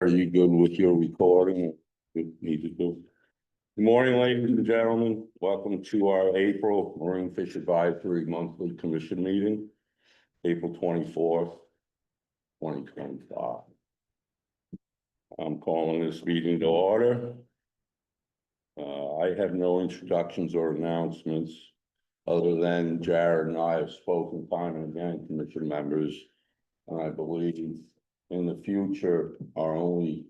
Are you good with your recording? You need to do. Good morning, ladies and gentlemen. Welcome to our April Marine Fish Advisory Monthly Commission meeting, April 24th, 2025. I'm calling this meeting to order. I have no introductions or announcements other than Jared and I have spoken time and again, commission members, and I believe in the future, our only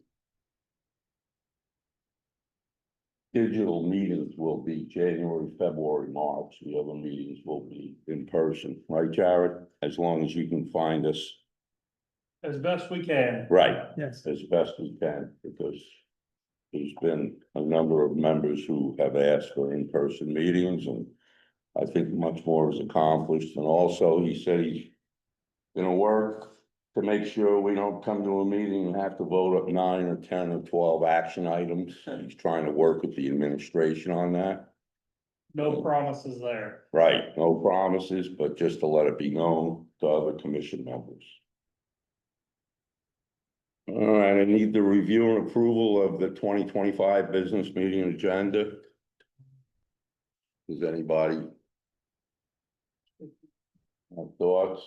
digital meetings will be January, February, March. The other meetings will be in person, right, Jared? As long as you can find us. As best we can. Right. Yes. As best we can, because there's been a number of members who have asked for in-person meetings, and I think much more is accomplished. And also, he said he's gonna work to make sure we don't come to a meeting and have to vote up 9 or 10 or 12 action items. He's trying to work with the administration on that. No promises there. Right, no promises, but just to let it be known to other commission members. All right, I need the review and approval of the 2025 business meeting agenda. Does anybody have thoughts?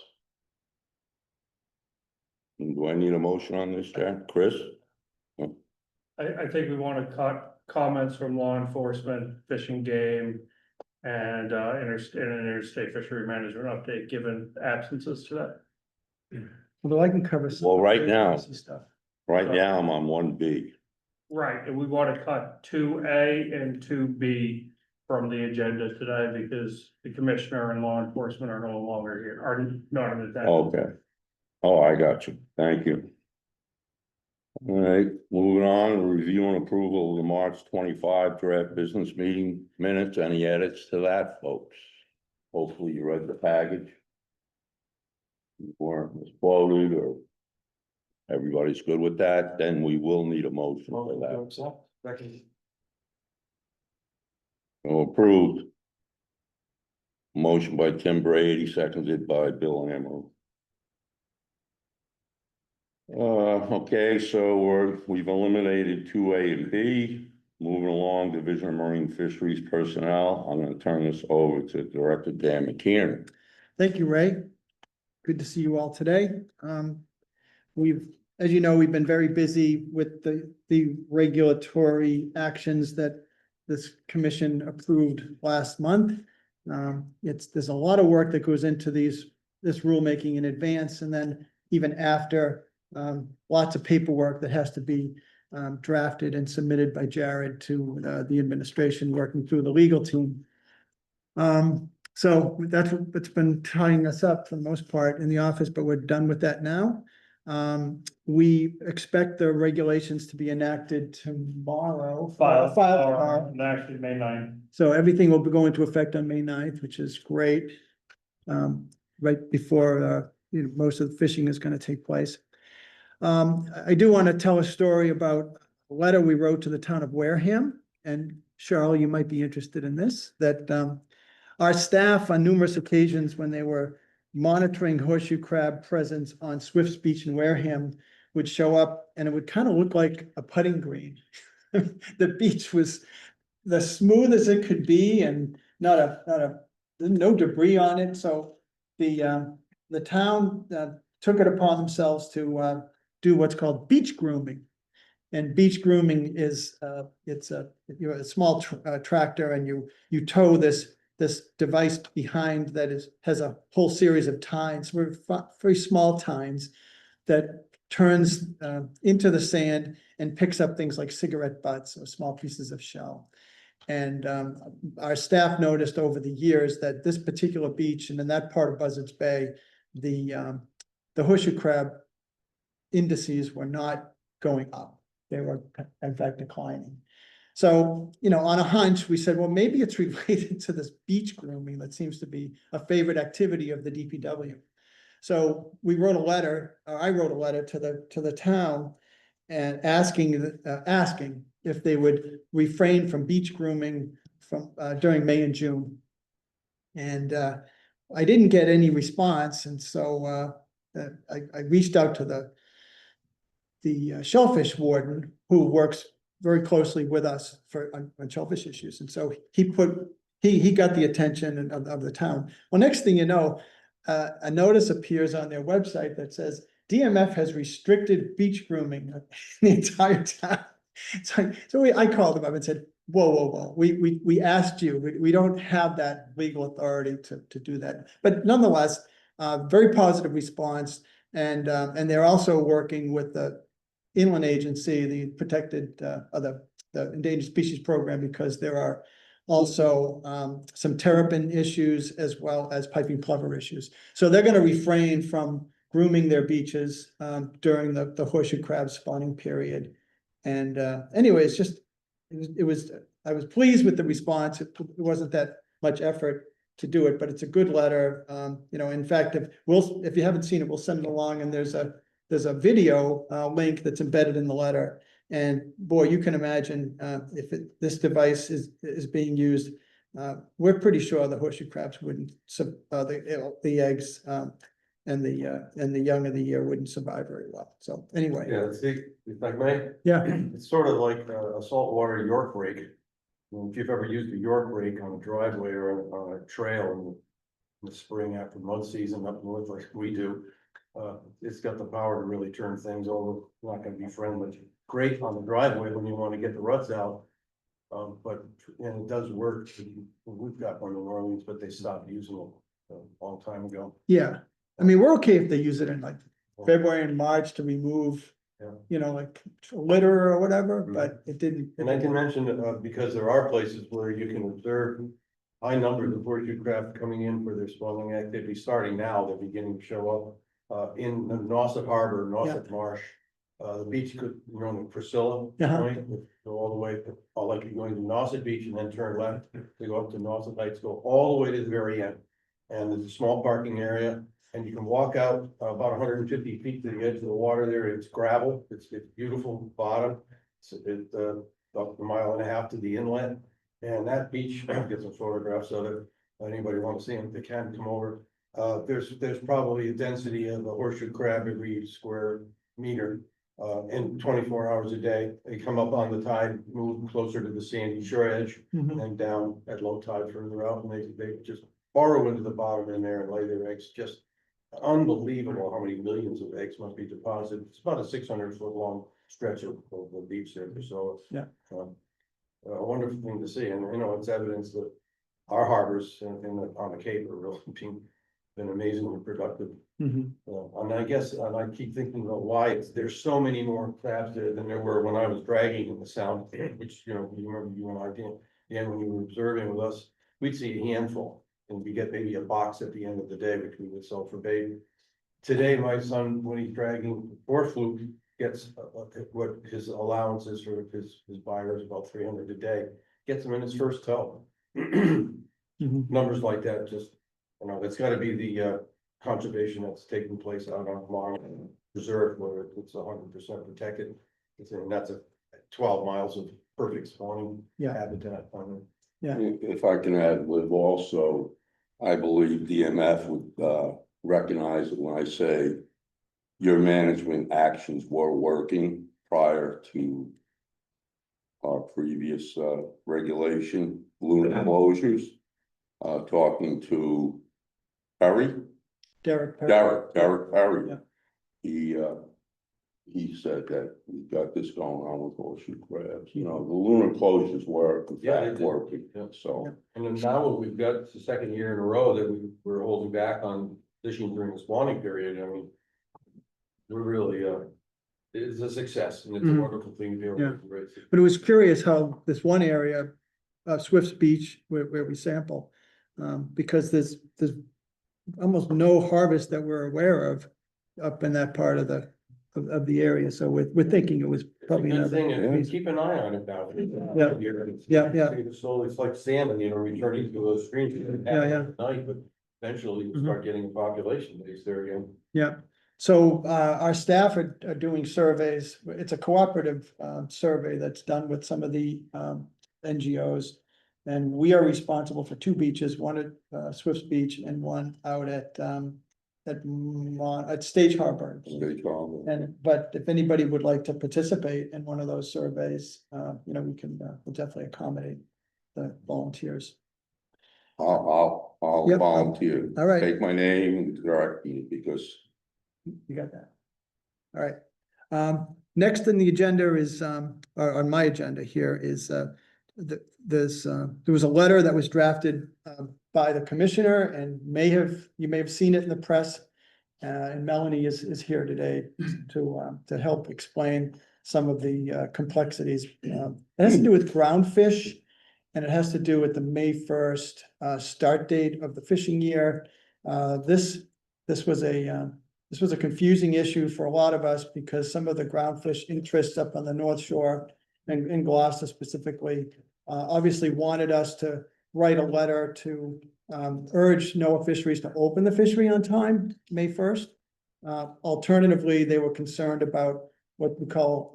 Do I need a motion on this, Jack? Chris? I think we want to cut comments from law enforcement, fishing game. And interstate fishery management update, given absences to that. Although I can cover some. Well, right now, Stuff. right now I'm on 1B. Right, and we want to cut 2A and 2B from the agenda today because the commissioner and law enforcement are no longer here, are not in attendance. Okay. Oh, I got you. Thank you. All right, moving on, review and approval of the March 25 draft business meeting minutes. Any edits to that, folks? Hopefully you read the package. You weren't misquoted or everybody's good with that, then we will need a motion for that. So approved. Motion by Tim Brady, seconded by Bill Amaro. Okay, so we've eliminated 2A and B. Moving along, Division of Marine Fisheries personnel. I'm gonna turn this over to Director Dan McKeon. Thank you, Ray. Good to see you all today. As you know, we've been very busy with the regulatory actions that this commission approved last month. There's a lot of work that goes into this rulemaking in advance, and then even after. Lots of paperwork that has to be drafted and submitted by Jared to the administration, working through the legal team. So that's what's been tying us up for the most part in the office, but we're done with that now. We expect the regulations to be enacted tomorrow. Filed tomorrow. And actually May 9th. So everything will be going into effect on May 9th, which is great. Right before most of the fishing is going to take place. I do want to tell a story about a letter we wrote to the town of Wareham, and Cheryl, you might be interested in this, that our staff on numerous occasions when they were monitoring horseshoe crab presence on Swift's Beach in Wareham would show up and it would kind of look like a putting green. The beach was the smooth as it could be and no debris on it. So the town took it upon themselves to do what's called beach grooming. And beach grooming is it's a small tractor, and you tow this device behind that has a whole series of tines, very small tines that turns into the sand and picks up things like cigarette butts or small pieces of shell. And our staff noticed over the years that this particular beach and in that part of Buzzards Bay, the horseshoe crab indices were not going up. They were in fact declining. So, on a hunch, we said, well, maybe it's related to this beach grooming that seems to be a favorite activity of the DPW. So I wrote a letter to the town and asking if they would refrain from beach grooming during May and June. And I didn't get any response, and so I reached out to the shellfish warden, who works very closely with us on shellfish issues, and so he got the attention of the town. Well, next thing you know, a notice appears on their website that says DMF has restricted beach grooming in the entire town. I called them up and said, whoa, we asked you, we don't have that legal authority to do that. But nonetheless, very positive response. And they're also working with the inland agency, the protected, the endangered species program, because there are also some terrapin issues as well as piping plover issues. So they're gonna refrain from grooming their beaches during the horseshoe crab spawning period. And anyways, I was pleased with the response. It wasn't that much effort to do it, but it's a good letter. You know, in fact, if you haven't seen it, we'll send it along, and there's a video link that's embedded in the letter. And boy, you can imagine if this device is being used, we're pretty sure the horseshoe crabs wouldn't, the eggs and the young of the year wouldn't survive very well. So anyway. Yeah, see, if I may, Yeah, it's sort of like a saltwater York rake. If you've ever used a York rake on a driveway or on a trail in the spring after mud season up north like we do, it's got the power to really turn things over. Not gonna be friendly. Great on the driveway when you want to get the ruts out. But, and it does work. We've got one in New Orleans, but they stopped using it a long time ago. yeah. I mean, we're okay if they use it in like February and March to remove, Yeah. you know, like litter or whatever, Mhm. but it didn't. And I can mention, because there are places where you can observe high numbers of horseshoe crab coming in for their spawning activity, starting now, they're beginning to show up, in the Nauset Harbor, Nauset Marsh. The beach could, you're on the Priscilla point, go all the way, like you're going to Nauset Beach and then turn left, to go up to Nauset Heights, go all the way to the very end. And there's a small parking area, and you can walk out about 150 feet to the edge of the water there. It's gravel, it's beautiful bottom. It's about a mile and a half to the inlet. And that beach, get some photographs of it. Anybody want to see them, they can come over. There's probably a density of a horseshoe crab every square meter. In 24 hours a day. They come up on the tide, move closer to the sandy shore edge, Mhm. and then down at low tide further out, and they just burrow into the bottom in there and lay their eggs. Just unbelievable how many millions of eggs must be deposited. It's about a 600-foot long stretch of the beach there, so Yeah. A wonderful thing to see, and you know, it's evidence that our harbors on the Cape are really been amazingly productive. Mhm. And I guess, and I keep thinking about why there's so many more crabs there than there were when I was dragging in the sound, which, you know, you remember you and I did, and when you were observing with us, we'd see a handful. And we get maybe a box at the end of the day, which we would sell for bait. Today, my son, when he's dragging or fluke, gets what his allowance is for his buyer is about 300 a day, gets him in his first tow. Mhm. Numbers like that, just, you know, it's gotta be the conservation that's taking place out on Long Preserve, where it's 100% protected. And that's a 12 miles of perfect spawning Yeah. habitat. If I can add, Liv, also, I believe DMF would recognize it when I say your management actions were working prior to our previous regulation, lunar closures. Talking to Perry, Derek. Derek Perry. Yeah. He said that we've got this going on with horseshoe crabs, you know, the lunar closures were in Yeah, fact they did. working, Yeah. so. And then now we've got, it's the second year in a row that we're holding back on fishing during the spawning period. I mean, we're really, it's a success, and it's a Mhm. wonderful thing to be able Yeah. to raise. But it was curious how this one area, Swift's Beach, where we sample, because there's almost no harvest that we're aware of up in that part of the area. So we're thinking it was It's a probably good another. thing, and piece. keep an eye on it now. Yeah. Yeah. So it's like salmon, you know, returning to those streams. Yeah. At night, but eventually you start getting a population base there again. Yeah, so our staff are doing surveys. It's a cooperative survey that's done with some of the NGOs. And we are responsible for two beaches, one at Swift's Beach and one out at at Stage Harbor. State Harbor. And, but if anybody would like to participate in one of those surveys, we can, we'll definitely accommodate the volunteers. I'll Yep. volunteer. All right. Take my name and direct me because You got that? All right. Next on the agenda is, or on my agenda here is, there was a letter that was drafted, by the commissioner and you may have seen it in the press. And Melanie is here today to help explain some of the complexities. It has to do with groundfish. And it has to do with the May 1st start date of the fishing year. This was a confusing issue for a lot of us because some of the groundfish interests up on the North Shore and in Gloucester specifically, obviously wanted us to write a letter to urge NOAA Fisheries to open the fishery on time, May 1st. Alternatively, they were concerned about what we call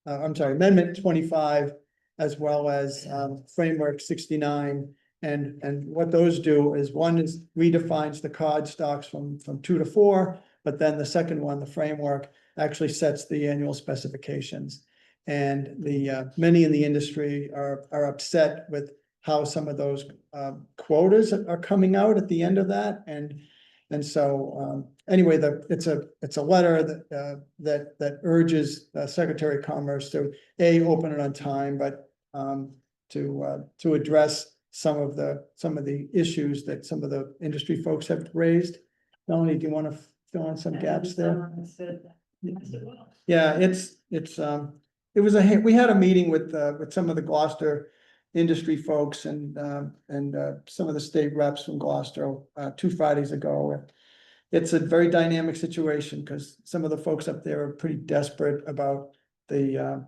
Amendment 25, as well as Framework 69. And what those do is one is redefines the cod stocks from 2 to 4, but then the second one, the framework, actually sets the annual specifications. And many in the industry are upset with how some of those quotas are coming out at the end of that. And so anyway, it's a letter that urges Secretary of Commerce to open it on time, but to address some of the issues that some of the industry folks have raised. Melanie, do you want to fill in some gaps there? Yeah, we had a meeting with some of the Gloucester industry folks and some of the state reps from Gloucester 2 Fridays ago. It's a very dynamic situation because some of the folks up there are pretty desperate about the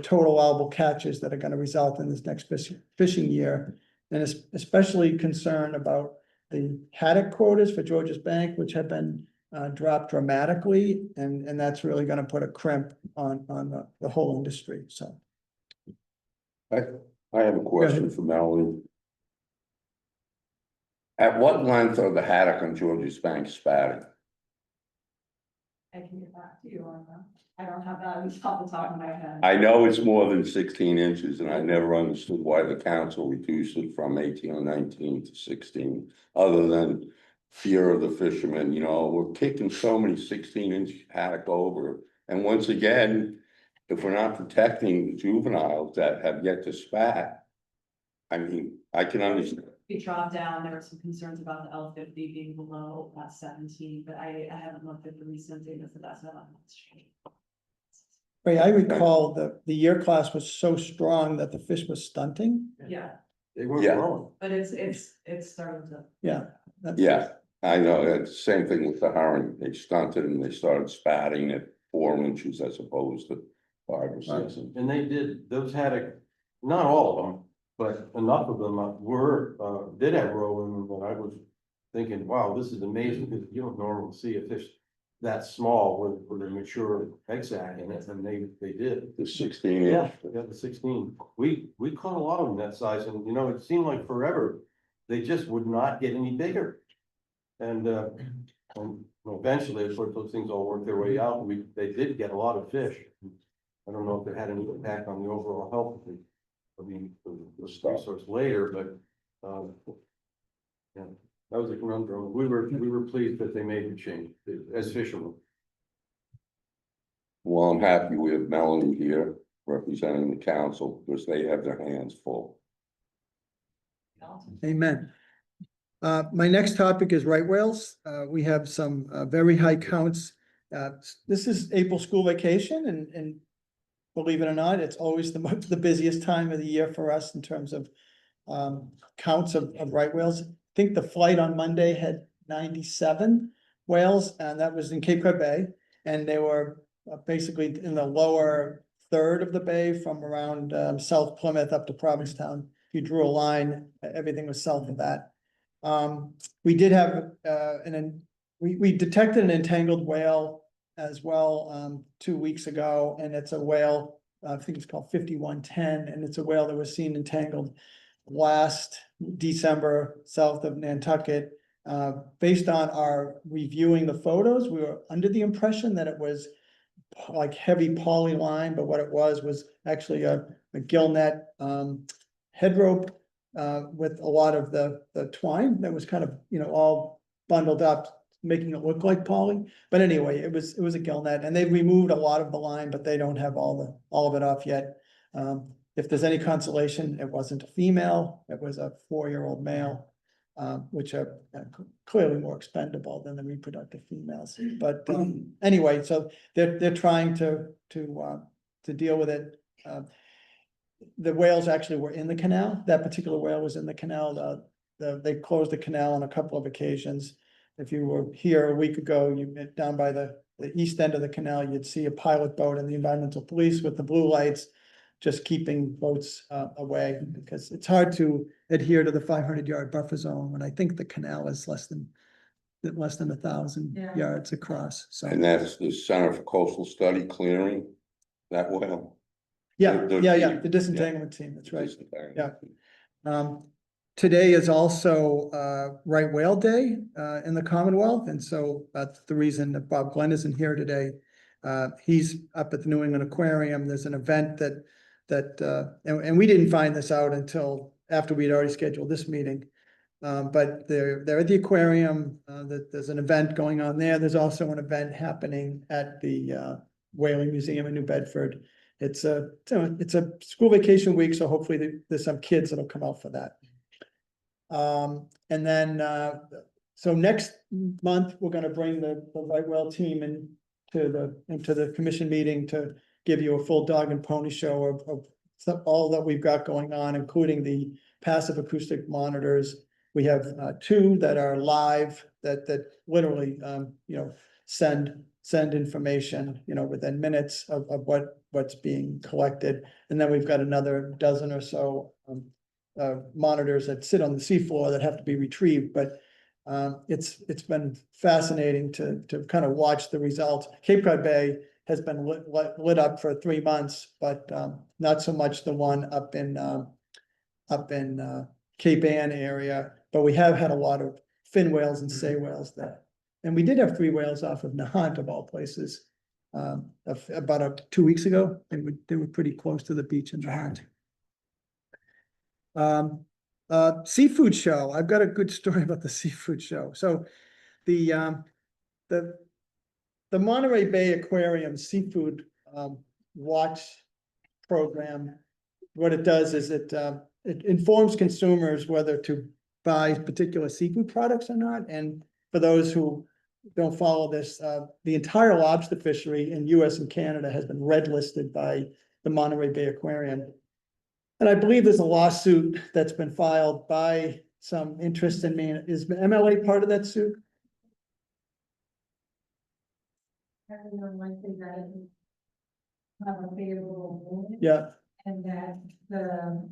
total allowable catches that are going to result in this next fishing year. And especially concerned about the haddock quotas for Georges Bank, which have been dropped dramatically. And that's really going to put a crimp on the whole industry. So. I have a question for Melanie. At what length are the haddock on Georges Bank spatting? I can get back to you on that. I don't have that off the top of my head. I know it's more than 16 inches and I never understood why the council reduced it from 18 or 19 to 16, other than fear of the fishermen. We're kicking so many 16-inch haddock over. And once again, if we're not protecting the juveniles that have yet to spat, I mean, I can understand. We dropped down, there were some concerns about the L50 being below that 17, but I haven't looked at the recent data, so that's not on this change. Right, I recall the year class was so strong that the fish was stunting. Yeah, They weren't Yeah. growing. but it's starting to. Yeah. that's- Yeah, I know. It's the same thing with the herring. They stunted and they started spatting at 4 inches as opposed to 5 or 6. And they did, those haddock, not all of them, but enough of them did have roe in them, and I was thinking, wow, this is amazing, because you don't normally see a fish that small with a mature egg sac in it, and they did. The 16 Yeah, inch. the 16. We caught a lot of them that size, and it seemed like forever. They just would not get any bigger. And eventually, of course, those things all worked their way out. They did get a lot of fish. I don't know if it had any impact on the overall health of the resource later, but yeah, that was a conundrum. We were pleased that they made the change as fishermen. Well, I'm happy we have Melanie here representing the council because they have their hands full. Amen. My next topic is right whales. We have some very high counts. This is April school vacation and believe it or not, it's always the busiest time of the year for us in terms of counts of right whales. I think the flight on Monday had 97 whales, and that was in Cape Cod Bay. And they were basically in the lower third of the bay from around South Plymouth up to Provincetown. If you drew a line, everything was south of that. We did have we detected an entangled whale as well 2 weeks ago, and it's a whale, I think it's called 5110, and it's a whale that was seen entangled last December south of Nantucket. Based on our reviewing the photos, we were under the impression that it was like heavy poly line, but what it was actually a gill net, head rope, with a lot of the twine that was kind of, all bundled up, making it look like poly. But anyway, it was a gill net, and they've removed a lot of the line, but they don't have all of it off yet. If there's any consolation, it wasn't a female, it was a 4-year-old male, which are clearly more expendable than the reproductive females. But anyway, so they're trying to deal with it. The whales actually were in the canal. That particular whale was in the canal. They closed the canal on a couple of occasions. If you were here a week ago, down by the east end of the canal, you'd see a pilot boat and the environmental police with the blue lights, just keeping boats away, because it's hard to adhere to the 500-yard buffer zone when I think the canal is less than 1,000 Yeah. yards across. So And that's the Center for Coastal Study clearing that whale. yeah, the yeah, team. the disentanglement team. That's right. Yeah. Today is also Right Whale Day in the Commonwealth, and so that's the reason that Bob Glenn isn't here today. He's up at the New England Aquarium. There's an event and we didn't find this out until after we'd already scheduled this meeting. But they're at the aquarium. There's an event going on there. There's also an event happening at the Whaling Museum in New Bedford. It's a school vacation week, so hopefully there's some kids that'll come out for that. And then, so next month, we're gonna bring the right whale team into the commission meeting to give you a full dog and pony show of all that we've got going on, including the passive acoustic monitors. We have 2 that are live that literally, send information, within minutes of what's being collected. And then we've got another dozen or so monitors that sit on the seafloor that have to be retrieved, but it's been fascinating to kind of watch the results. Cape Cod Bay has been lit up for 3 months, but not so much the one up in Cape Ann area, but we have had a lot of fin whales and sei whales there. And we did have 3 whales off of Nahant of all places, about 2 weeks ago, and they were pretty close to the beach in Nahant. Seafood show. I've got a good story about the seafood show. So the Monterey Bay Aquarium seafood watch program, what it does is it informs consumers whether to buy particular seafood products or not. And for those who don't follow this, the entire lobster fishery in US and Canada has been red listed by the Monterey Bay Aquarium. And I believe there's a lawsuit that's been filed by some interest in me. Is MLA part of that suit? Everyone likely that have a favorable ruling. Yeah, And that the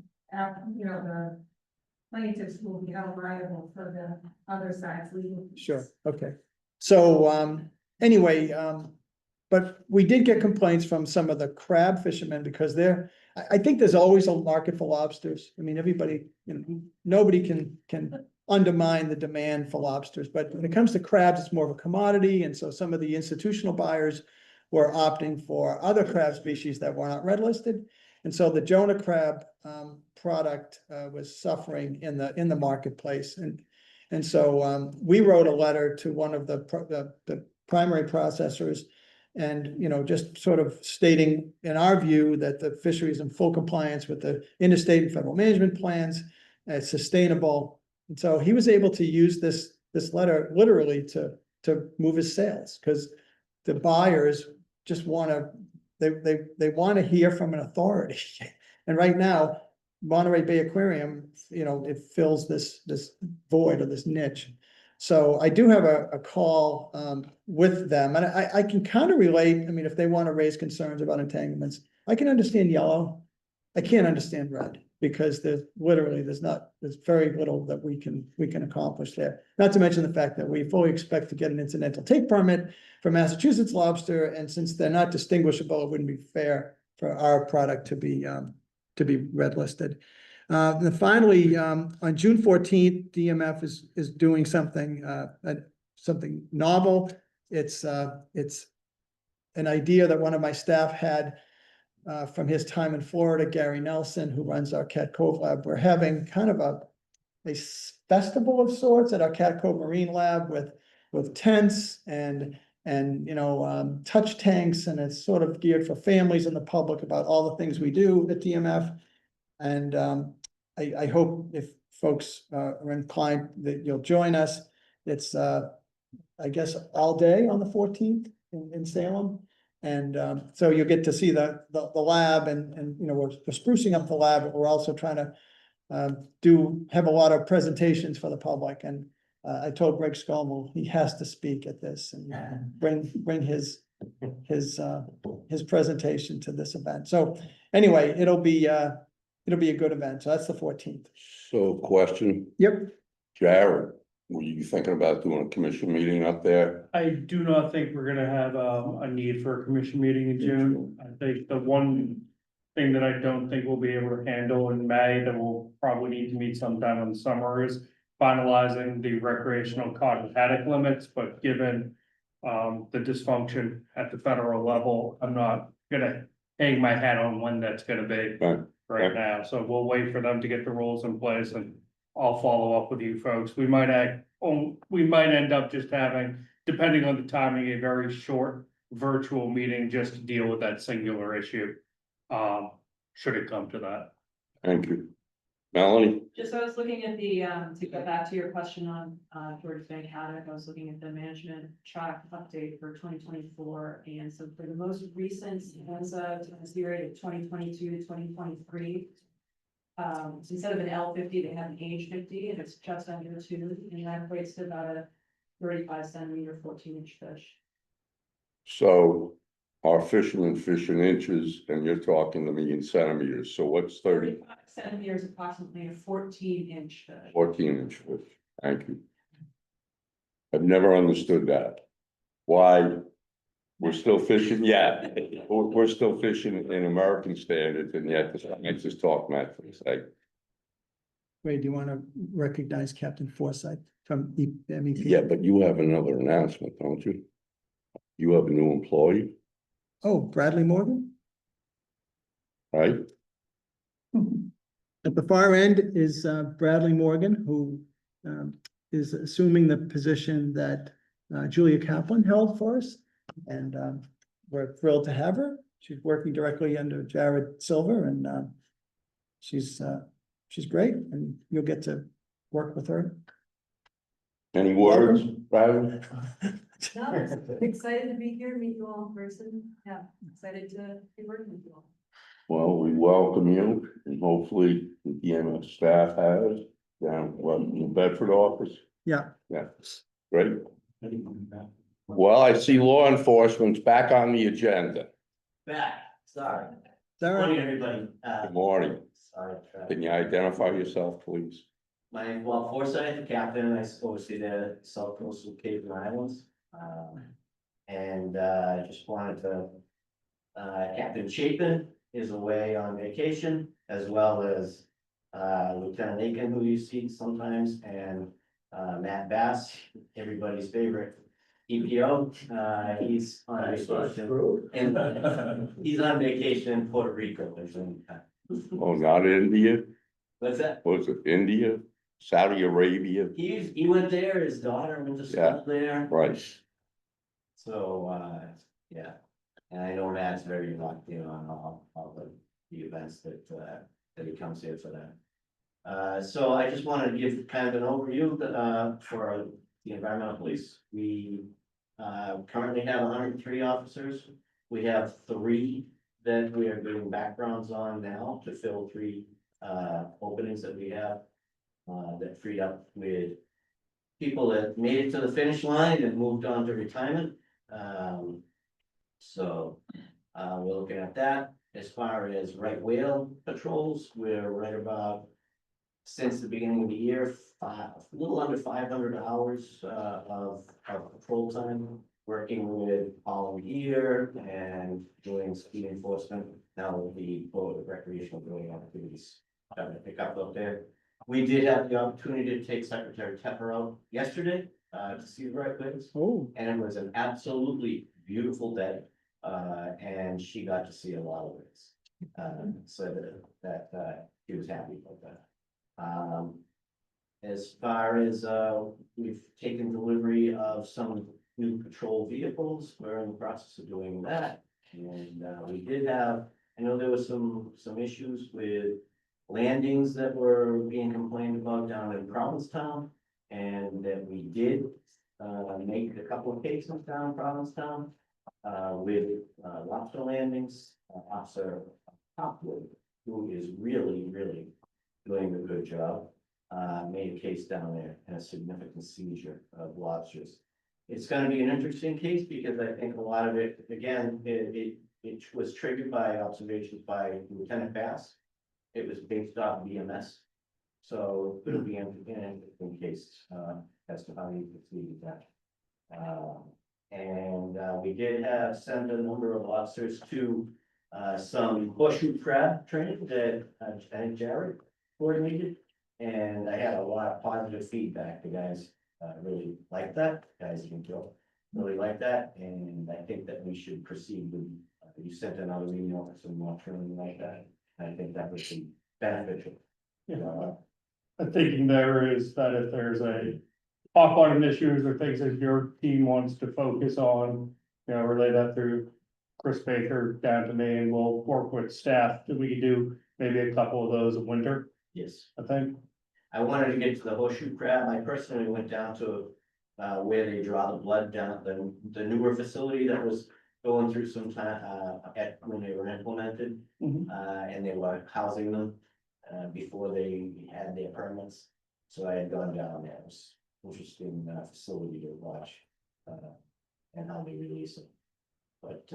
plaintiffs will be held liable for the other side's legal. sure, okay. So, anyway, but we did get complaints from some of the crab fishermen because I think there's always a market for lobsters. I mean, everybody, nobody can undermine the demand for lobsters, but when it comes to crabs, it's more of a commodity. And so some of the institutional buyers were opting for other crab species that were not red listed. And so the Jonah crab product was suffering in the marketplace. And so we wrote a letter to one of the primary processors, and just sort of stating in our view that the fishery is in full compliance with the interstate and federal management plans, it's sustainable. And so he was able to use this letter literally to move his sales, because the buyers just want to hear from an authority. And right now, Monterey Bay Aquarium, it fills this void or this niche. So I do have a call with them, and I can kind of relate. I mean, if they want to raise concerns about entanglements, I can understand yellow. I can't understand red, because there's very little that we can accomplish there. Not to mention the fact that we fully expect to get an incidental take permit for Massachusetts lobster, and since they're not distinguishable, it wouldn't be fair for our product to be red listed. And finally, on June 14th, DMF is doing something, something novel. It's an idea that one of my staff had from his time in Florida, Gary Nelson, who runs our Cat Cove Lab. We're having kind of a festival of sorts at our Cat Cove Marine Lab with tents and touch tanks, and it's sort of geared for families and the public about all the things we do at DMF. And I hope if folks are inclined that you'll join us. It's I guess all day on the 14th in Salem. And so you'll get to see the lab and we're sprucing up the lab, but we're also trying to have a lot of presentations for the public. And I told Greg Scommel he has to speak at this and bring his presentation to this event. So anyway, it'll be a good event. So that's the 14th. So question, Yep. Jared, were you thinking about doing a commission meeting up there? I do not think we're gonna have a need for a commission meeting in June. I think the one thing that I don't think we'll be able to handle in May that we'll probably need to meet sometime in the summer is finalizing the recreational cod and haddock limits, but given the dysfunction at the federal level, I'm not gonna hang my hat on when that's gonna be right now. So we'll wait for them to get the rules in place and I'll follow up with you folks. We might end up just having, depending on the timing, a very short virtual meeting just to deal with that singular issue. Should it come to that. Thank you. Melanie? Just, I was looking at the, to go back to your question on, George Bank Haddock, I was looking at the management track update for 2024. And so for the most recent, as of this period of 2022 to 2023, instead of an L50, they have an H50 and it's just under 2, and that equates to about a 35 centimeter, 14-inch fish. So our fishermen fish in inches and you're talking to me in centimeters. So what's 35 centimeters, approximately a 14-inch fish. 14-inch fish? Thank you. I've never understood that. Why we're still fishing, yeah, we're still fishing in American standards and yet the scientists talk metrics. Ray, do you want to recognize Captain Forsyth from MEP? Yeah, but you have another announcement, don't you? You have a new employee, Oh, Bradley Morgan? right? At the far end is Bradley Morgan, who is assuming the position that Julia Kaplan held for us. And we're thrilled to have her. She's working directly under Jared Silver, and she's great, and you'll get to work with her. Any words, Welcome. Bradley? No, excited to be here, meet you all in person. Yeah, excited to be working with you all. Well, we welcome you and hopefully the DMS staff has down in the Bedford office. Yeah. Yeah, great. Well, I see law enforcement's back on the agenda. Back, sorry. Sorry. Morning, everybody. Good morning. Sorry. Can you identify yourself, please? My name is Walt Forsythe, the captain. I oversee the South Coastal Cape and Islands. And just wanted to, Captain Chapin is away on vacation, as well as Lieutenant Aiken, who you see sometimes, and Matt Bass, everybody's favorite EPO. He's on vacation. And he's on vacation in Puerto Rico. Oh, not India? What's that? Was it India? Saudi Arabia? He went there, his daughter went to Yeah. school there. Right. So, yeah, and I know Matt's very locked in on all the events that he comes here for that. So I just wanted to give kind of an overview, for the environmental police. We, currently have 103 officers. We have 3 that we are doing backgrounds on now to fill 3, openings that we have, that freed up with people that made it to the finish line and moved on to retirement. So we're looking at that. As far as right whale patrols, we're right about, since the beginning of the year, a little under 500 hours of patrol time, working with all year and doing speed enforcement. Now will be both recreational drilling activities having to pick up there. We did have the opportunity to take Secretary Tepper out yesterday, to see the right place. Oh, And it was an absolutely beautiful day, and she got to see a lot of things. So that she was happy about that. As far as, we've taken delivery of some new patrol vehicles, we're in the process of doing that. And, we did have, I know there was some issues with landings that were being complained about down in Provincetown. And that we did, make a couple of cases down in Provincetown, with, lobster landings. Officer Hopwood, who is really, really doing a good job, made a case down there and a significant seizure of lobsters. It's gonna be an interesting case because I think a lot of it, again, it was triggered by observations by Lieutenant Bass. It was based off BMS. So it'll be an interesting case, as to how you proceed with that. We did have sent a number of officers to, some horseshoe crab training that, I think Jared coordinated. And I had a lot of positive feedback. The guys, really like that. Guys you can kill, really like that. And I think that we should proceed with, you sent another email for some more training like that. I think that would be beneficial. I'm thinking there is that if there's a hot button issues or things that your team wants to focus on, relay that through Chris Baker down to me, and we'll work with staff that we can do maybe a couple of those in winter, Yes. I think. I wanted to get to the horseshoe crab. I personally went down to, where they draw the blood down at the newer facility that was going through some time, when they were implemented. Mhm. And they were housing them, before they had their permits. So I had gone down there. It was interesting, facility to watch, and how they release them. But,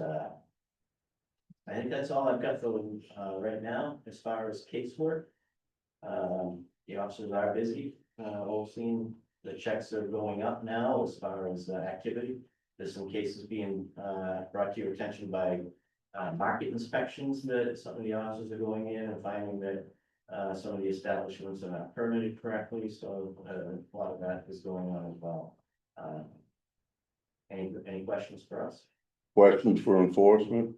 I think that's all I've got for, right now, as far as casework. The officers are busy, overseeing, the checks are going up now as far as, activity. There's some cases being, brought to your attention by, market inspections that some of the officers are going in and finding that, some of the establishments are not permitted correctly, so, a lot of that is going on as well. Any questions for us? Questions for enforcement?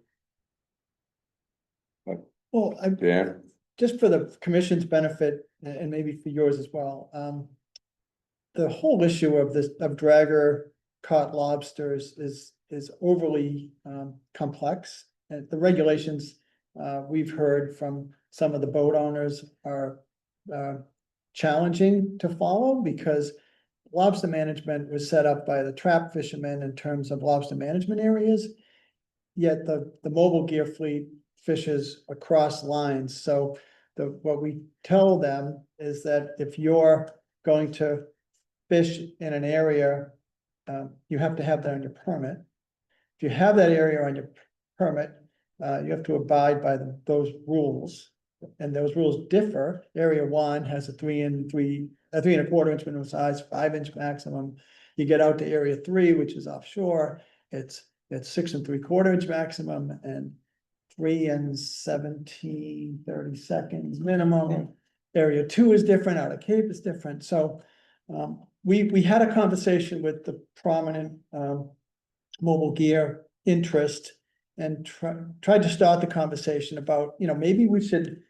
well, Dan? just for the commission's benefit and maybe for yours as well, the whole issue of this, of dragger caught lobsters is overly, complex. And the regulations, we've heard from some of the boat owners are, challenging to follow because lobster management was set up by the trap fishermen in terms of lobster management areas. Yet the mobile gear fleet fishes across lines, so what we tell them is that if you're going to fish in an area, you have to have that on your permit. If you have that area on your permit, you have to abide by those rules. And those rules differ. Area 1 has a 3.25 inch minimum size, 5-inch maximum. You get out to area 3, which is offshore, it's 6.75 inch maximum and 3 17/32 minimum. Area 2 is different, out of Cape is different, so we had a conversation with the prominent mobile gear interest and tried to start the conversation about, maybe we should,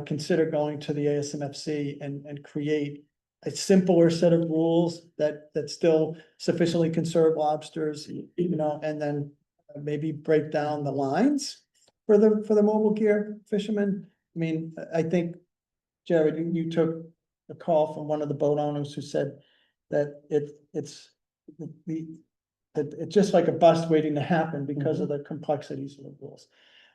consider going to the ASMFC and create a simpler set of rules that still sufficiently conserve lobsters, and then maybe break down the lines for the mobile gear fishermen. I mean, I think, Jared, you took a call from one of the boat owners who said that it's just like a bust waiting to happen because of the complexities of the rules.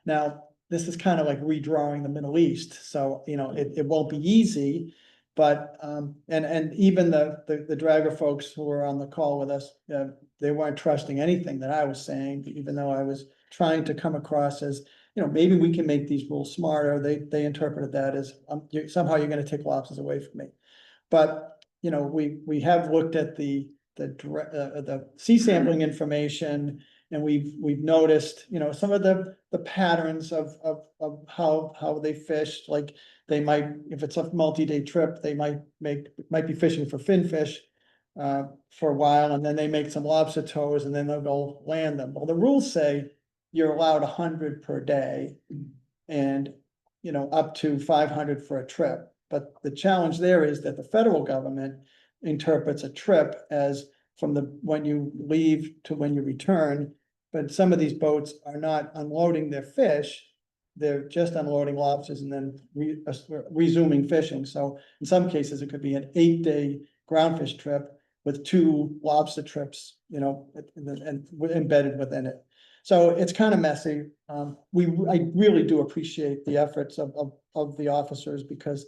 Now, this is kind of like redrawing the Middle East, so, it won't be easy. But, and even the dragger folks who were on the call with us, they weren't trusting anything that I was saying, even though I was trying to come across as, maybe we can make these rules smarter. They interpreted that as, somehow you're gonna take lobsters away from me. But, we have looked at the sea sampling information, and we've noticed, some of the patterns of how they fish, like they might, if it's a multi-day trip, they might be fishing for finfish. For a while, and then they make some lobster toes, and then they'll go land them. Well, the rules say you're allowed 100 per day. And, up to 500 for a trip. But the challenge there is that the federal government interprets a trip as from when you leave to when you return. But some of these boats are not unloading their fish. They're just unloading lobsters and then resuming fishing. So in some cases, it could be an 8-day groundfish trip with 2 lobster trips, and embedded within it. So it's kind of messy. I really do appreciate the efforts of the officers because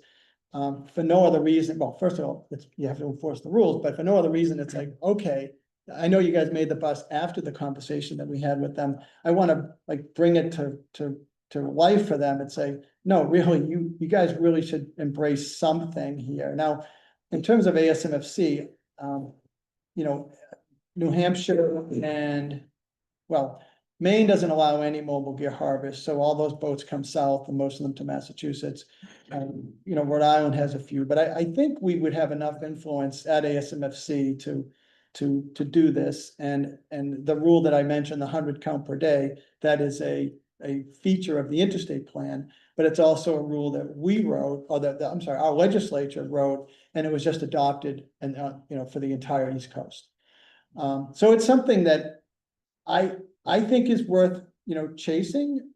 for no other reason, well, first of all, you have to enforce the rules, but for no other reason, it's like, okay, I know you guys made the bus after the conversation that we had with them. I want to bring it to life for them and say, no, really, you guys really should embrace something here. Now, in terms of ASMFC, New Hampshire and, well, Maine doesn't allow any mobile gear harvest, so all those boats come south and most of them to Massachusetts. Rhode Island has a few, but I think we would have enough influence at ASMFC to do this. And the rule that I mentioned, the 100 count per day, that is a feature of the interstate plan, but it's also a rule that we wrote, or I'm sorry, our legislature wrote, and it was just adopted and, for the entire East Coast. So it's something that I think is worth, chasing,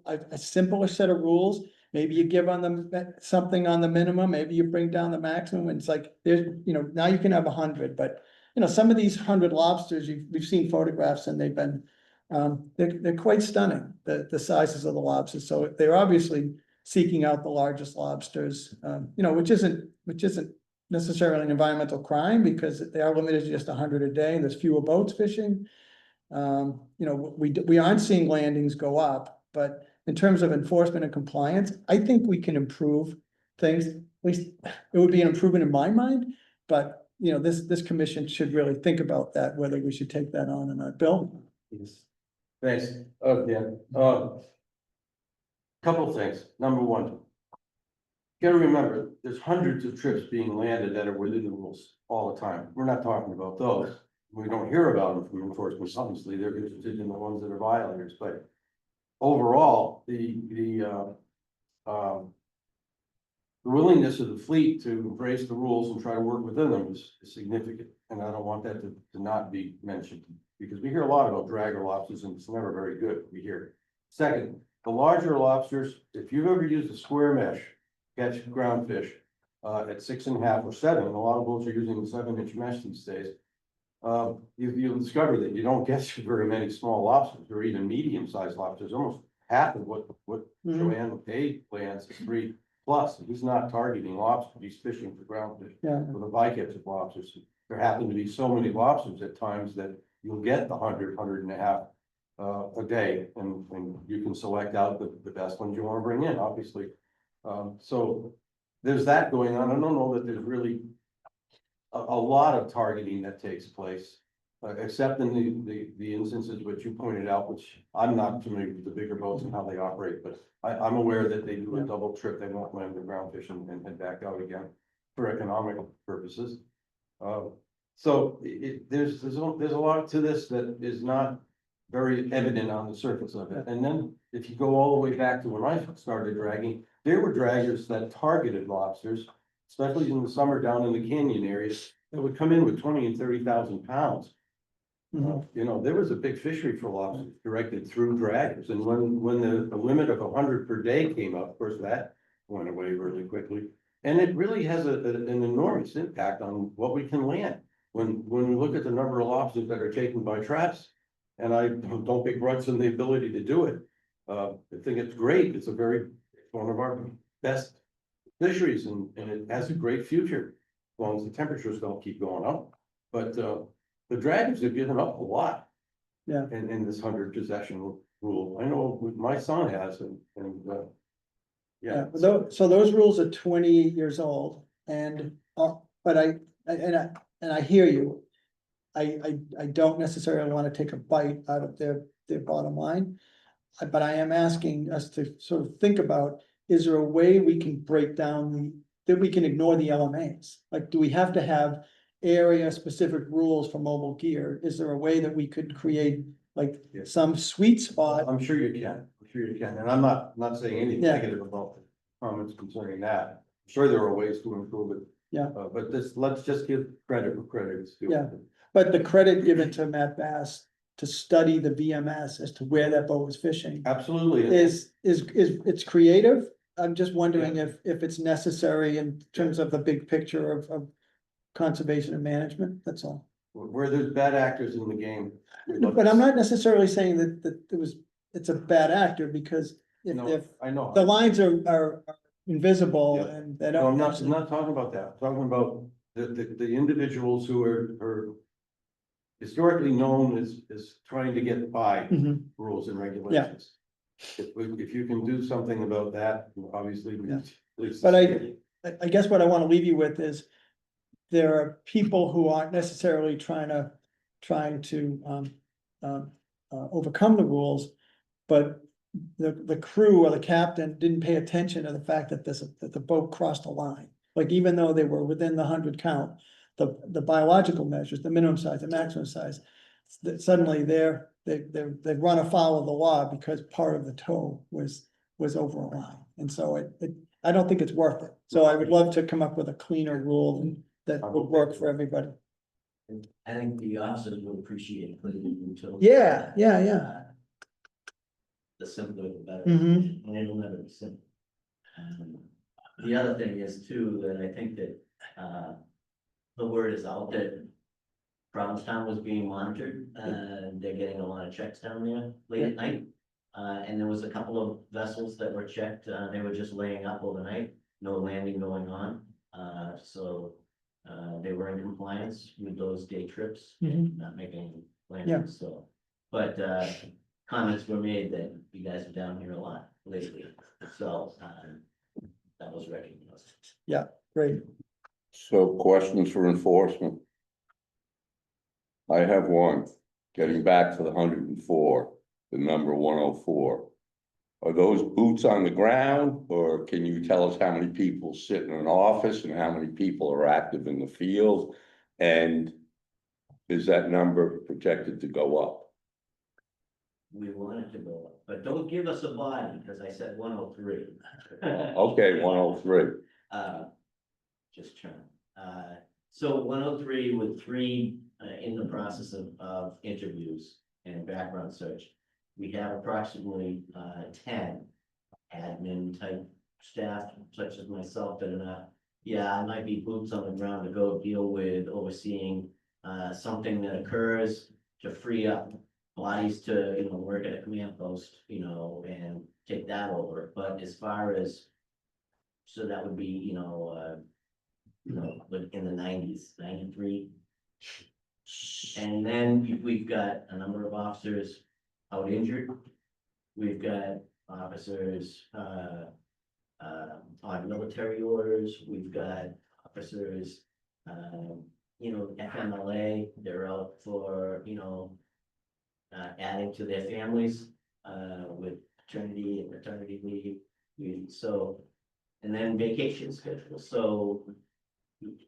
a simpler set of rules. Maybe you give on them something on the minimum, maybe you bring down the maximum, and it's like, there's, now you can have 100, but some of these 100 lobsters, we've seen photographs and they've been, they're quite stunning, the sizes of the lobsters. So they're obviously seeking out the largest lobsters, which isn't necessarily an environmental crime because they are limited to just 100 a day and there's fewer boats fishing. We aren't seeing landings go up, but in terms of enforcement and compliance, I think we can improve things. At least it would be an improvement in my mind, but this commission should really think about that, whether we should take that on or not. Bill? Yes. Thanks, Dan. Couple things. Number one. Gotta remember, there's hundreds of trips being landed that are within the rules all the time. We're not talking about those. We don't hear about them from enforcement. Obviously, they're interested in the ones that are violators, but overall, the willingness of the fleet to embrace the rules and try to work within them is significant. And I don't want that to not be mentioned because we hear a lot about dragger lobsters and it's never very good. We hear. Second, the larger lobsters, if you've ever used a square mesh, catch ground fish at 6.5 or 7, and a lot of boats are using the 7-inch mesh these days. You'll discover that you don't get very many small lobsters or even medium-sized lobsters. Almost half of what Joanne Hay plans is 3+. He's not targeting lobster, he's fishing for ground fish with a bycatch of lobsters. There happen to be so many lobsters at times that you'll get the 100-150 a day, and you can select out the best ones you want to bring in, obviously. So there's that going on. I don't know that there's really a lot of targeting that takes place, except in the instances which you pointed out, which I'm not familiar with the bigger boats and how they operate, but I'm aware that they do a double trip. They won't land the ground fish and head back out again for economic purposes. So there's a lot to this that is not very evident on the surface of it. And then if you go all the way back to when I started dragging, there were draggers that targeted lobsters, especially in the summer down in the canyon areas, that would come in with 20 and 30,000 pounds. There was a big fishery for lobsters directed through draggers. And when the limit of 100 per day came up, of course, that went away really quickly. And it really has an enormous impact on what we can land. When we look at the number of lobsters that are taken by traps, and I don't begrudge them the ability to do it. I think it's great. It's one of our best fisheries and it has a great future as long as the temperatures don't keep going up. But the dragons have given up a lot. Yeah. In this 100 possession rule. I know my son has yeah. So those rules are 20 years old and, but I hear you. I don't necessarily want to take a bite out of their bottom line. But I am asking us to sort of think about is there a way we can break down that we can ignore the LMAs? Like, do we have to have area specific rules for mobile gear? Is there a way that we could create like Yes. some sweet spot? I'm sure you can, I'm sure you can, and I'm not saying anything Yeah. negative about the comments concerning that. I'm sure there are ways to improve it. Yeah. But let's just give credit where credit is due. Yeah. But the credit given to Matt Bass to study the VMS as to where that boat was fishing Absolutely. is, it's creative. I'm just wondering if it's necessary in terms of the big picture of conservation and management, that's all. Where there's bad actors in the game. we'd love But to I'm see- not necessarily saying that it's a bad actor, because if No, I know. the lines are invisible Yeah. and they No, don't. I'm not talking about that. I'm talking about the individuals who are historically known as trying to get by Mhm. rules and regulations. If you can do something about that, obviously. Yeah. please But succeed. I guess what I wanna leave you with is, there are people who aren't necessarily trying to overcome the rules. But the crew or the captain didn't pay attention to the fact that that the boat crossed a line. Like, even though they were within the 100 count, the biological measures, the minimum size, the maximum size. That suddenly they've run afoul of the law because part of the tow was over a line. And so I don't think it's worth it. So I would love to come up with a cleaner rule that would work for everybody. I think the officers will appreciate cleaning too. Yeah. The simpler the better, Mhm. and it'll never be simple. The other thing is too, that I think that, the word is out that Provincetown was being monitored, and they're getting a lot of checks down there late at night. And there was a couple of vessels that were checked, they were just laying up overnight, no landing going on. So, they were in compliance with those day trips, Mhm. not making landings, so. But, comments were made that you guys are down here a lot lately, so, that was recognized. Great. So questions for enforcement? I have one, getting back to the 104, the number 104. Are those boots on the ground, or can you tell us how many people sit in an office and how many people are active in the field? And is that number projected to go up? We wanted to go up, but don't give us a body, because I said 103. Okay, 103. Just trying. So 103 with 3 in the process of interviews and background search. We have approximately 10 admin type staff, such as myself, that are not. Yeah, I might be boots on the ground to go deal with overseeing something that occurs to free up bodies to, work at a command post, and take that over. But as far as, so that would be, but in the 90s, 93. And then we've got a number of officers out injured. We've got officers, on military orders. We've got officers, FMLA, they're out for, adding to their families, with paternity and maternity leave. And then vacation schedule, so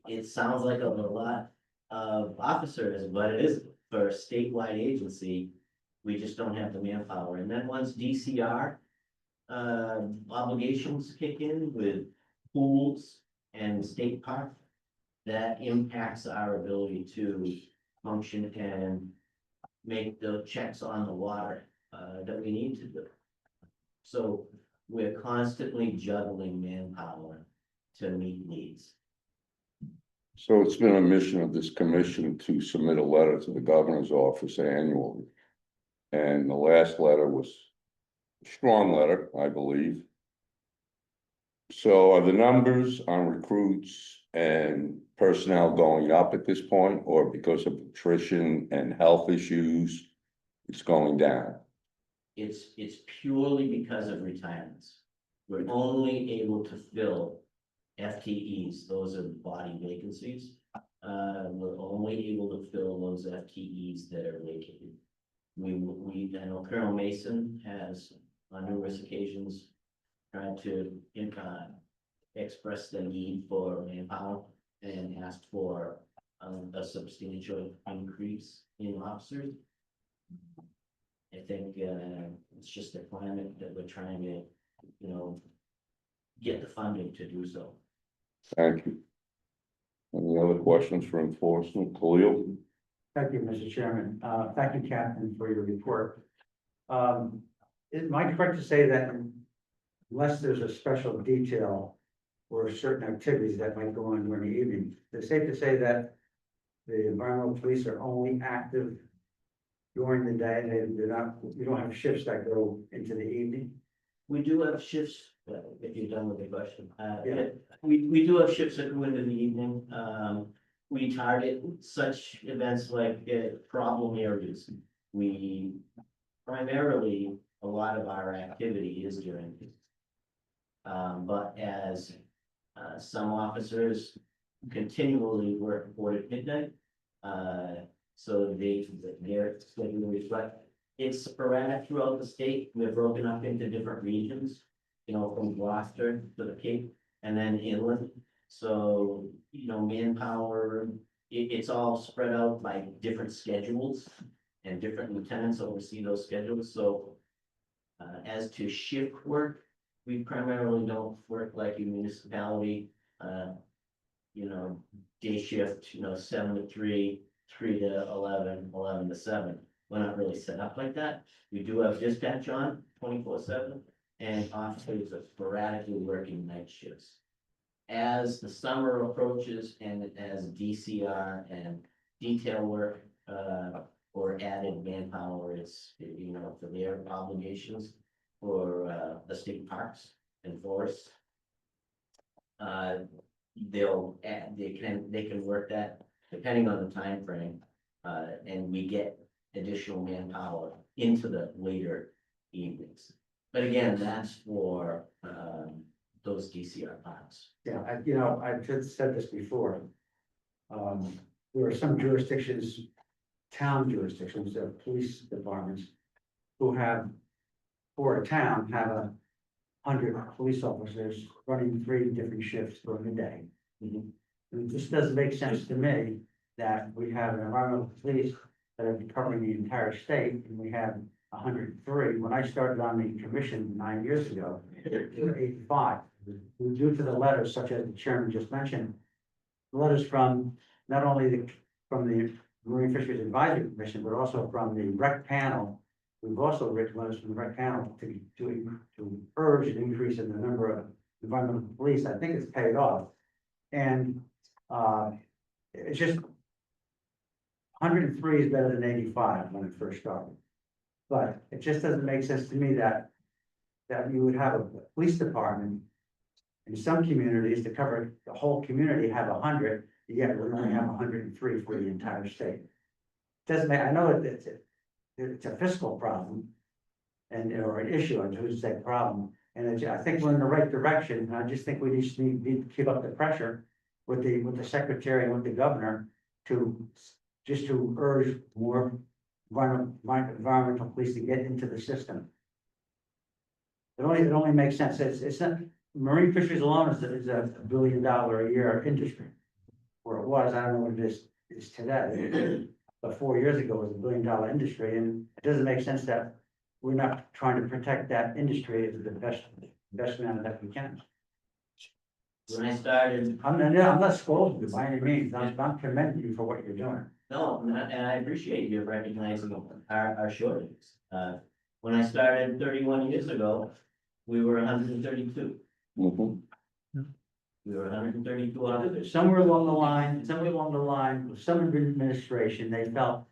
it sounds like a lot of officers, but it is for a statewide agency. We just don't have the manpower, and then once DCR obligations kick in with pools and state park, that impacts our ability to function and make the checks on the water that we need to do. So we're constantly juggling manpower to meet needs. So it's been a mission of this commission to submit a letter to the governor's office annually. And the last letter was a strong letter, I believe. So are the numbers on recruits and personnel going up at this point, or because of attrition and health issues, it's going down? It's purely because of retirements. We're only able to fill FTEs, those are body vacancies. We're only able to fill those FTEs that are vacated. I know Colonel Mason has on numerous occasions tried to, express the need for manpower and asked for, a substantial increase in officers. I think, it's just a climate that we're trying to, get the funding to do so. Thank you. Any other questions for enforcement? Khalil? Thank you, Mr. Chairman. Thank you, Captain, for your report. Am I correct to say that unless there's a special detail or certain activities that might go on during the evening, it's safe to say that the environmental police are only active during the day? They're not, you don't have shifts that go into the evening? We do have shifts, if you're done with the question. Yeah. We do have shifts that go into the evening. We target such events like problem areas. We primarily, a lot of our activity is during. But as some officers continually work at midnight, so their schedule reflect. It's sporadic throughout the state. We're broken up into different regions, from Gloucester to the Cape and then inland. So, manpower, it's all spread out by different schedules and different lieutenants oversee those schedules. So as to shift work, we primarily don't work like a municipality, day shift, 7 to 3, 3 to 11, 11 to 7. We're not really set up like that. We do have dispatch on 24/7 and officers are sporadically working night shifts. As the summer approaches and as DCR and detail work, or added manpower, it's, for their obligations for, the state parks and forests. They can work that depending on the time frame, and we get additional manpower into the later evenings. But again, that's for, those DCR parks. Yeah, I've just said this before. There are some jurisdictions, town jurisdictions, police departments who have, for a town, have 100 police officers running 3 different shifts during the day. Mhm. And it just doesn't make sense to me that we have an environmental police that are covering the entire state, and we have 103. When I started on the commission 9 years ago, there were 85. Due to the letters, such as the chairman just mentioned, letters from not only from the Marine Fisheries Advisory Commission, but also from the rec panel. We've also written letters from the rec panel to urge an increase in the number of environmental police. I think it's paid off. And it's just 103 is better than 85 when it first started. But it just doesn't make sense to me that you would have a police department in some communities to cover the whole community, have 100, yet we only have 103 for the entire state. Doesn't make, I know it's a fiscal problem or an issue, I should say problem. And I think we're in the right direction. And I just think we just need to keep up the pressure with the secretary and with the governor to urge more environmental police to get into the system. It only makes sense. It's not, marine fisheries alone is a $1 billion a year industry. Where it was, I don't know what it is today. But 4 years ago, it was $1 billion industry, and it doesn't make sense that we're not trying to protect that industry as the best manner that we can. When I started, I'm not scolding you by any means. I'm commending you for what you're doing. no, and I appreciate you recognizing our shortages. When I started 31 years ago, we were 132. Mhm. We were 132 officers. Somewhere along the line, with some administration, they felt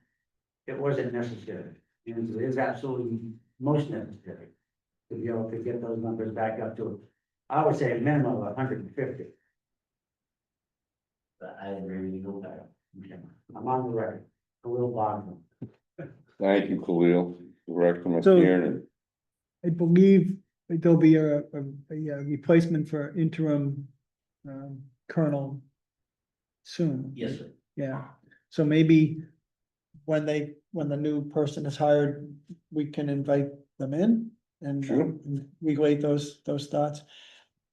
it wasn't necessary. And it is absolutely most necessary to be able to get those numbers back up to, I would say, a minimum of 150. But I agree with you, Kyle. Okay, I'm on the record, a little bottom. Thank you, Khalil. Director So- McTiernan. I believe there'll be a replacement for interim colonel soon. Yes, sir. Yeah, so maybe when the new person is hired, we can invite them in. and Sure. and regulate those thoughts.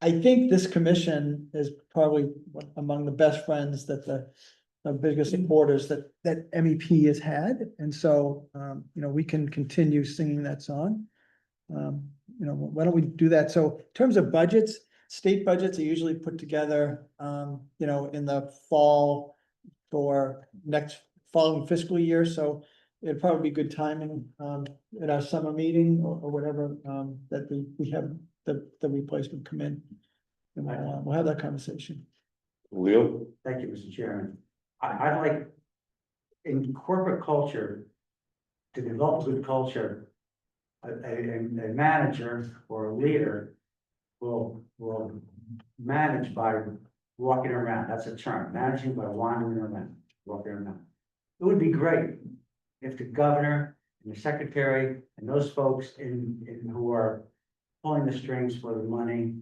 I think this commission is probably among the best friends that the biggest supporters that MEP has had, and so, you know, we can continue singing that song. You know, why don't we do that? So in terms of budgets, state budgets are usually put together, you know, in the fall for next following fiscal year, so it'd probably be good timing, at our summer meeting or whatever, that we have the replacement come in. And we'll have that conversation. Leo? Thank you, Mr. Chairman. I'd like, in corporate culture, to develop good culture, a manager or a leader will manage by walking around. That's a term, managing by wandering around, walking around. It would be great if the governor and the secretary and those folks who are pulling the strings for the money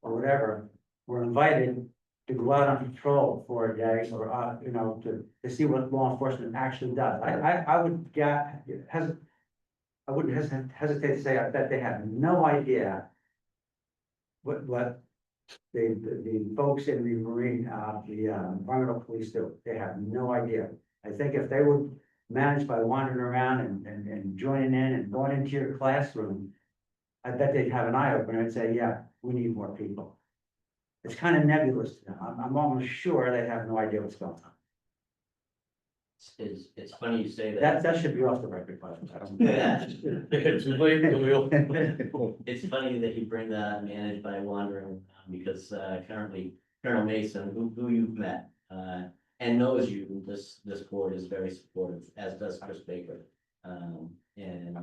or whatever, were invited to go out on patrol for a day or, you know, to see what law enforcement actually does. I wouldn't hesitate to say, I bet they have no idea what the folks in the Marine, the environmental police do. They have no idea. I think if they were managed by wandering around and joining in and going into your classroom, I bet they'd have an eye opener and say, yeah, we need more people. It's kind of nebulous to them. I'm almost sure they have no idea what's going on. It's funny you say that. That should be off the record, but I don't. Yeah. It's late, Leo. It's funny that you bring that up, managed by wandering around, because currently Colonel Mason, who you've met, and knows you, this board is very supportive, as does Chris Baker. And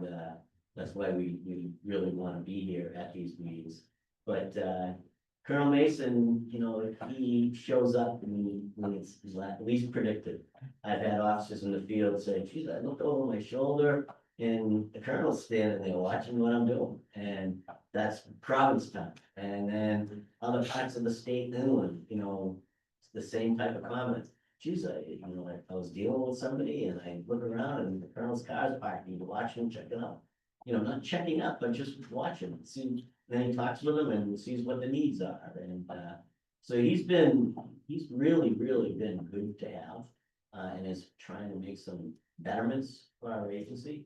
that's why we really want to be here at these meetings. But Colonel Mason, you know, he shows up when it's least predicted. I've had officers in the field say, geez, I looked over my shoulder and the colonel's standing there watching what I'm doing. And that's Provincetown. And then other parts of the state inland, you know, it's the same type of comments. Geez, I was dealing with somebody and I look around and the colonel's car's parked, and watching him, checking out. You know, not checking up, but just watching, see, then he talks with them and sees what the needs are, and so he's really been good to have, and is trying to make some betterments for our agency.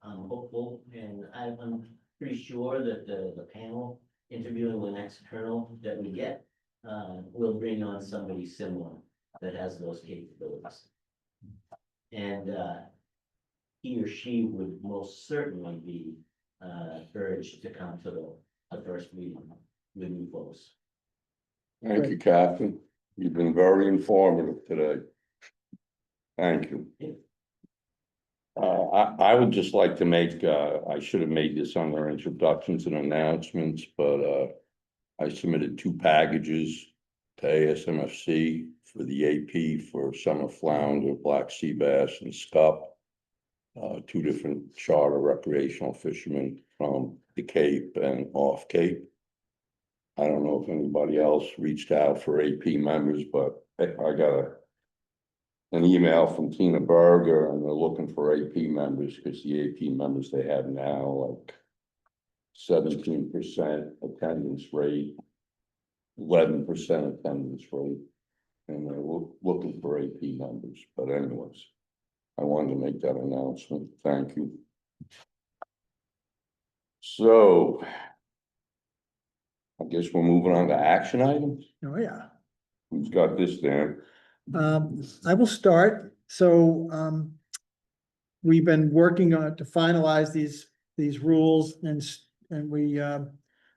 I'm hopeful, and I'm pretty sure that the panel interviewing the next colonel that we get will bring on somebody similar that has those capabilities. And he or she would most certainly be urged to come to the first meeting with you folks. Thank you, Captain. You've been very informative today. Thank you. I would just like to make, I should have made this on our introductions and announcements, but I submitted 2 packages to ASMFC for the AP for summer flounder, black sea bass, and scup. 2 different charter recreational fishermen from the Cape and off Cape. I don't know if anybody else reached out for AP members, but I got an email from Tina Berger, and they're looking for AP members because the AP members they have now, like 17% attendance rate, 11% attendance rate, and they're looking for AP members. But anyways, I wanted to make that announcement. Thank you. So I guess we're moving on to action items. Oh, yeah. Who's got this there? I will start. So, we've been working on to finalize these rules and we,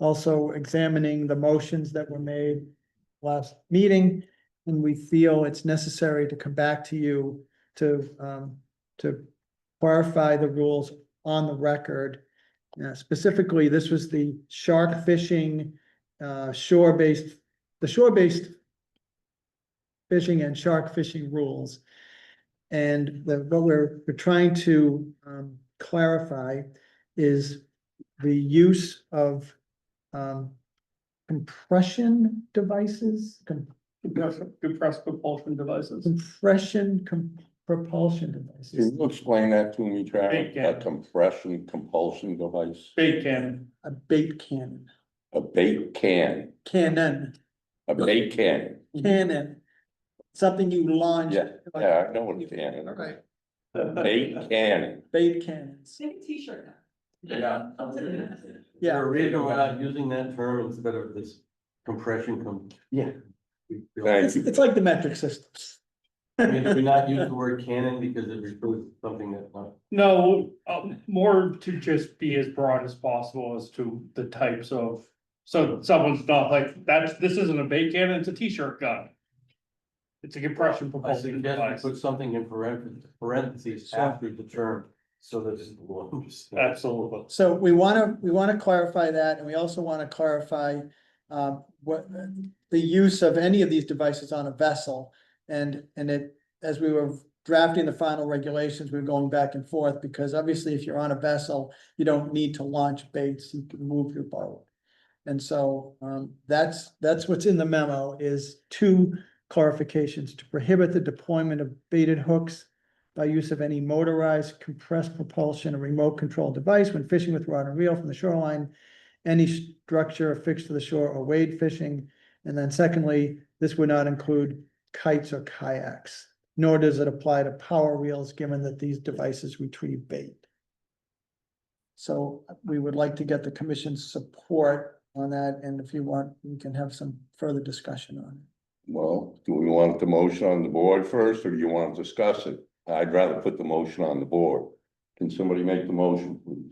also examining the motions that were made last meeting. And we feel it's necessary to come back to you to clarify the rules on the record. Specifically, this was the shark fishing, shore-based fishing and shark fishing rules. And what we're trying to clarify is the use of compression devices, Compressed propulsion devices. compression propulsion devices, Can you explain that to me, Travis? Bait A cannon. compression compulsion device, Bait cannon. a bait cannon, a bait can, cannon, a bait cannon. cannon. Something you launch. Yeah, yeah, I know what a cannon. All right, Bait cannon. bait cannons, Make a t-shirt. Yeah. Is yeah. there a reason we're not using that term instead of this compression Yeah. Thank It's, you. it's like the metric systems. I mean, do we not use the word cannon because it refers to something that's not? No, more to just be as broad as possible as to the types of, so someone's not like, this isn't a bait cannon, it's a t-shirt gun. It's a compression I propulsion suggest device. we put something in parentheses after the term, so that it's. Absolutely. So we wanna clarify that, and we also wanna clarify, what, the use of any of these devices on a vessel. And it, as we were drafting the final regulations, we were going back and forth, because obviously if you're on a vessel, you don't need to launch baits, you can move your boat. And so, that's what's in the memo, is two clarifications: to prohibit the deployment of baited hooks by use of any motorized compressed propulsion or remote control device when fishing with rod and reel from the shoreline, any structure affixed to the shore or wade fishing. And then secondly, this would not include kites or kayaks, nor does it apply to power reels, given that these devices retrieve bait. So we would like to get the commission's support on that, and if you want, we can have some further discussion on it. Well, do we want the motion on the board first, or do you want to discuss it? I'd rather put the motion on the board. Can somebody make the motion, please?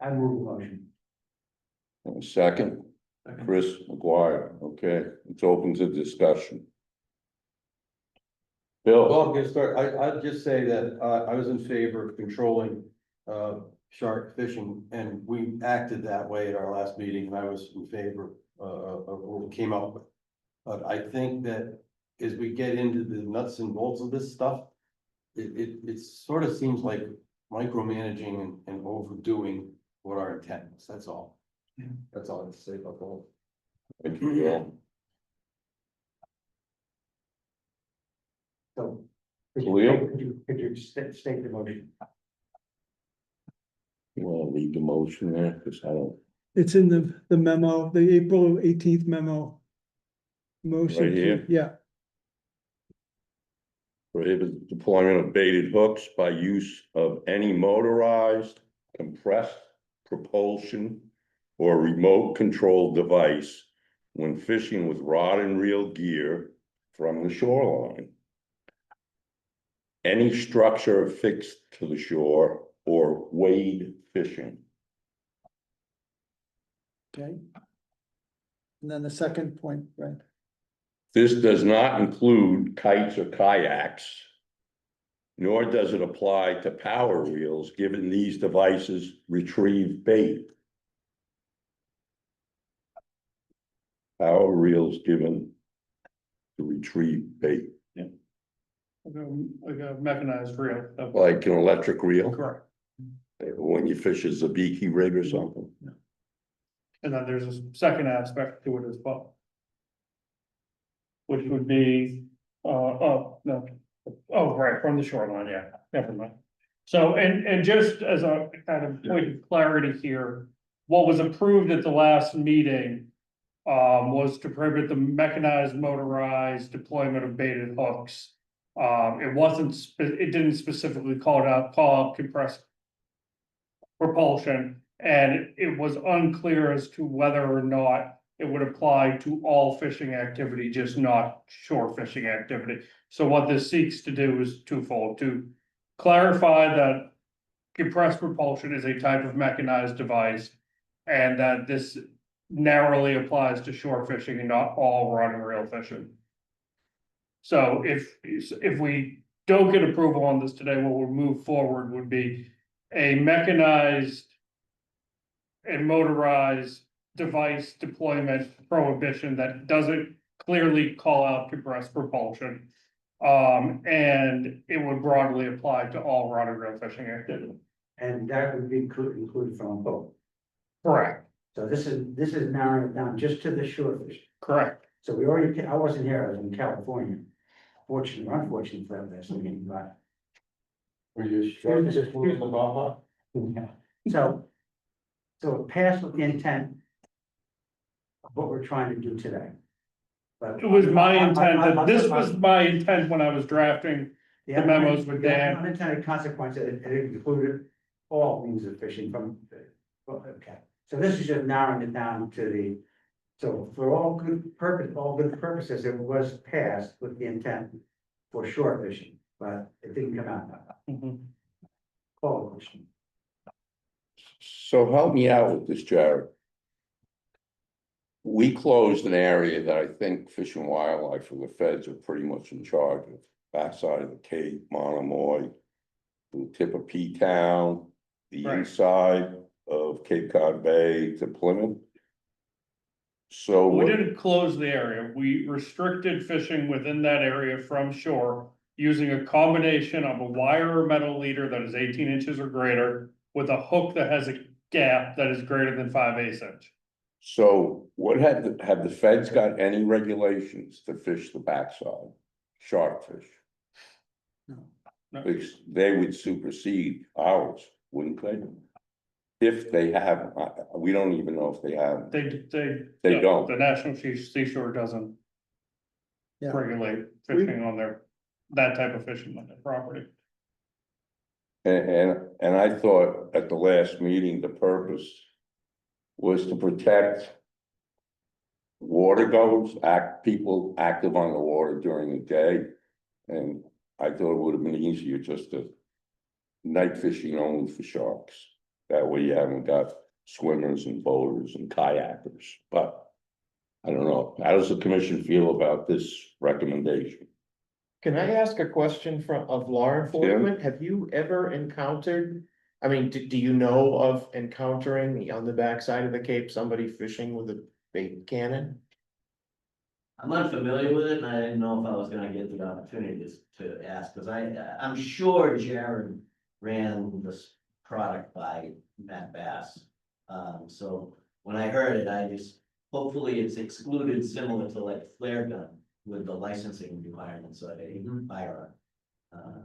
I move the motion. A second, Chris McGuire, okay, it's open to discussion. Well, Bill, I'm gonna start, I'd just say that, I was in favor of controlling, shark fishing, and we acted that way at our last meeting, and I was in favor, of what we came up with. But I think that as we get into the nuts and bolts of this stuff, it sort of seems like micromanaging and overdoing what our intent was, that's all. That's all I have to say about the whole. thank you, Bill. So. Leo? Could you state the motion? You wanna leave the motion there, cause I don't, It's in the memo, the April 18th memo. Motion. Right here? Yeah, prohibit deployment of baited hooks by use of any motorized, compressed propulsion or remote control device when fishing with rod and reel gear from the shoreline. Any structure affixed to the shore or wade fishing. okay. And then the second point, right? This does not include kites or kayaks, nor does it apply to power reels, given these devices retrieve bait. Power reels given to retrieve bait, Like a mechanized reel. like an electric reel, Correct. when you fish a Zabiki rig or something. And then there's a second aspect to it as well. Which would be, oh, no, oh, right, from the shoreline, yeah, never mind. So, and just as a kind of point of clarity here, what was approved at the last meeting. Was to prohibit the mechanized motorized deployment of baited hooks. It didn't specifically call out compressed propulsion, and it was unclear as to whether or not it would apply to all fishing activity, just not shore fishing activity. So what this seeks to do is twofold: to clarify that compressed propulsion is a type of mechanized device, and that this narrowly applies to shore fishing and not all rod and reel fishing. So if we don't get approval on this today, what we'll move forward would be a mechanized and motorized device deployment prohibition that doesn't clearly call out compressed propulsion. And it would broadly apply to all rod and reel fishing activity. And that would be included from a boat. Correct, So this is narrowing it down just to the shore fish. correct. So we already, I wasn't here, I was in California. Fortunately, or unfortunately for this, I mean, but. Were you sure this was in the Baja? Yeah. So it passed with the intent of what we're trying to do today. But It was my intent, I- that this was my intent when I was drafting. the memos with Dan. Unintended consequence, it included all means of fishing from, well, okay. So this is just narrowing it down to the, so for all good purposes, it was passed with the intent for shore fishing, but it didn't come out that way. Mhm. Call the question. So help me out with this, Jared. We closed an area that I think Fish and Wildlife or the feds are pretty much in charge of, backside of the Cape, Monomoy, the tip of P-Town, the Right. inside of Cape Cod Bay to Plymouth. So We what, didn't close the area, we restricted fishing within that area from shore. Using a combination of a wire or metal leader that is 18 inches or greater. With a hook that has a gap that is greater than 5/8 inch. so what have the feds got any regulations to fish the backside? Shark fish? No. No. Because they would supersede ours, wouldn't they? If they have, we don't even know if they have. They don't. The National Seashore doesn't. Yeah. Regulate fishing on that type of fishing on their property. And I thought at the last meeting, the purpose was to protect water goers, people active on the water during the day. And I thought it would have been easier just to night fishing only for sharks. That way you haven't got swimmers and boaters and kayakers, but I don't know. How does the commission feel about this recommendation? Can I ask a question of law enforcement? Have you ever encountered? I mean, do you know of encountering on the backside of the Cape, somebody fishing with a bait cannon? I'm unfamiliar with it, and I didn't know if I was gonna get the opportunity to ask, because I'm sure Jared ran this product by Matt Bass. So when I heard it, hopefully it's excluded similar to like flare gun with the licensing requirements of a firearm.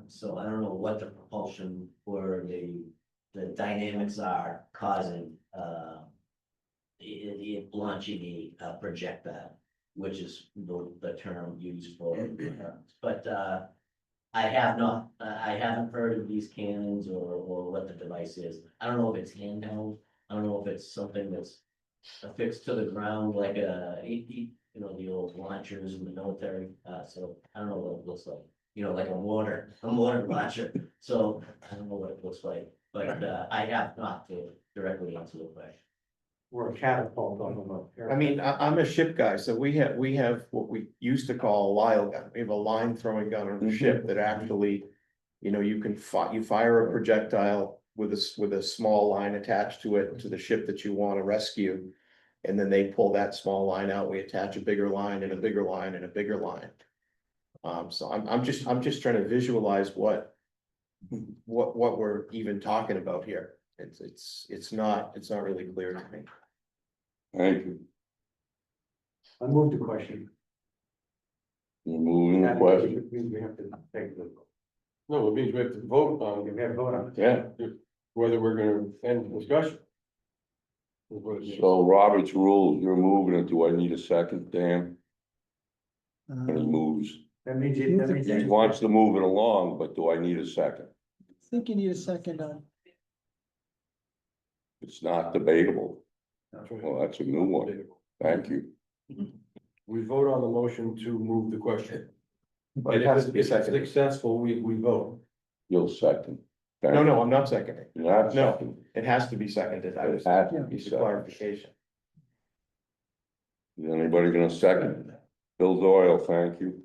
So I don't know what the propulsion or the dynamics are causing, it launching a projectile, which is the term used for it. But I haven't heard of these cannons or what the device is. I don't know if it's handheld. I don't know if it's something that's affixed to the ground like the old launchers in the military. So I don't know what it looks like. Like a mortar launcher. So I don't know what it looks like, but I have not to directly answer the question. Or a catapult on them. I mean, I'm a ship guy, so we have what we used to call a lyle gun. We have a line throwing gun on the ship that actually, you can you fire a projectile with a small line attached to it to the ship that you want to rescue. And then they pull that small line out. We attach a bigger line and a bigger line and a bigger line. So I'm just trying to visualize what we're even talking about here. It's not really clear to me. Thank you. I moved the question. You're moving the question. We have to take the, No, it means we have to vote on we have to vote on it. Yeah, whether we're gonna end the discussion. Is what it means. so Robert's rules, you're moving it. Do I need a second, Dan? And he I moves. That means He wants to move it along, but do I need a second? think you need a second on. It's not debatable. Well, that's a new one. Thank you. We vote on the motion to move the question. But And it if has to be it's seconded. successful, we vote. You'll second. Thank No, you. no, I'm not seconding. You're not No. second. It has to be seconded. I was, It has to Yeah. be just seconded. clarification. Is anybody gonna second? Bill Doyle, thank you.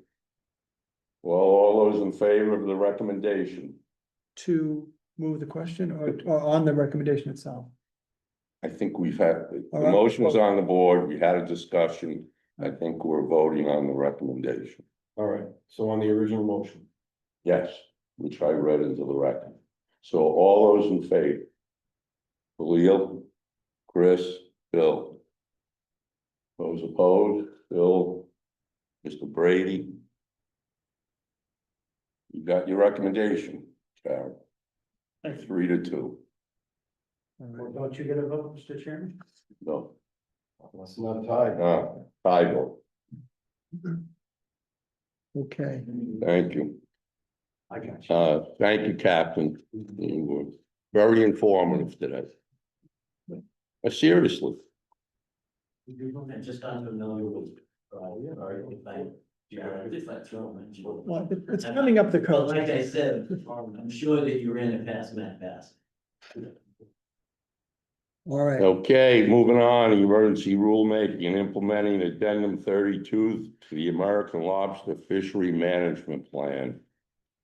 Well, all those in favor of the recommendation? To move the question or on the recommendation itself? I think we've had, the All right. motion's on the board, we had a discussion. I think we're voting on the recommendation. All right, so on the original motion. Yes, which I read into the record. So all those in favor? Leo, Chris, Bill. Those opposed, Bill, Mr. Brady? You got your recommendation, Carol, Thank you. 3-2. Well, don't you get a vote, Mr. Chairman? No, It's not tied. tie vote. Okay, Thank you. I got you. Thank you, Captain. You were very informative today. Seriously, And just unfamiliar with, or if I, if I throw them. well, it's coming up the But coast. like I said, I'm sure that you ran it past Matt Bass. All right, okay, moving on, emergency rulemaking and implementing addendum 32 to the American Lobster Fishery Management Plan.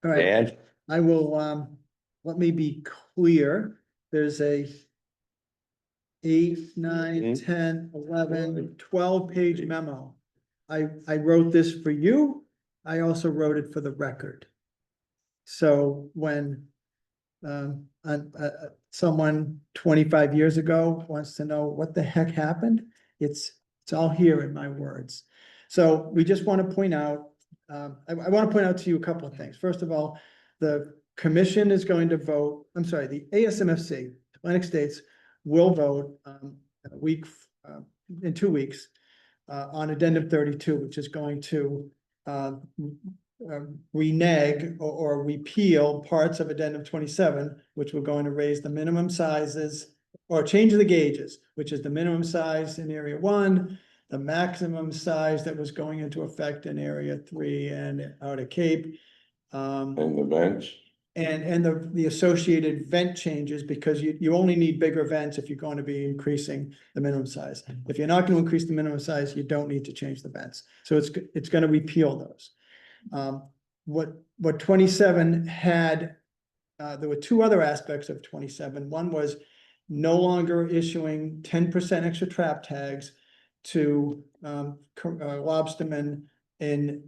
all right. And I will, let me be clear, there's a 8, 9, Mhm. 10, 11, 12-page memo. I wrote this for you. I also wrote it for the record. So when, someone 25 years ago wants to know what the heck happened, it's all here in my words. So we just want to point out, I want to point out to you a couple of things. First of all, the commission is going to vote, I'm sorry, the ASMFC, Atlantic States, will vote a week, in 2 weeks, on addendum 32, which is going to renege or repeal parts of addendum 27, which we're going to raise the minimum sizes or change the gauges, which is the minimum size in area 1, the maximum size that was going into effect in area 3 and out of Cape. the bench. And the associated vent changes, because you only need bigger vents if you're going to be increasing the minimum size. If you're not going to increase the minimum size, you don't need to change the vents. So it's going to repeal those. What 27 had, there were 2 other aspects of 27. One was no longer issuing 10% extra trap tags to lobstermen in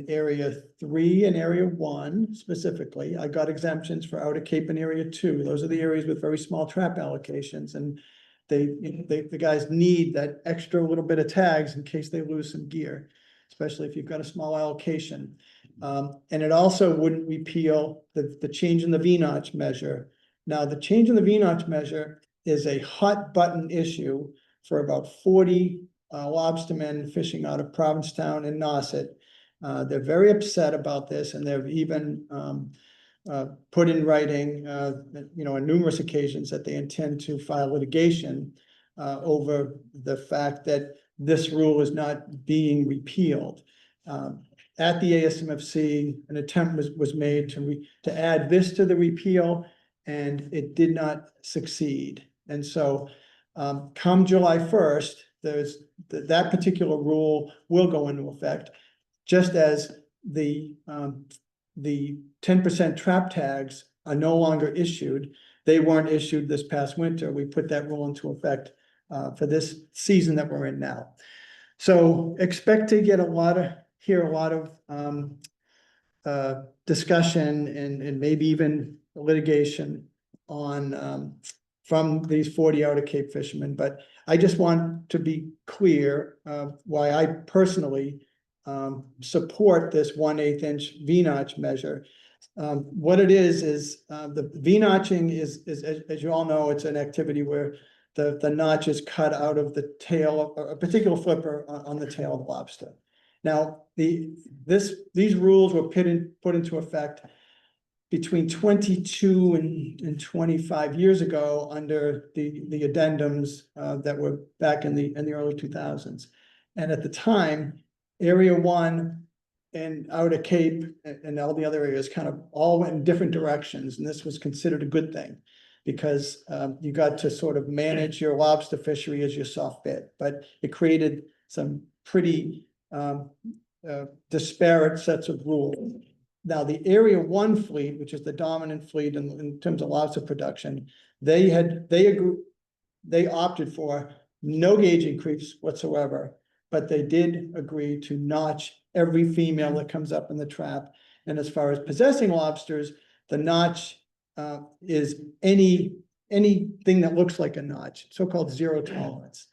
area 3 and area 1 specifically. I got exemptions for Outer Cape and area 2. Those are the areas with very small trap allocations, and the guys need that extra little bit of tags in case they lose some gear, especially if you've got a small allocation. And it also wouldn't repeal the change in the V-notch measure. Now, the change in the V-notch measure is a hot button issue for about 40 lobstermen fishing out of Provincetown and Nauset. They're very upset about this, and they've even put in writing, on numerous occasions that they intend to file litigation over the fact that this rule is not being repealed. At the ASMFC, an attempt was made to add this to the repeal, and it did not succeed. And so, come July 1st, that particular rule will go into effect, just as the 10% trap tags are no longer issued. They weren't issued this past winter. We put that rule into effect for this season that we're in now. So expect to get hear a lot of discussion and maybe even litigation on from these 40 Outer Cape fishermen. But I just want to be clear why I personally support this 1/8 inch V-notch measure. What it is the V-notching is, as you all know, it's an activity where the notch is cut out of the tail, a particular flipper on the tail of the lobster. Now, these rules were put into effect between 22 and 25 years ago under the addendums that were back in the early 2000s. And at the time, Area 1 and Outer Cape and all the other areas kind of all went in different directions, and this was considered a good thing because you got to sort of manage your lobster fishery as you saw fit, but it created some pretty disparate sets of rules. Now, the Area 1 fleet, which is the dominant fleet in terms of lobster production, they opted for no gauge increase whatsoever, but they did agree to notch every female that comes up in the trap. And as far as possessing lobsters, the notch is anything that looks like a notch, so-called zero tolerance.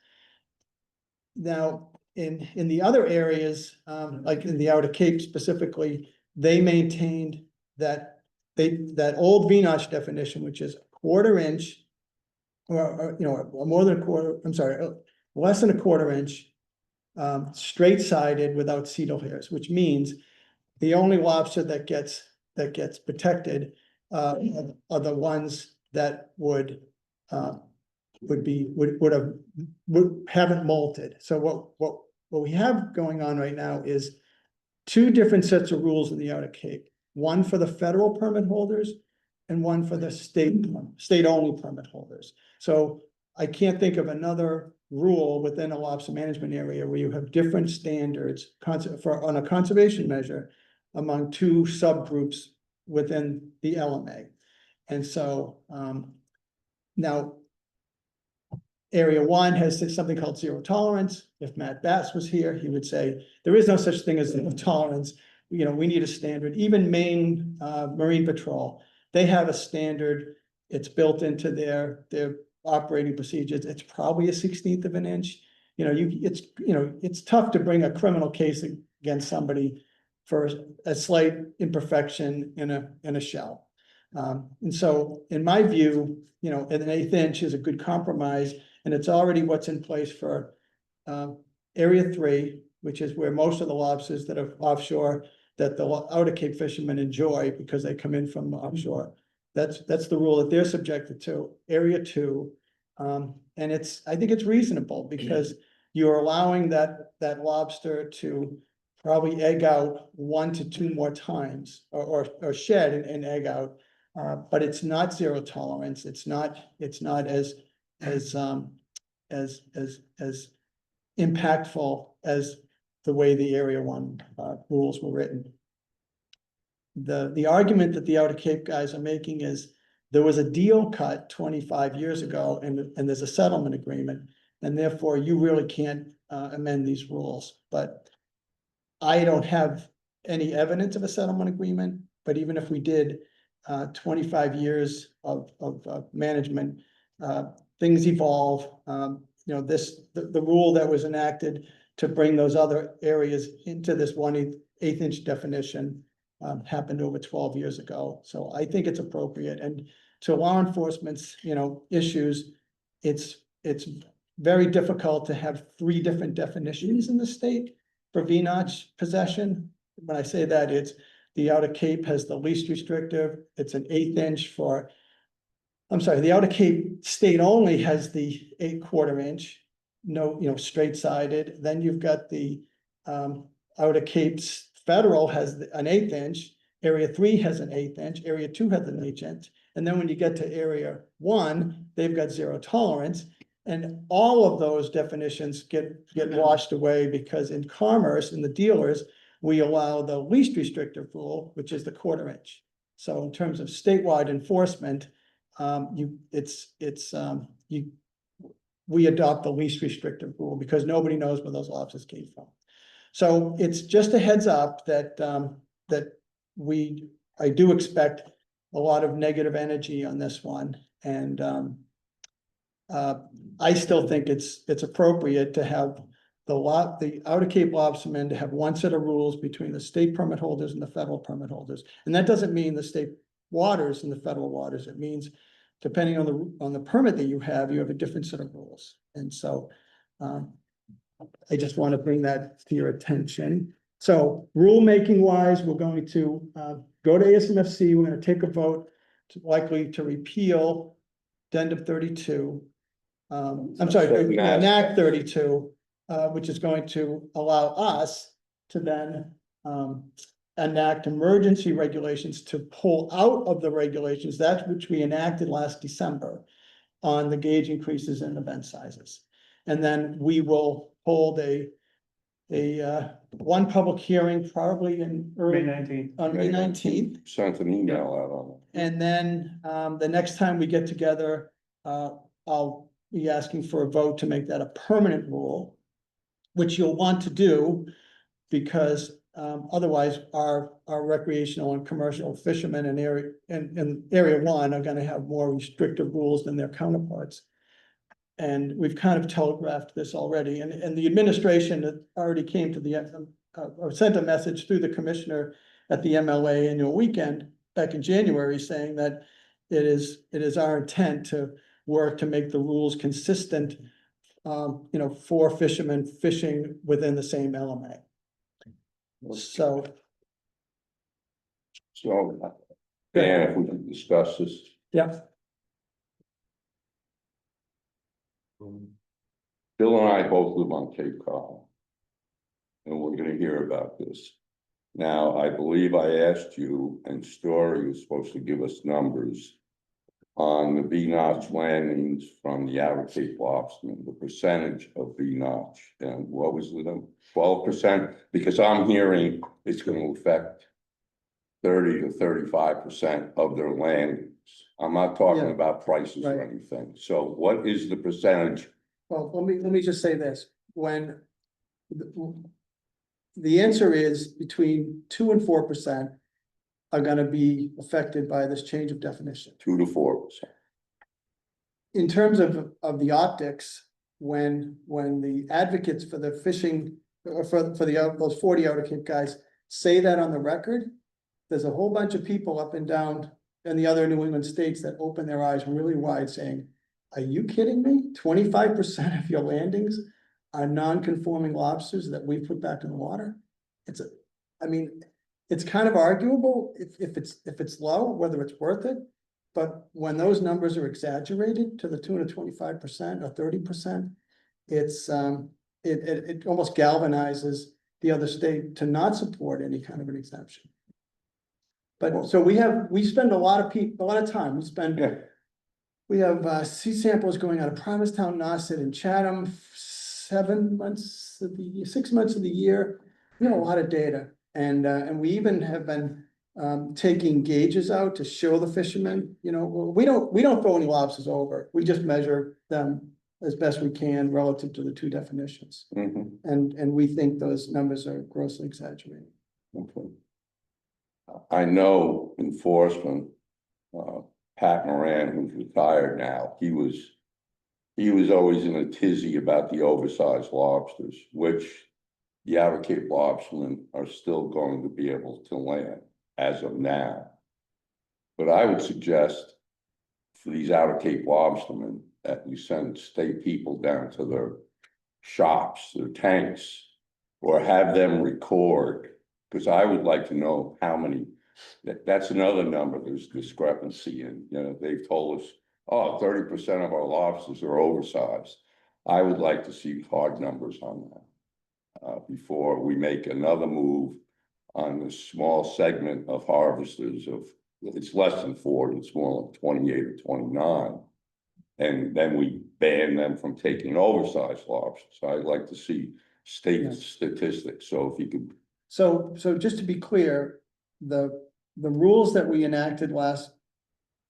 Now, in the other areas, like in the Outer Cape specifically, they maintained that that old V-notch definition, which is 1/4 inch. Or, you know, or more than a quarter, I'm sorry, less than a 1/4 inch. Straight sided without cedal hairs, which means the only lobster that gets protected. Are the ones that would haven't molted. So what we have going on right now is two different sets of rules in the Outer Cape. One for the federal permit holders and one for the state-only permit holders. So I can't think of another rule within a lobster management area where you have different standards on a conservation measure among two subgroups within the LMA. And so now Area 1 has something called zero tolerance. If Matt Bass was here, he would say, there is no such thing as zero tolerance. You know, we need a standard. Even Maine Marine Patrol, they have a standard. It's built into their operating procedures. It's probably a 1/16 of an inch. You know, it's tough to bring a criminal case against somebody for a slight imperfection in a shell. And so in my view, you know, an 1/8 inch is a good compromise, and it's already what's in place for Area 3, which is where most of the lobsters that are offshore, that the Outer Cape fishermen enjoy because they come in from offshore. That's the rule that they're subjected to. Area 2, and I think it's reasonable because you're allowing that lobster to probably egg out 1 to 2 more times, or shed and egg out. But it's not zero tolerance. It's not as impactful as the way the Area 1 rules were written. The argument that the Outer Cape guys are making is there was a deal cut 25 years ago, and there's a settlement agreement, and therefore you really can't amend these rules. But I don't have any evidence of a settlement agreement, but even if we did, 25 years of management, things evolve. You know, the rule that was enacted to bring those other areas into this 1/8 inch definition happened over 12 years ago. So I think it's appropriate. And to law enforcement's, you know, issues, it's very difficult to have 3 different definitions in the state for V-notch possession. When I say that, it's the Outer Cape has the least restrictive. It's an 1/8 inch for, I'm sorry, the Outer Cape state only has the 1/4 inch, no, you know, straight sided. Then you've got the Outer Cape's federal has an 1/8 inch. Area 3 has an 1/8 inch. Area 2 has an 1/8 inch. And then when you get to Area 1, they've got zero tolerance. And all of those definitions get washed away because in commerce, in the dealers, we allow the least restrictive rule, which is the 1/4 inch. So in terms of statewide enforcement, we adopt the least restrictive rule because nobody knows where those lobsters came from. So it's just a heads up that I do expect a lot of negative energy on this one. And I still think it's appropriate to have the Outer Cape lobstermen to have one set of rules between the state permit holders and the federal permit holders. And that doesn't mean the state waters and the federal waters. It means depending on the permit that you have a different set of rules. And so I just want to bring that to your attention. So rulemaking wise, we're going to go to ASMFC. We're going to take a vote likely to repeal Addendum 32. I'm sorry, enact 32, which is going to allow us to then enact emergency regulations to pull out of the regulations, that which we enacted last December on the gauge increases and event sizes. And then we will hold a one public hearing probably in early May 19th. on May 19th. Sent an email out on it. And then the next time we get together, I'll be asking for a vote to make that a permanent rule, which you'll want to do because otherwise our recreational and commercial fishermen in area 1 are going to have more restrictive rules than their counterparts. and we've kind of telegraphed this already, and the administration had already came to the, or sent a message through the commissioner at the MLA annual weekend back in January, saying that it is our intent to work to make the rules consistent, for fishermen fishing within the same LMA. So, So, Dan, if we can discuss this. yeah, Bill and I both live on Cape Cod. And we're gonna hear about this. Now, I believe I asked you, and Story was supposed to give us numbers on the V-notch landings from the outer Cape Lobsterman, the percentage of V-notch, and what was it, 12%? Because I'm hearing it's gonna affect 30 to 35% of their landings. I'm not talking Yeah. about prices or Right. anything. So what is the percentage? well, let me just say this, when the answer is between 2% and 4% are gonna be affected by this change of definition. 2 to 4%. In terms of the optics, when the advocates for the fishing, or for those 40 outer Cape guys say that on the record, there's a whole bunch of people up and down in the other New England states that open their eyes really wide saying, are you kidding me? 25% of your landings are non-conforming lobsters that we put back in the water? It's kind of arguable if it's low, whether it's worth it. But when those numbers are exaggerated to the tune of 25% or 30%, it almost galvanizes the other state to not support any kind of an exemption. But so we spend a lot of time, Yeah. we have sea samples going out of Provincetown, Nauset and Chatham, 6 months of the year. We have a lot of data, and we even have been taking gauges out to show the fishermen, we don't throw any lobsters over. We just measure them as best we can relative to the two definitions. Mhm. And we think those numbers are grossly exaggerated. Okay. I know enforcement, Pat Moran, who's retired now, he was always in a tizzy about the oversized lobsters, which the outer Cape lobstermen are still going to be able to land as of now. But I would suggest for these outer Cape lobstermen that we send state people down to their shops, their tanks, or have them record, because I would like to know how many. That's another number there's discrepancy in, they've told us, 30% of our lobsters are oversized. I would like to see hard numbers on that, before we make another move on this small segment of harvesters it's less than 40, it's more like 28 or 29. And then we ban them from taking oversized lobsters. I'd like to see state Yeah. statistics, so if you could. So just to be clear, the rules that we enacted last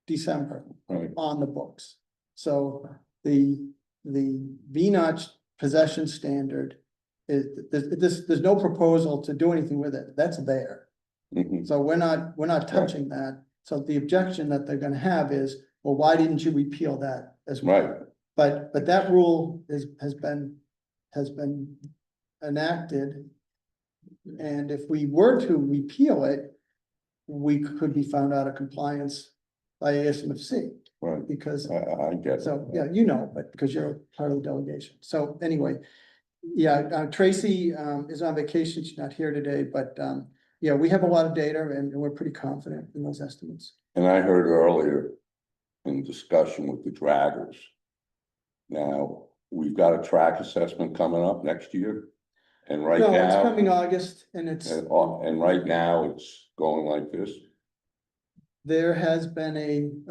December Right. on the books. So the V-notch possession standard there's no proposal to do anything with it. That's there. Mhm. So we're not touching that. So the objection that they're gonna have is, well, why didn't you repeal that as well? Right. But that rule has been enacted. And if we were to repeal it, we could be found out of compliance by ASMFC, Right, because, I get it. so, yeah, but because you're part of the delegation. So anyway, yeah, Tracy is on vacation. She's not here today, but yeah, we have a lot of data and we're pretty confident in those estimates. And I heard earlier in discussion with the draggers. Now, we've got a track assessment coming up next year. And right No, it's now, coming August and and right now it's going like this. there has been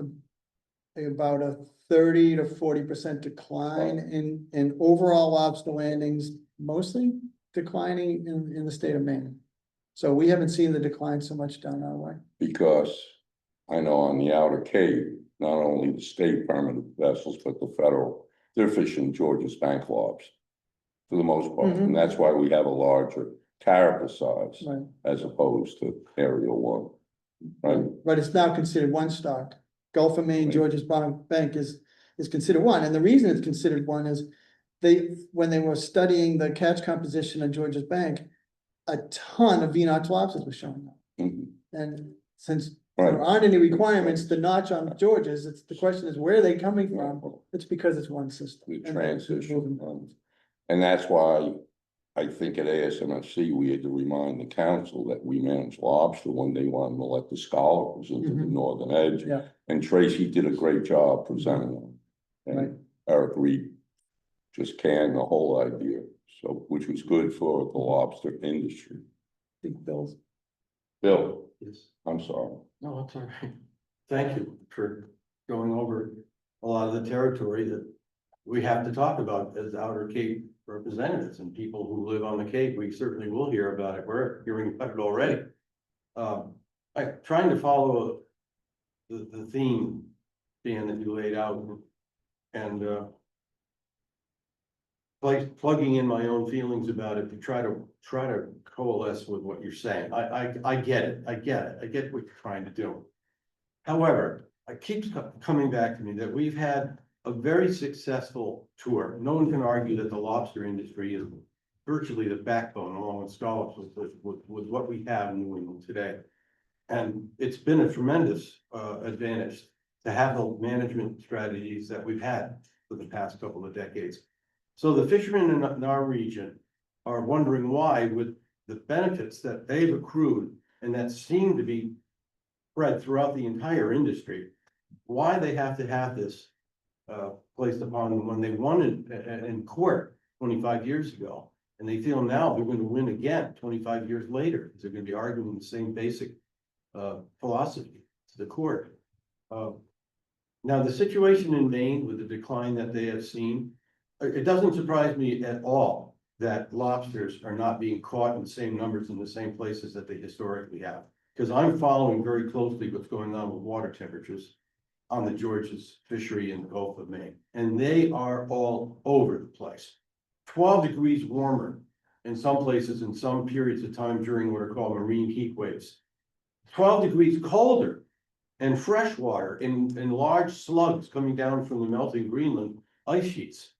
about a 30 to 40% decline in overall lobster landings, mostly declining in the state of Maine. So we haven't seen the decline so much down our way. Because I know on the outer Cape, not only the state permanent vessels, but the federal, they're fishing Georgia's bank lobs for the most part. Mhm. And that's why we have a larger carapace size Right. as opposed to Area 1. Right, But it's now considered one stock. Gulf of Maine, Right. Georgia's Bank is is considered one, and the reason it's considered one is when they were studying the catch composition on George's Bank, a ton of V-notch lobsters were showing up. Mhm. And since Right. there aren't any requirements to notch on George's, the question is, where are they coming from? It's because it's one system. The And transition. And that's why I think at ASMSC, we had to remind the council that we manage lobster when they wanted to let the scholars into the Mhm. northern edge. Yeah. And Tracy did a great job presenting them. Right. And Eric Reed just canned the whole idea, so, which was good for the lobster industry. Big bills. Bill, Yes. I'm sorry. No, it's all right. Thank you for going over a lot of the territory that we have to talk about as Outer Cape representatives and people who live on the Cape. We certainly will hear about it. We're hearing about it already. I'm trying to follow the theme, Dan, that you laid out and plugging in my own feelings about it to try to coalesce with what you're saying. I get it. I get what you're trying to do. However, it keeps coming back to me that we've had a very successful tour. No one can argue that the lobster industry is virtually the backbone, along with scallops, with what we have in New England today. And it's been a tremendous advantage to have the management strategies that we've had for the past couple of decades. So the fishermen in our region are wondering why, with the benefits that they've accrued and that seem to be spread throughout the entire industry, why they have to have this placed upon them when they won it in court 25 years ago. And they feel now they're going to win again 25 years later, because they're going to be arguing the same basic philosophy to the court. Now, the situation in Maine with the decline that they have seen, it doesn't surprise me at all that lobsters are not being caught in the same numbers in the same places that they historically have. Because I'm following very closely what's going on with water temperatures on the George's fishery in the Gulf of Maine. And they are all over the place. 12 degrees warmer in some places in some periods of time during what are called marine heat waves. 12 degrees colder and freshwater in large slugs coming down from the melting Greenland ice sheets.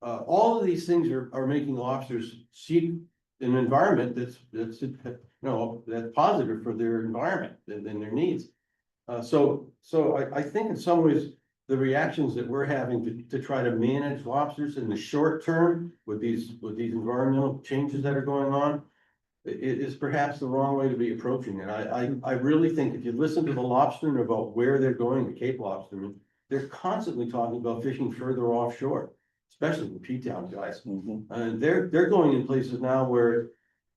All of these things are making lobsters seek an environment that's positive for their environment and their needs. So I think in some ways, the reactions that we're having to try to manage lobsters in the short term with these environmental changes that are going on, it is perhaps the wrong way to be approaching it. I really think if you listen to the lobstermen about where they're going, the Cape lobstermen, they're constantly talking about fishing further offshore, especially the P-town guys. And they're going in places now where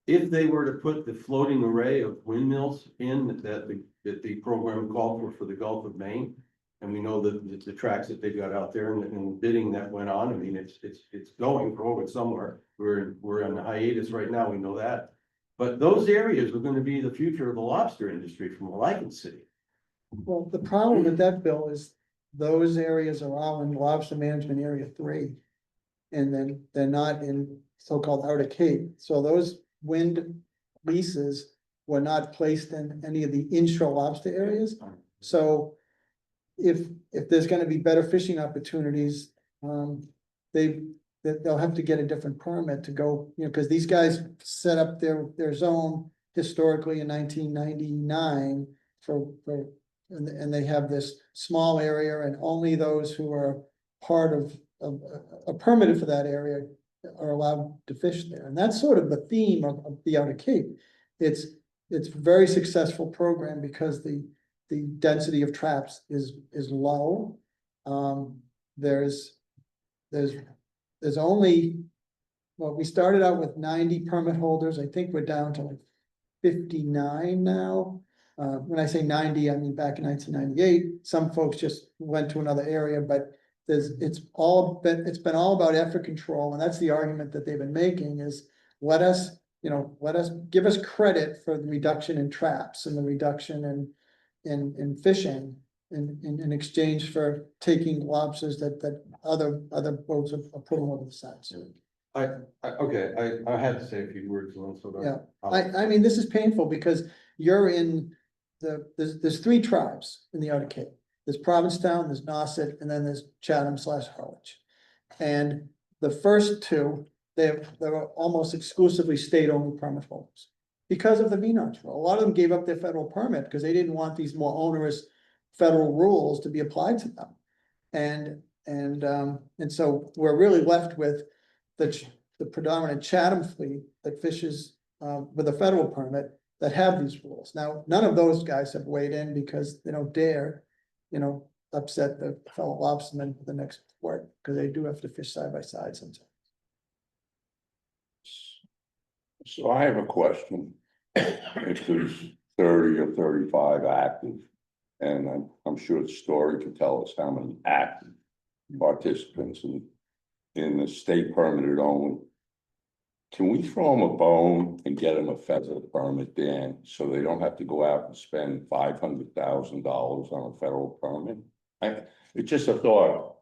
if they were to put the floating array of windmills in that the program called for the Gulf of Maine, and we know that the tracks that they've got out there and the bidding that went on, I mean, it's going forward somewhere. We're on the hiatus right now, we know that. But those areas are going to be the future of the lobster industry from what I can see. Well, the problem with that, Bill, is those areas are all in lobster management area 3. And then they're not in so-called Outer Cape. So those wind leases were not placed in any of the inshore lobster areas. So if there's gonna be better fishing opportunities, they'll have to get a different permit to go, because these guys set up their zone historically in 1999 and they have this small area, and only those who are part of permitted for that area are allowed to fish there. And that's sort of the theme of the Outer Cape. It's a very successful program because the density of traps is low. There's only, well, we started out with 90 permit holders. I think we're down to like 59 now. When I say 90, I mean back in 1998. Some folks just went to another area, but it's been all about effort control, and that's the argument that they've been making is let us give us credit for the reduction in traps and the reduction in fishing in exchange for taking lobsters that other boats are putting over the sides. Okay, I had to say a few words on so that. Yeah, I mean, this is painful because you're in there's 3 tribes in the Outer Cape. there's Provincetown, there's Nauset, and then there's Chatham/Harwich. And the first two, they're almost exclusively state-only permit holders. Because of the VNOx rule, a lot of them gave up their federal permit because they didn't want these more onerous federal rules to be applied to them. And so we're really left with the predominant Chatham fleet that fishes with a federal permit that have these rules. Now, none of those guys have weighed in because they don't dare, upset the fellow lobstermen for the next port, because they do have to fish side by side sometimes. So I have a question. If there's 30 or 35 active, and I'm sure the story could tell us how many active participants in the state permitted only. Can we throw them a bone and get them a federal permit, Dan, so they don't have to go out and spend $500,000 on a federal permit? It's just a thought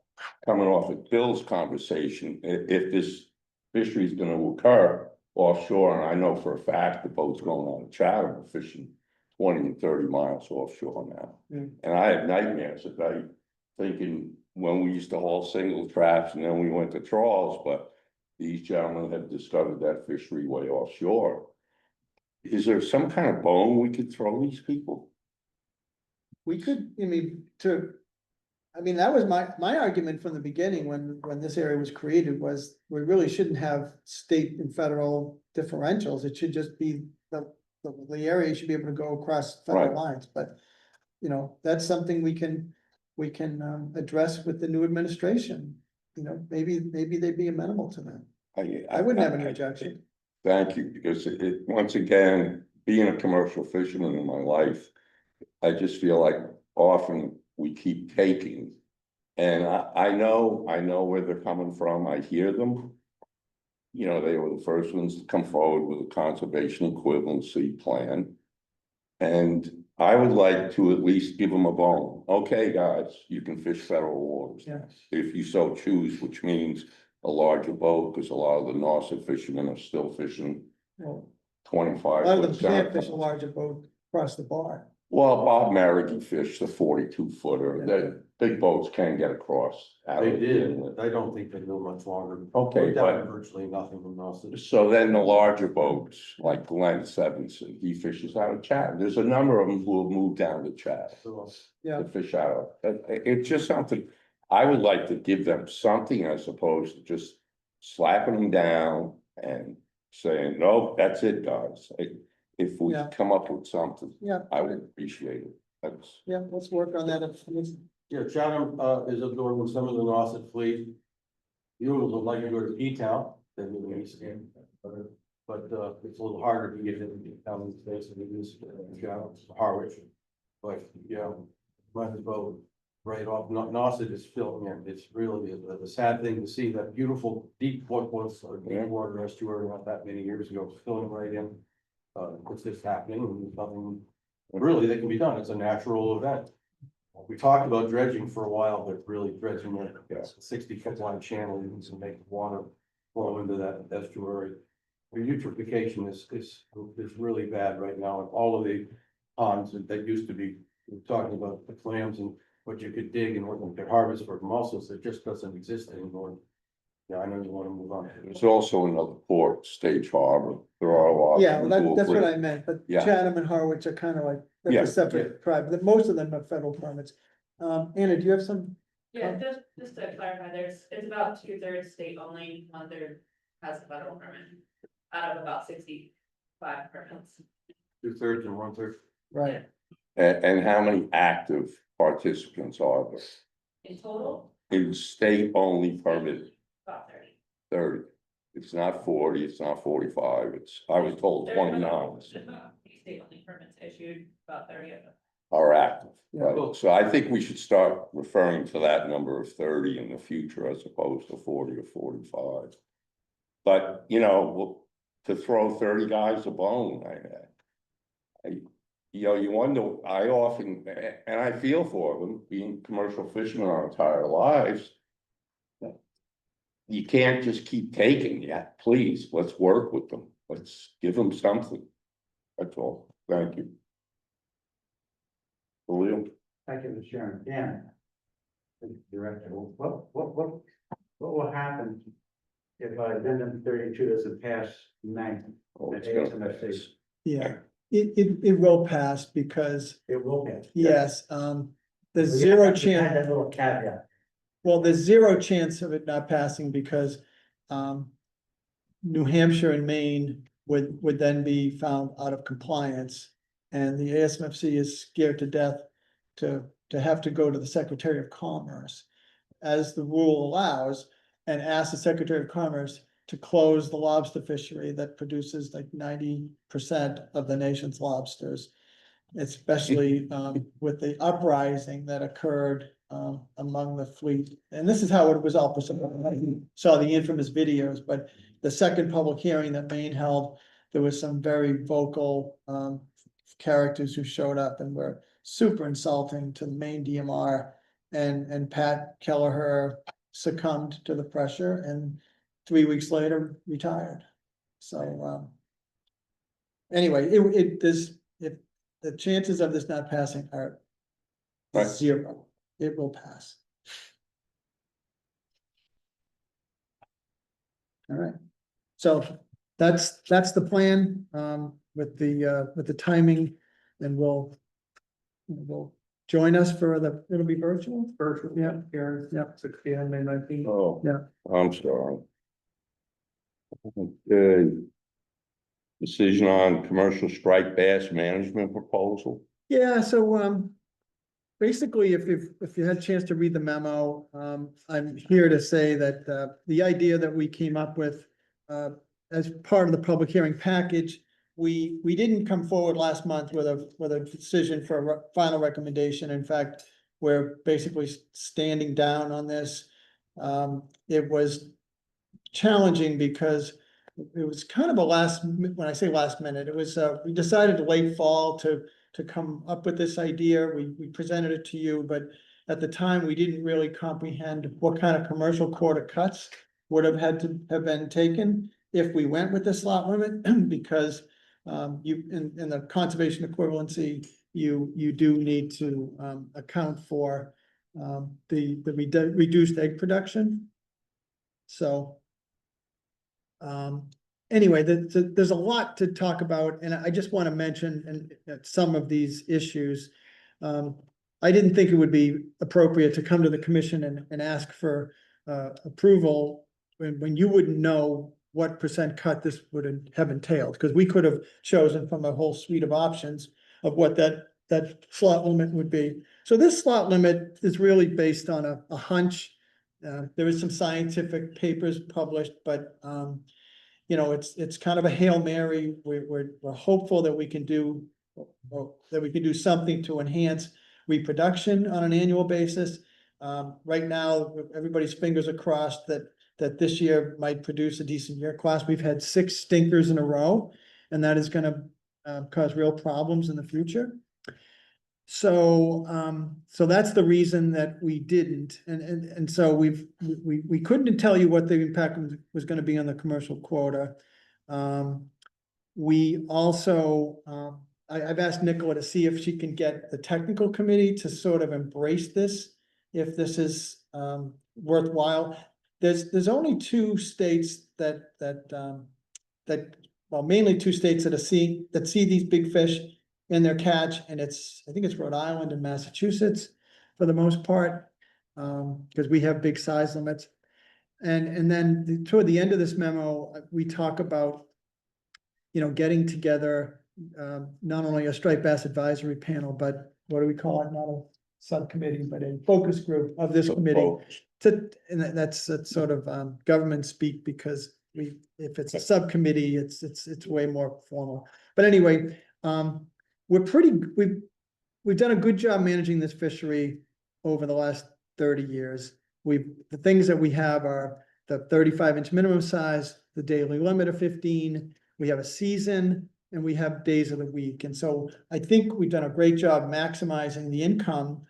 coming off of Bill's conversation. If this fishery is gonna occur offshore, and I know for a fact the boats going on the Chatham are fishing 20 and 30 miles offshore now. Mm. And I have nightmares at night thinking when we used to haul single traps and then we went to trawls, but these gentlemen have discovered that fishery way offshore. Is there some kind of bone we could throw these people? We could, that was my argument from the beginning when this area was created was we really shouldn't have state and federal differentials. It should just be the area should be able to go across federal Right. lines, but that's something we can address with the new administration. Maybe they'd be amenable to that. I wouldn't have any objection. Thank you, because once again, being a commercial fisherman in my life, I just feel like often we keep taking. And I know where they're coming from. I hear them. They were the first ones to come forward with a conservation equivalency plan. And I would like to at least give them a bone. Okay, guys, you can fish federal waters. Yes. If you so choose, which means a larger boat, because a lot of the Nauset fishermen are still fishing Well, 25. a lot of them foot can't fish a center. larger boat across the bar. Well, Bob Merrick fished the 42-footer. Yeah. The big boats can get across. out They of the did, inlet. I don't think they go much longer. Okay, We're down to but virtually nothing from Nauset. so then the larger boats, like Glenn Sevenson, he fishes out of Chatham. There's a number of them who have moved down to Chatham So, Yeah, to fish out. It's just something, I would like to give them something as opposed to just slapping them down and saying, no, that's it, guys. If we Yeah. come up with something, yeah, I would appreciate it. That's, yeah, let's work on that. yeah, Chatham, is absorbing some of the Nauset fleet. You would like to go to E-Town, then you east end, but it's a little harder to get into town these days than it is Chatham, Harwich. But, might as well right off, Nauset is filling in, it's really a sad thing to see that beautiful deep water estuary not that many years ago, filling right in. It's just happening, and there's nothing really that can be done, it's a natural event. We talked about dredging for a while, but really dredging a 60-foot wide channel to make water flow into that estuary. The eutrophication is really bad right now, and all of the ponds that used to be, we're talking about the clams and what you could dig and what you could harvest for mussels, it just doesn't exist anymore. Yeah, I know you want to move on. there's also another port, Stage Harbor. There are a lot. Yeah, well, that's what I meant, but Yeah. Chatham and Harwich are kind of like, Yeah, that's a separate tribe, but most of them have federal permits. Anna, do you have some? Yeah, just to clarify, it's about 2/3 state only, 1/3 has a federal permit, out of about 65 permits. 2/3 and 1/3. Right, And how many active participants are there? In total, In state only permit, about 30. 30. It's not 40, it's not 45, I was told 29 State only permits issued, about 30 of them. are active. Yeah. Right, so I think we should start referring to that number of 30 in the future as opposed to 40 or 45. But, to throw 30 guys a bone, you wonder, I often, and I feel for them, being commercial fishermen our entire lives. You can't just keep taking, please, let's work with them, let's give them something. That's all, thank you. William? thank you for sharing. Dan, the director, what will happen if addendum 32 doesn't pass tonight? Oh, at it's gonna ASMFC? pass. Yeah, it will pass because, It will pass. yes, there's We zero had chance. that little caveat. Well, there's zero chance of it not passing because New Hampshire and Maine would then be found out of compliance. And the ASMFC is scared to death to have to go to the Secretary of Commerce, as the rule allows, and ask the Secretary of Commerce to close the lobster fishery that produces like 90% of the nation's lobsters. Especially with the uprising that occurred among the fleet. And this is how it was all presented. I saw the infamous videos, but the second public hearing that Maine held, there was some very vocal characters who showed up and were super insulting to the Maine DMR. And Pat Kelleher succumbed to the pressure and 3 weeks later retired. So anyway, the chances of this not passing are Right. zero. It will pass. All right. So that's the plan, with the timing, and we'll join us for it'll be virtual? Virtual, Yeah. here, Yeah. 6 P.M. May 19th. Oh. Yeah. I'm sorry. Okay. Decision on commercial striped bass management proposal. Yeah, so basically, if you had a chance to read the memo, I'm here to say that the idea that we came up with as part of the public hearing package, we didn't come forward last month with a decision for a final recommendation. In fact, we're basically standing down on this. It was challenging because it was kind of when I say last minute, it was, we decided late fall to come up with this idea. We presented it to you, but at the time, we didn't really comprehend what kind of commercial quarter cuts would have had to have been taken if we went with the slot limit, because you, in the conservation equivalency, you do need to account for the reduced egg production. So anyway, there's a lot to talk about, and I just want to mention some of these issues. I didn't think it would be appropriate to come to the commission and ask for approval when you wouldn't know what percent cut this would have entailed, because we could have chosen from a whole suite of options of what that slot limit would be. So this slot limit is really based on a hunch. There is some scientific papers published, but you know, it's kind of a Hail Mary. We're hopeful that we can do something to enhance reproduction on an annual basis. Right now, everybody's fingers are crossed that this year might produce a decent year class. We've had 6 stinkers in a row, and that is gonna cause real problems in the future. So that's the reason that we didn't, and so we couldn't tell you what the impact was gonna be on the commercial quota. We also, I've asked Nicola to see if she can get the technical committee to sort of embrace this, if this is worthwhile. There's only 2 states well, mainly 2 states that see these big fish in their catch, and I think it's Rhode Island and Massachusetts for the most part, because we have big size limits. And then toward the end of this memo, we talk about, you know, getting together, not only a striped bass advisory panel, but what do we call it? Not a subcommittee, but a focus group of this committee. And that's sort of government speak, because if it's a subcommittee, it's way more formal. But anyway, we've done a good job managing this fishery over the last 30 years. The things that we have are the 35-inch minimum size, the daily limit of 15, we have a season, and we have days of the week. And so I think we've done a great job maximizing the income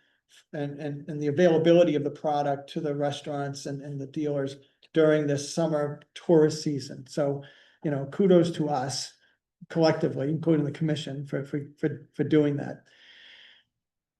and the availability of the product to the restaurants and the dealers during this summer tourist season. So, you know, kudos to us collectively, including the commission, for doing that.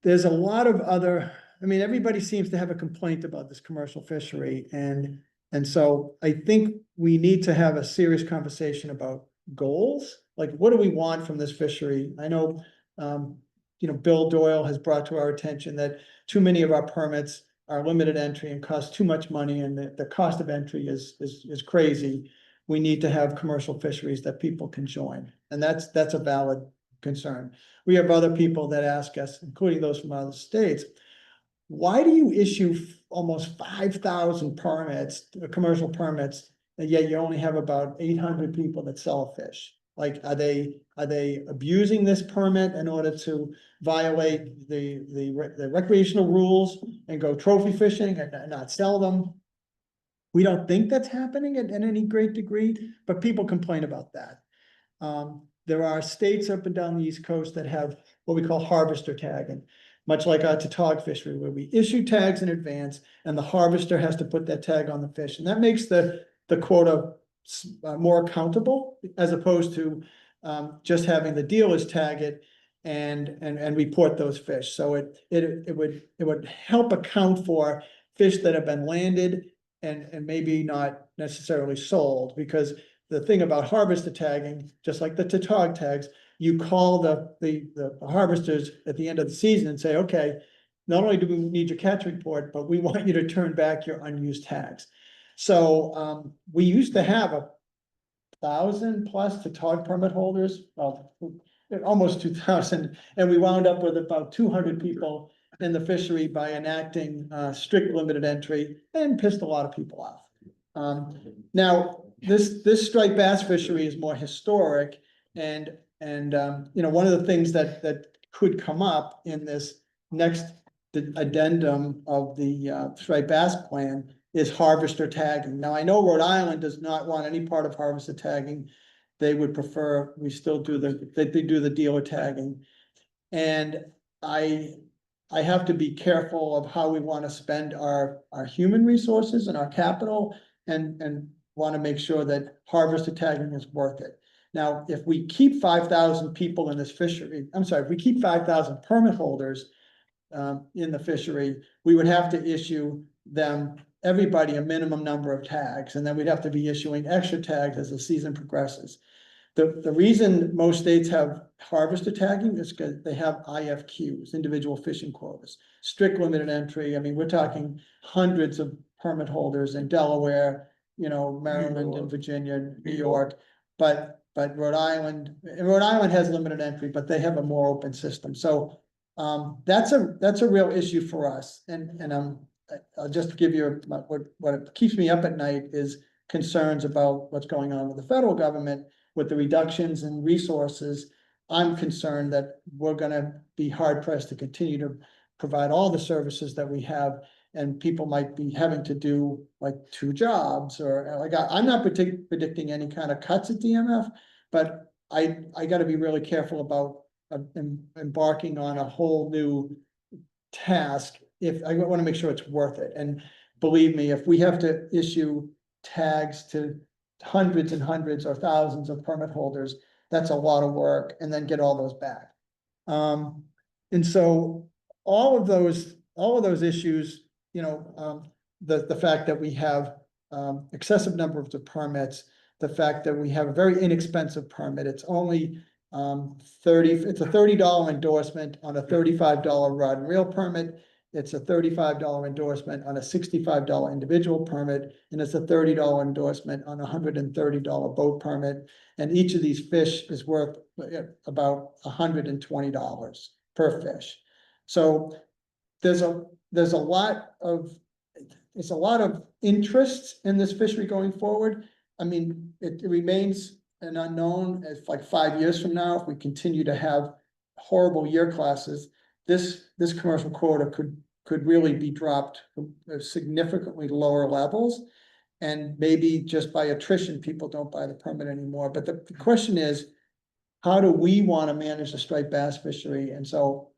there's a lot of other, I mean, everybody seems to have a complaint about this commercial fishery and so I think we need to have a serious conversation about goals. Like, what do we want from this fishery? I know, Bill Doyle has brought to our attention that too many of our permits are limited entry and cost too much money and the cost of entry is crazy. We need to have commercial fisheries that people can join, and that's a valid concern. We have other people that ask us, including those from other states, why do you issue almost 5,000 permits, commercial permits, and yet you only have about 800 people that sell fish? Like, are they abusing this permit in order to violate the recreational rules and go trophy fishing and not sell them? We don't think that's happening at any great degree, but people complain about that. There are states up and down the East Coast that have what we call harvester tagging, much like our tautog fishery, where we issue tags in advance and the harvester has to put that tag on the fish. And that makes the quota more accountable as opposed to just having the dealers tag it and report those fish. So it would help account for fish that have been landed and maybe not necessarily sold, because the thing about harvester tagging, just like the tautog tags, you call the harvesters at the end of the season and say, okay, not only do we need your catch report, but we want you to turn back your unused tags. So we used to have 1,000 plus tautog permit holders, well, almost 2,000, and we wound up with about 200 people in the fishery by enacting strict limited entry and pissed a lot of people off. Now, this striped bass fishery is more historic and one of the things that could come up in this next addendum of the striped bass plan is harvester tagging. Now, I know Rhode Island does not want any part of harvester tagging. They would prefer we still do they do the dealer tagging. And I have to be careful of how we want to spend our human resources and our capital and want to make sure that harvester tagging is worth it. Now, if we keep 5,000 people in this fishery, if we keep 5,000 permit holders in the fishery, we would have to issue everybody a minimum number of tags, and then we'd have to be issuing extra tags as the season progresses. The reason most states have harvester tagging is because they have IFQs, individual fishing quotas, strict limited entry. I mean, we're talking hundreds of permit holders in Delaware, Maryland and Virginia, New York, but Rhode Island has limited entry, but they have a more open system. So that's a real issue for us. And I'll just give you what keeps me up at night is concerns about what's going on with the federal government with the reductions in resources. I'm concerned that we're gonna be hard pressed to continue to provide all the services that we have, and people might be having to do like 2 jobs or like, I'm not predicting any kind of cuts at DMF, but I gotta be really careful about embarking on a whole new task if I want to make sure it's worth it. And believe me, if we have to issue tags to hundreds and hundreds or thousands of permit holders, that's a lot of work, and then get all those back. And so all of those issues, the fact that we have excessive numbers of permits, the fact that we have a very inexpensive permit, it's only it's a $30 endorsement on a $35 rod and reel permit. It's a $35 endorsement on a $65 individual permit, and it's a $30 endorsement on a $130 boat permit. And each of these fish is worth about $120 per fish. So there's a lot of interest in this fishery going forward. I mean, it remains an unknown as like 5 years from now, if we continue to have horrible year classes, this commercial quota could really be dropped to significantly lower levels. And maybe just by attrition, people don't buy the permit anymore. But the question is, how do we want to manage the striped bass fishery? And so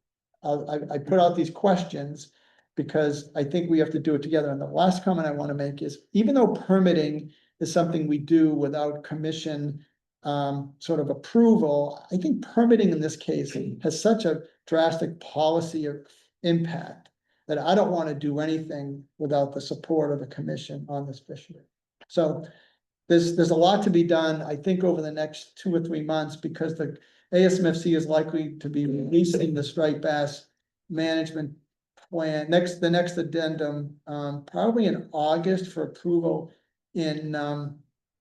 I put out these questions because I think we have to do it together. And the last comment I want to make is, even though permitting is something we do without commission sort of approval, I think permitting in this case has such a drastic policy or impact, that I don't want to do anything without the support of the commission on this fishery. So there's a lot to be done, I think, over the next 2 or 3 months, because the ASMFC is likely to be releasing the striped bass management plan, the next addendum, probably in August for approval in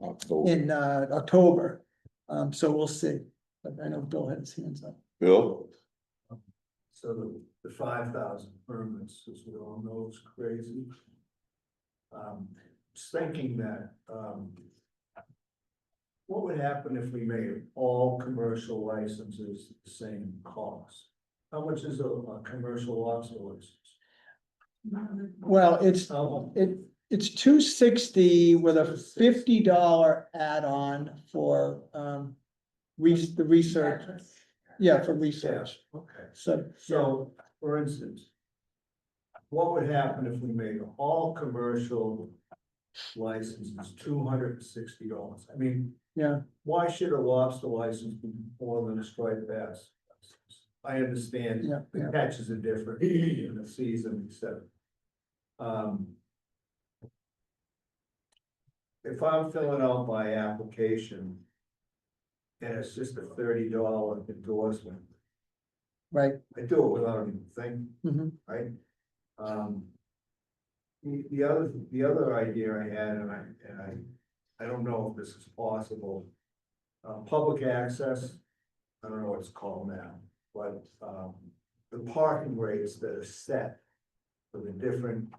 October. So we'll see, but I know Bill had his hands up. Bill? So the 5,000 permits, as we all know, is crazy. Just thinking that, what would happen if we made all commercial licenses the same cost? How much is a commercial lobster license? Well, it's How- $260 with a $50 add-on for the research. Yeah, for research. Okay, So, so, for instance, what would happen if we made all commercial licenses $260? I mean, yeah, why should a lobster license be more than a striped bass? I understand yeah, the yeah. catches are different in the season, etc. If I'm filling out my application and it's just a $30 endorsement, Right. I do it without even thinking, Mhm. right? The other idea I had, and I don't know if this is possible, public access, I don't know what it's called now, but, the parking rates that are set for the different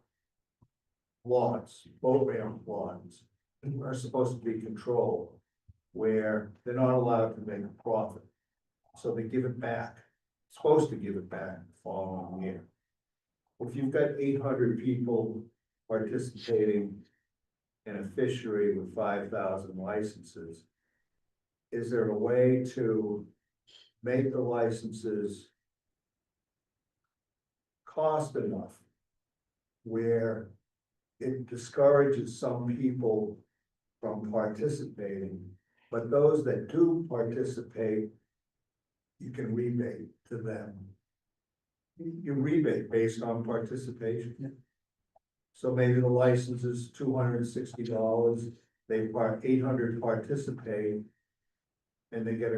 lots, boat ramp lots, are supposed to be controlled, where they're not allowed to make a profit. So they give it back, supposed to give it back the following year. If you've got 800 people participating in a fishery with 5,000 licenses, is there a way to make the licenses cost enough where it discourages some people from participating, but those that do participate, you can rebate to them? You rebate based on participation. Yeah. So maybe the license is $260, they 800 participate. And they get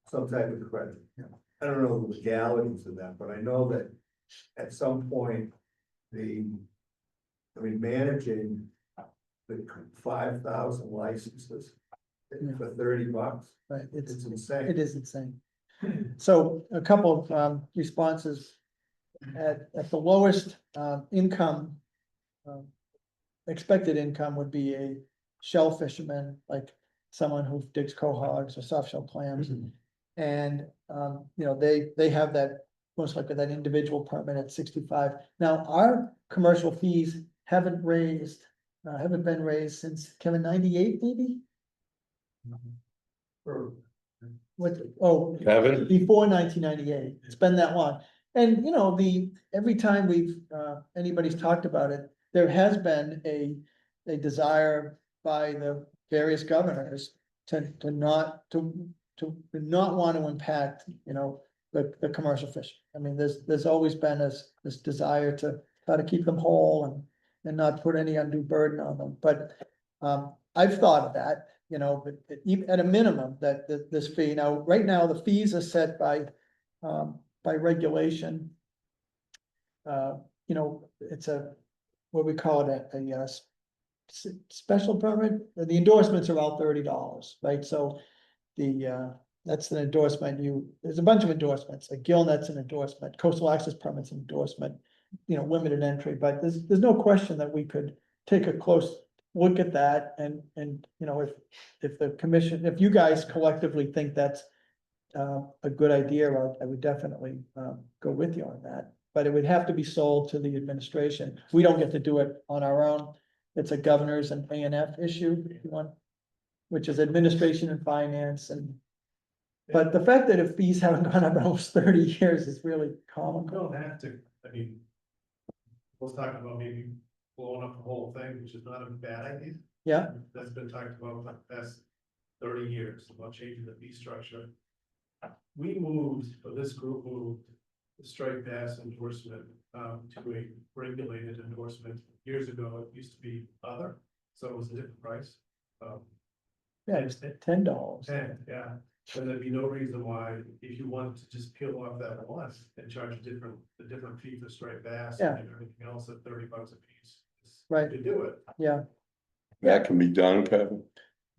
some type of credit. Yeah. I don't know the legalities of that, but I know that at some point, managing the 5,000 licenses Yeah. for $30, Right, it's insane. it is insane. So a couple of responses. At the lowest income, expected income would be a shell fisherman, like someone who digs quahogs or soft shell clams. And, they have that, most likely that individual permit at 65. Now, our commercial fees haven't been raised since, Kevin, 98 maybe? For- Kevin? Before 1998, it's been that long. And, every time anybody's talked about it, there has been a desire by the various governors to not want to impact, the commercial fishing. I mean, there's always been this desire to try to keep them whole and not put any undue burden on them. But, I've thought of that, but even at a minimum, that this fee, now, right now, the fees are set by regulation. It's what we call it, a special permit, the endorsements are all $30, right? So that's an endorsement, there's a bunch of endorsements, like Gillnet's an endorsement, coastal access permit's an endorsement, limited entry, but there's no question that we could take a close look at that and, if the commission, if you guys collectively think that's a good idea, I would definitely go with you on that. But it would have to be sold to the administration. We don't get to do it on our own. It's a governor's and ANF issue, if you want, which is administration and finance but the fact that if fees haven't gone up in almost 30 years is really You comical. don't have to, I mean. We'll talk about maybe blowing up the whole thing, which is not a bad idea. Yeah, That's been talked about for the past 30 years, about changing the fee structure. We moved, or this group moved the striped bass endorsement, to a regulated endorsement. Years ago, it used to be other, so it was a different price. Yeah, it's $10. And, yeah, and there'd be no reason why, if you wanted to just peel off that one and charge a different fee for striped bass Yeah. and everything else at $30 a piece. Right. To do it, Yeah, That can be done, Kevin.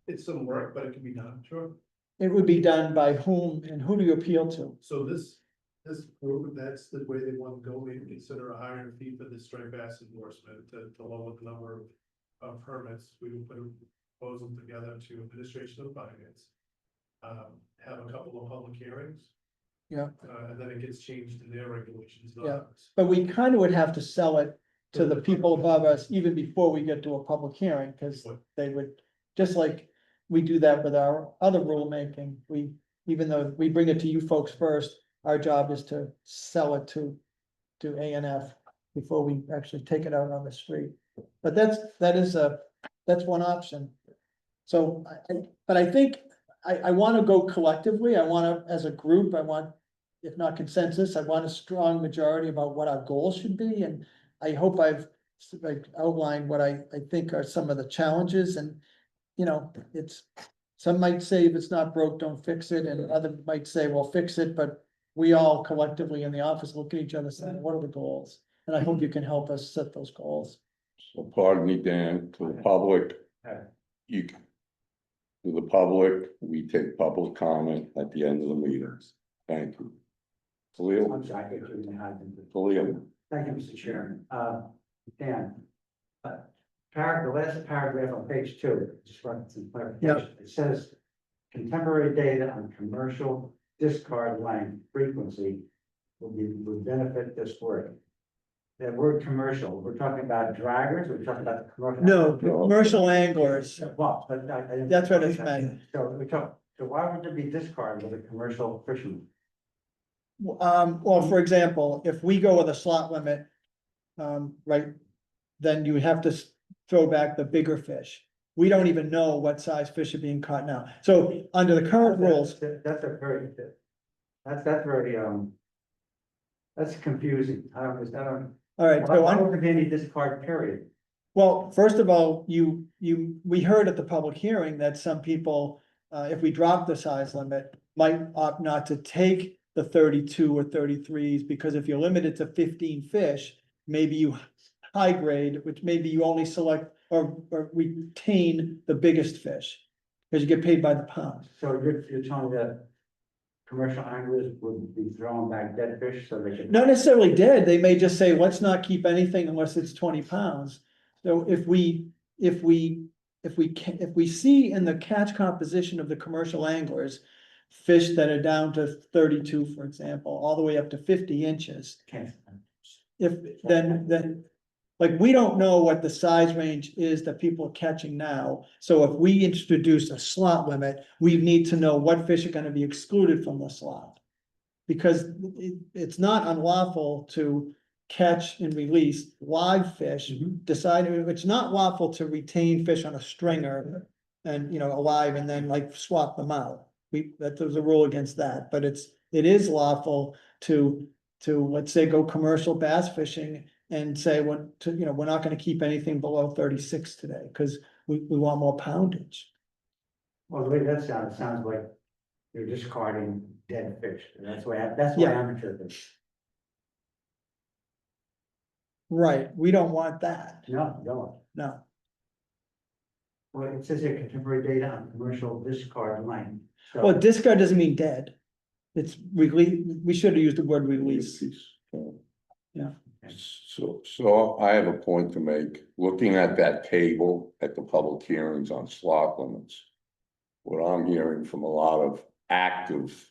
it's some work, but it can be done, sure. it would be done by whom and who do you appeal to? So this group, that's the way they want to go, maybe consider a higher fee for the striped bass endorsement to lower the number of permits. We would put a proposal together to administration of finance. Have a couple of public hearings. Yeah. And then it gets changed in their regulations, not Yeah. ours. But we kind of would have to sell it to the people above us even before we get to a public hearing, because they would, just like we do that with our other rulemaking, even though we bring it to you folks first, our job is to sell it to ANF before we actually take it out on the street. But that's one option. So, but I think I want to go collectively. I want to, as a group, I want, if not consensus, I want a strong majority about what our goals should be. And I hope I've like outlined what I think are some of the challenges, and, you know, some might say if it's not broke, don't fix it, and others might say, well, fix it, but we all collectively in the office look at each other saying, what are the goals? And I hope you can help us set those goals. So pardon me, Dan, to the public, you can. To the public, we take public comment at the end of the meetings. Thank you. Khalil, I'm sorry, I get you in the high. Khalil, Thank you, Mr. Chairman. Dan. The last paragraph on page 2, just wanted some clarification. It says contemporary data on commercial discard length frequency would benefit this work. That word commercial, we're talking about draggers, we're talking about the commercial. No, commercial anglers, Well, but that's what it's meant. So why would there be discard with a commercial fisherman? Well, for example, if we go with a slot limit, right, then you have to throw back the bigger fish. We don't even know what size fish are being caught now. So under the current rules, That's that's confusing. I don't. all right, so Why would there be any discard period? well, first of all, we heard at the public hearing that some people, if we drop the size limit, might opt not to take the 32 or 33s, because if you're limited to 15 fish, maybe you high grade, which maybe you only select or retain the biggest fish, because you get paid by the pound. So you're telling me that commercial anglers would be throwing back dead fish so they could. Not necessarily dead, they may just say, let's not keep anything unless it's 20 pounds. So if we see in the catch composition of the commercial anglers, fish that are down to 32, for example, all the way up to 50 inches. Then, like, we don't know what the size range is that people are catching now. So if we introduce a slot limit, we need to know what fish are gonna be excluded from the slot. Because it's not unlawful to catch and release live fish, it's not lawful to retain fish on a stringer and, alive and then like swap them out. There's a rule against that, but it is lawful to, let's say, go commercial bass fishing and say, we're not gonna keep anything below 36 today, because we want more poundage. Well, the way that sounds, it sounds like you're discarding dead fish, and that's why Yeah. I'm interpreting. Right, we don't want that, No, don't. no. Well, it says here contemporary data on commercial discard line. So- Well, discard doesn't mean dead. It's release, we should have used the word release. Yeah. So I have a point to make. Looking at that table at the public hearings on slot limits. What I'm hearing from a lot of active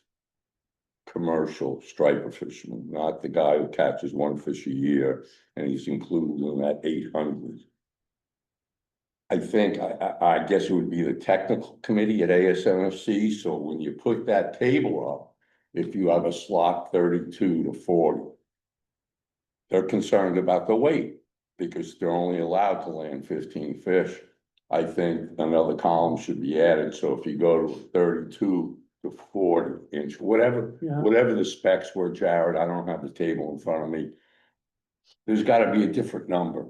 commercial striper fishermen, not the guy who catches one fish a year and he's included in that 800. I think, I guess it would be the technical committee at ASMFC, so when you put that table up, if you have a slot 32 to 40. They're concerned about the weight, because they're only allowed to land 15 fish. I think another column should be added, so if you go to 32 to 40 inch, whatever, Yeah. whatever the specs were, Jared, I don't have the table in front of me. There's gotta be a different number,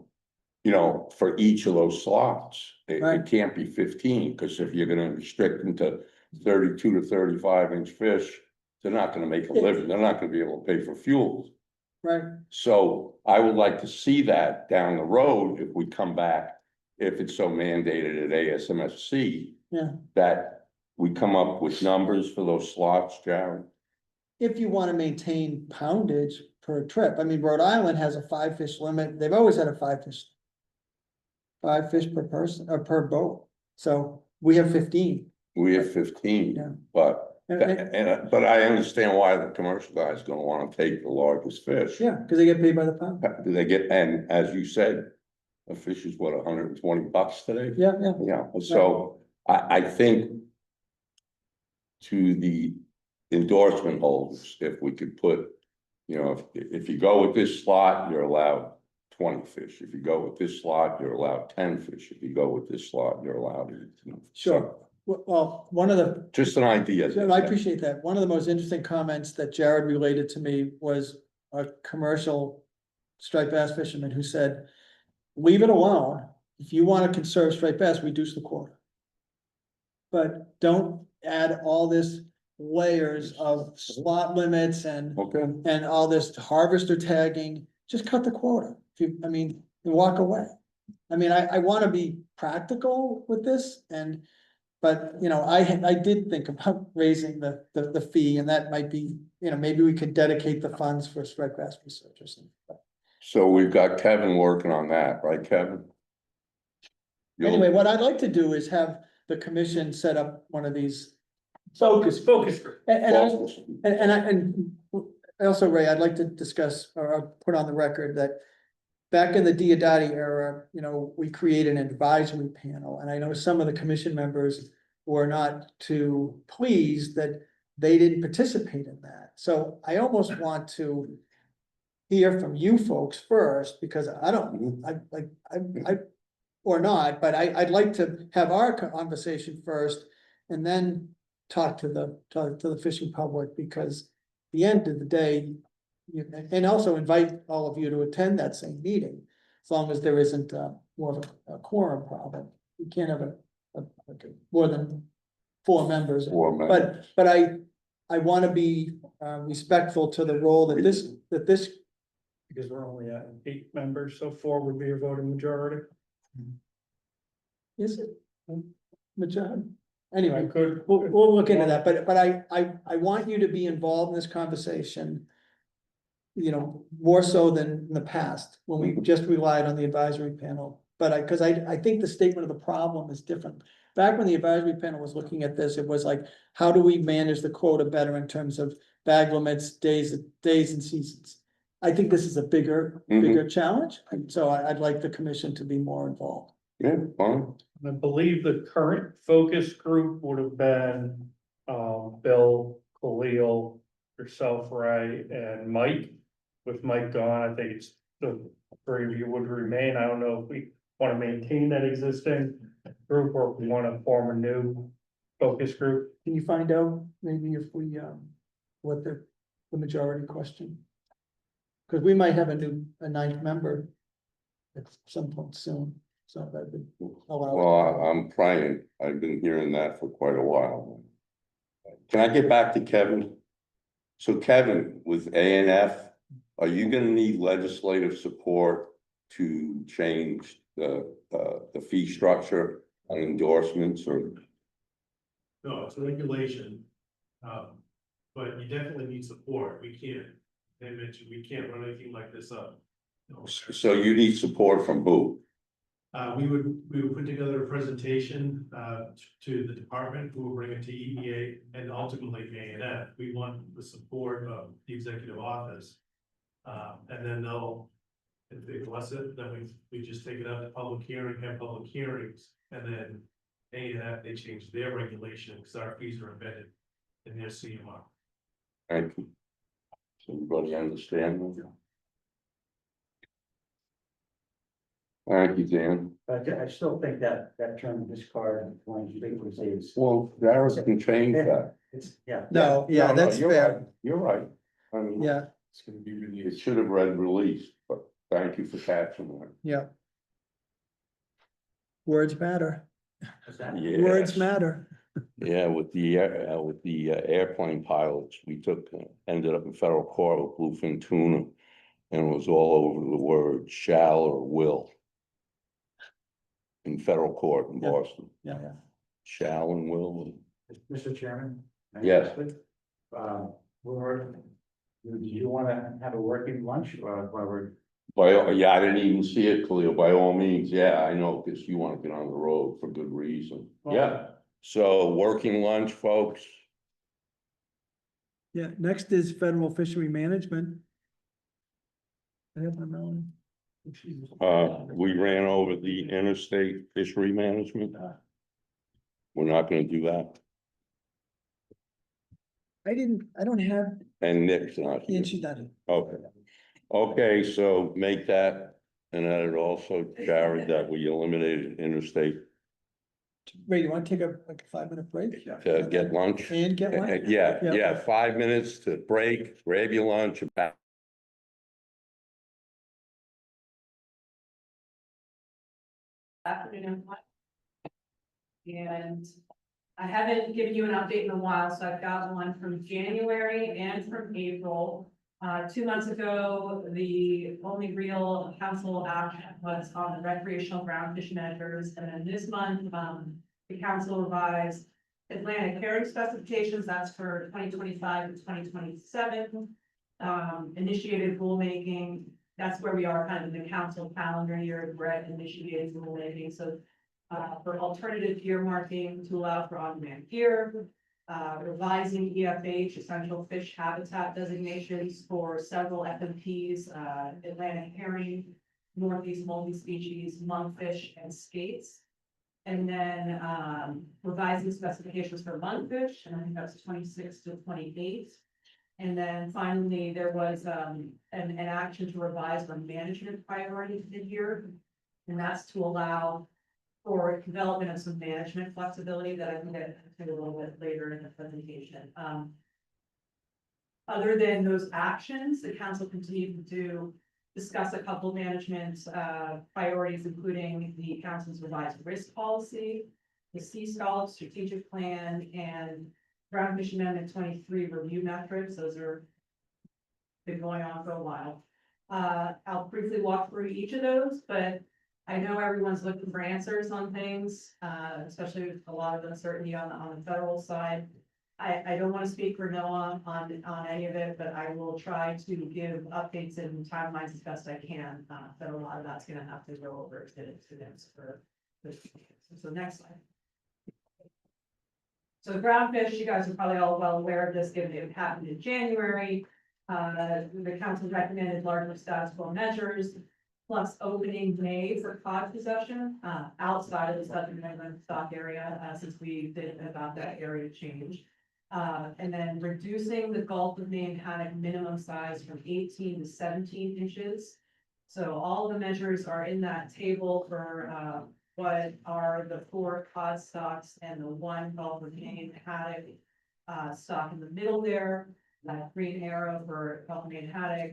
for each of those slots. It Right. can't be 15, because if you're gonna restrict them to 32 to 35 inch fish, they're not gonna make a living, they're not gonna be able to pay for fuel. Right, So I would like to see that down the road if we come back, if it's so mandated at ASMSC. Yeah. That we come up with numbers for those slots, Jared. if you wanna maintain poundage per trip, I mean, Rhode Island has a 5 fish limit, they've always had a 5 fish. 5 fish per person, or per boat, so we have 15. We have 15, Yeah. but, And- but I understand why the commercial guy is gonna wanna take the largest fish. Yeah, cause they get paid by the pound, Do they get, and as you said, a fish is what, $120 today? yeah, yeah, Yeah, so I think. To the endorsement holders, if we could put, if you go with this slot, you're allowed 20 fish. If you go with this slot, you're allowed 10 fish. If you go with this slot, you're allowed 18. sure. Well, one of the, Just an idea. I appreciate that. One of the most interesting comments that Jared related to me was a commercial striped bass fisherman who said, leave it alone. If you want to conserve striped bass, reduce the quota. But don't add all this layers of slot limits and Okay, all this harvester tagging, just cut the quota. And walk away. I wanna be practical with this but I did think about raising the fee and that might be, maybe we could dedicate the funds for striped bass research or something. so we've got Kevin working on that, right, Kevin? Anyway, what I'd like to do is have the commission set up one of these. Focus group. And also, Ray, I'd like to discuss or put on the record that back in the Diodati era, we created an advisory panel, and I know some of the commission members were not too pleased that they didn't participate in that. So I almost want to hear from you folks first, because or not, but I'd like to have our conversation first and then talk to the fishing public, because at the end of the day, and also invite all of you to attend that same meeting, as long as there isn't more of a quorum problem. You can't have more than 4 members. But I want to be respectful to the role that this. Because we're only at 8 members, so 4 would be a voting majority. Is it? Majority? Anyway, Good. we'll look into that, but I want you to be involved in this conversation. More so than in the past, when we just relied on the advisory panel, but cause I think the statement of the problem is different. Back when the advisory panel was looking at this, it was like, how do we manage the quota better in terms of bag limits, days and seasons? I think this is a bigger challenge, and so I'd like the commission to be more involved. Yeah, fine. I believe the current focus group would have been, Bill, Khalil, yourself, Ray, and Mike. With Mike gone, I think it's the 3 of you would remain. I don't know if we want to maintain that existing group or if we want to form a new focus group. Can you find out maybe if we, what the majority question? Cause we might have a 9th member at some point soon, so that would allow. Well, I'm praying. I've been hearing that for quite a while. Can I get back to Kevin? So Kevin, with ANF, are you gonna need legislative support to change the fee structure on endorsements or? No, it's a regulation. But you definitely need support. They mentioned, we can't run anything like this up. So you need support from who? We would put together a presentation, to the department, who will bring it to EDA and ultimately ANF. We want the support of the executive office. And then if they bless it, then we just take it out to public hearing, have public hearings, and then ANF, they change their regulation, because our fees are embedded in their CMR. Thank you. Does everybody understand? Thank you, Dan. But I still think that term discard and frequency is, Well, Darren can change that. it's, yeah. No, yeah, No, that's you're fair. right. You're right. I mean, Yeah, it's gonna be released. It should have read released, but thank you for catching that. yeah. Words matter. What's that? Words Yes. matter. Yeah, with the airplane pilots, we ended up in federal court with bluefin tuna. And it was all over the word shall or will. In federal court in Yeah. Boston, Yeah, yeah. shall and will. Mr. Chairman? Yes. Do you wanna have a working lunch or while we're, Yeah, I didn't even see it clear. By all means, yeah, I know, because you want to get on the road for good reason. Yeah, so working lunch, folks. Yeah, next is federal fishery management. I have my melon. We ran over the interstate fishery management. We're not gonna do that. I don't have, And Nick's not yeah, here. she's not in. Okay. Okay, so make that and add also, Jared, that we eliminated interstate Ray, you wanna take like a 5-minute break? to get lunch. And get lunch? Yeah, 5 minutes to break, grab your lunch. Afternoon. And I haven't given you an update in a while, so I've got one from January and from April. 2 months ago, the only real council action was on the recreational ground fish measures, and then this month, the council revised Atlantic herring specifications, that's for 2025 to 2027. Initiated rulemaking, that's where we are kind of in the council calendar year, we're at initiated rulemaking, so for alternative earmarking to allow for on-demand gear, revising EFH, essential fish habitat designations for several FMPs, Atlantic herring, northeast multi-species, monkfish, and skates. And then revising specifications for monkfish, and I think that's 26 to 28. And then finally, there was an action to revise the management priorities mid-year. And that's to allow for development of some management flexibility that I can get to a little bit later in the presentation. Other than those actions, the council continued to discuss a couple of management priorities, including the council's revised risk policy, the sea scallop strategic plan, and Brown Fish Amendment 23 review metrics. Those are been going on for a while. I'll briefly walk through each of those, but I know everyone's looking for answers on things, especially with a lot of uncertainty on the federal side. I don't want to speak for Noah on any of it, but I will try to give updates and timelines as best I can. But a lot of that's going to have to go over to them for this. So next slide. So the groundfish, you guys are probably all well aware of this, given it happened in January. The council recommended larger status quo measures, plus opening May for cod possession, outside of the southern Midland stock area, since we did about that area change. And then reducing the Gulf of Maine haddock minimum size from 18 to 17 inches. So all the measures are in that table for, what are the 4 cod stocks and the 1 Gulf of Maine haddock, stock in the middle there. That green arrow for Gulf of Maine haddock,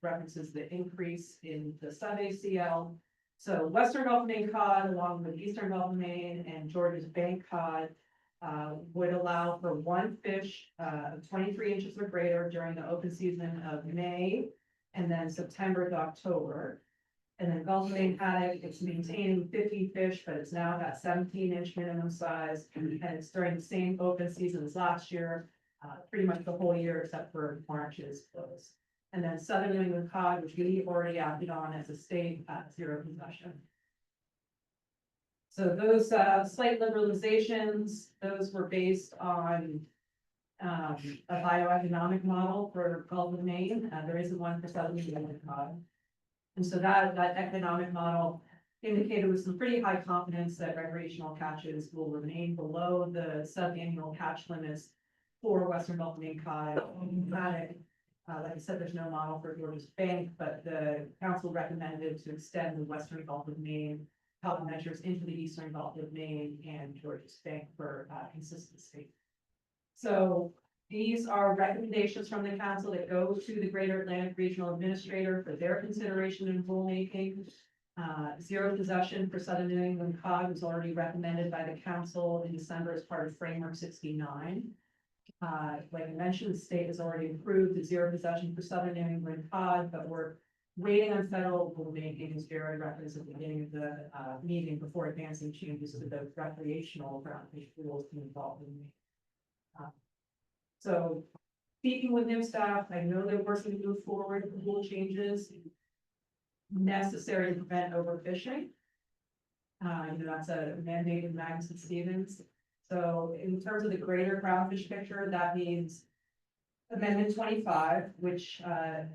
references the increase in the sub-ACL. So Western Gulf of Maine cod, along with Eastern Gulf of Maine and Georgia's bank cod, would allow for 1 fish, 23 inches or greater during the open season of May, and then September to October. And then Gulf of Maine haddock, it's maintaining 50 fish, but it's now got 17-inch minimum size, and it's during the same open season as last year. Pretty much the whole year except for March's close. And then Southern New England cod, which we already acted on as a state, 0 possession. So those slight liberalizations, those were based on a bioeconomic model for Gulf of Maine. There isn't one for Southern New England cod. And so that economic model indicated with some pretty high confidence that recreational catches will remain below the sub-annual catch limits for Western Gulf of Maine cod, haddock, Like I said, there's no model for Georges Bank, but the council recommended to extend the western Gulf of Maine health measures into the eastern Gulf of Maine and Georges Bank for consistency. So these are recommendations from the council that go to the Greater Atlantic Regional Administrator for their consideration in rulemaking. Zero possession for Southern New England cod was already recommended by the council in December as part of Framework 69. Like I mentioned, the state has already approved the zero possession for Southern New England cod, but we're waiting on federal rulemaking, as Jared referenced at the beginning of the meeting, before advancing changes to the recreational groundfish rules to involve in. So speaking with new staff, I know they're working to move forward with rule changes necessary to prevent overfishing. That's a mandate in Magnuson Stevens. So in terms of the greater groundfish picture, that means Amendment 25, which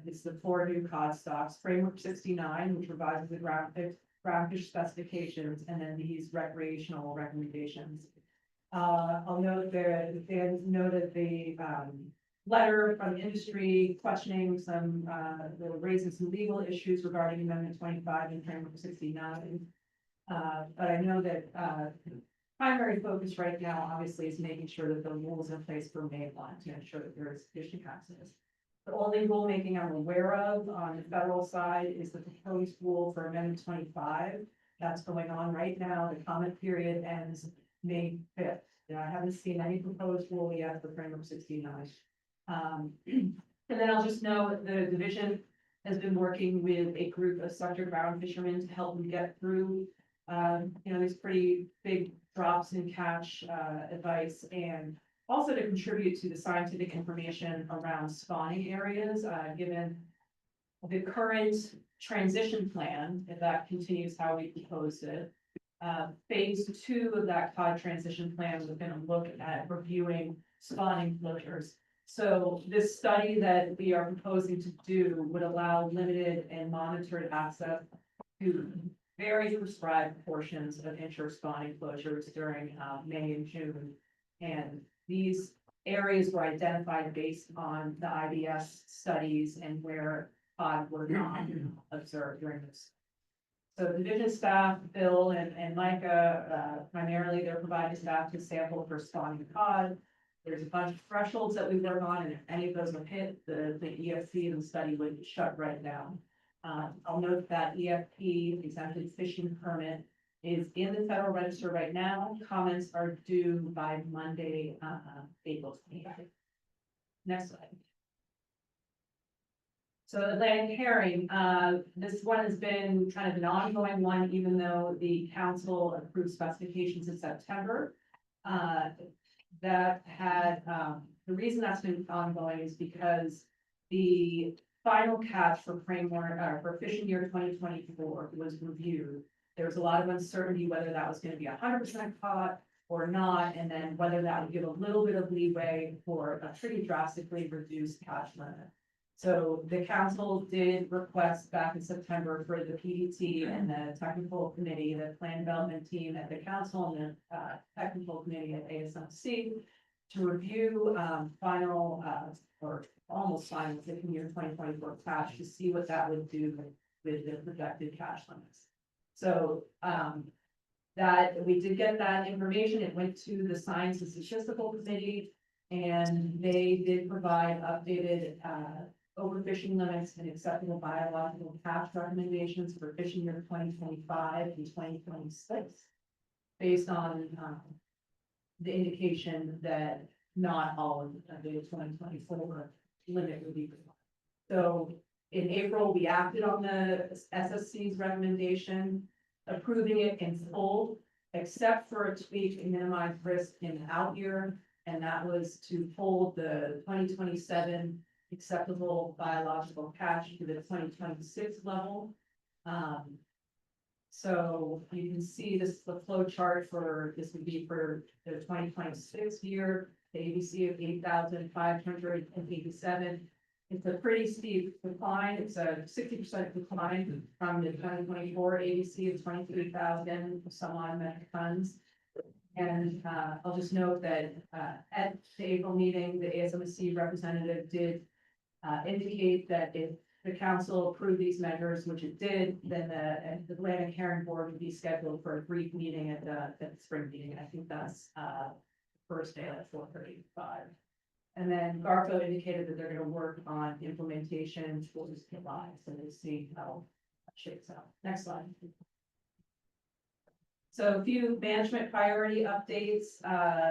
is the 4 new cod stocks, Framework 69, which revises the groundfish specifications, and then these recreational recommendations. I'll note that Dan noted the letter from the industry questioning some, they were raising some legal issues regarding Amendment 25 and Framework 69. But I know that primary focus right now, obviously, is making sure that the rules in place for mainline to ensure that there is fishing access. The only rulemaking I'm aware of on the federal side is the proposed rule for Amendment 25. That's going on right now. The comment period ends May 5th. I haven't seen any proposed rule yet for Framework 69. And then I'll just note the division has been working with a group of subject ground fishermen to help them get through these pretty big drops in catch advice, and also to contribute to the scientific information around spawning areas, given the current transition plan, if that continues how we proposed it. Phase 2 of that cod transition plan was going to look at reviewing spawning closures. So this study that we are proposing to do would allow limited and monitored access to very prescribed portions of inshore spawning closures during May and June. And these areas were identified based on the IBS studies and where cod were not observed during this. So division staff, Bill and Micah, primarily they're providing staff to sample for spawning cod. There's a bunch of thresholds that we work on, and if any of those are hit, the EFC and the study would shut right down. I'll note that EFP, exempted fishing permit, is in the Federal Register right now. Comments are due by Monday, April 29th. Next slide. So Atlantic herring, this one has been kind of an ongoing one, even though the council approved specifications in September. The reason that's been ongoing is because the final catch for framework, for fishing year 2024 was reviewed. There was a lot of uncertainty whether that was going to be 100% caught or not, and then whether that would give a little bit of leeway for a pretty drastically reduced catch limit. So the council did request back in September for the PDT and the technical committee, the plan development team at the council and the technical committee at ASMC to review final or almost final fiscal year 2024 catch to see what that would do with the projected catch limits. So that we did get that information. It went to the Science and Statistical Committee, and they did provide updated overfishing limits and acceptable biological catch recommendations for fishing year 2025 and 2026, based on the indication that not all of the 2024 limit would be. So in April, we acted on the SSC's recommendation, approving it in full, except for a tweak to minimize risk in the out year, and that was to hold the 2027 acceptable biological catch to the 2026 level. So you can see this, the flow chart for this would be for the 2026 year, the ABC of 8,587. It's a pretty steep decline. It's a 60% decline from the 2024 ABC of 23,000 some odd metric tons. And I'll just note that at the April meeting, the ASMC representative did indicate that if the council approved these measures, which it did, then the Atlantic Herring Board would be scheduled for a brief meeting at the spring meeting. I think that's, first day at 4:35. And then Garco indicated that they're gonna work on implementation towards July, so we'll see how that shakes out. Next slide. So a few management priority updates,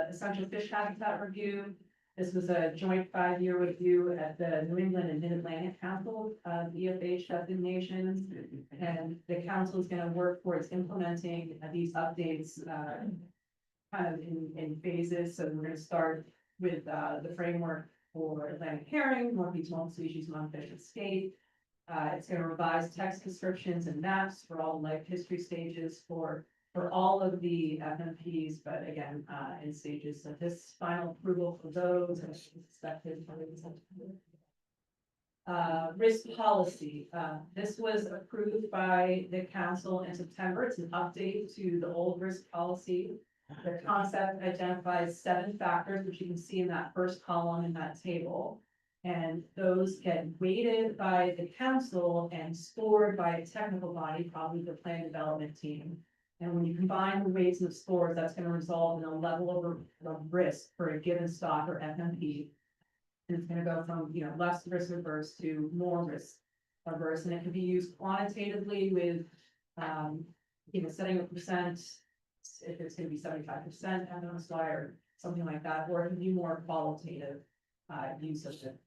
essential fish habitat review. This was a joint 5-year review at the New England and Mid-Atlantic Council, EFH designations. And the council is gonna work towards implementing these updates, kind of in phases. So we're gonna start with, the framework for Atlantic herring, Northeast multi-species monofish escape. It's gonna revise text descriptions and maps for all life history stages for all of the FMPs, but again, in stages. So this final approval for those is expected for September. Risk policy, this was approved by the council in September. It's an update to the old risk policy. The concept identifies 7 factors, which you can see in that first column in that table. And those get weighted by the council and scored by a technical body, probably the plan development team. And when you combine the weights and the scores, that's gonna result in a level of risk for a given stock or FMP. And it's gonna go from, less risk averse to more risk averse, and it can be used quantitatively with, setting a percent, if it's gonna be 75% MSY or something like that, or it can be more qualitative, use of it.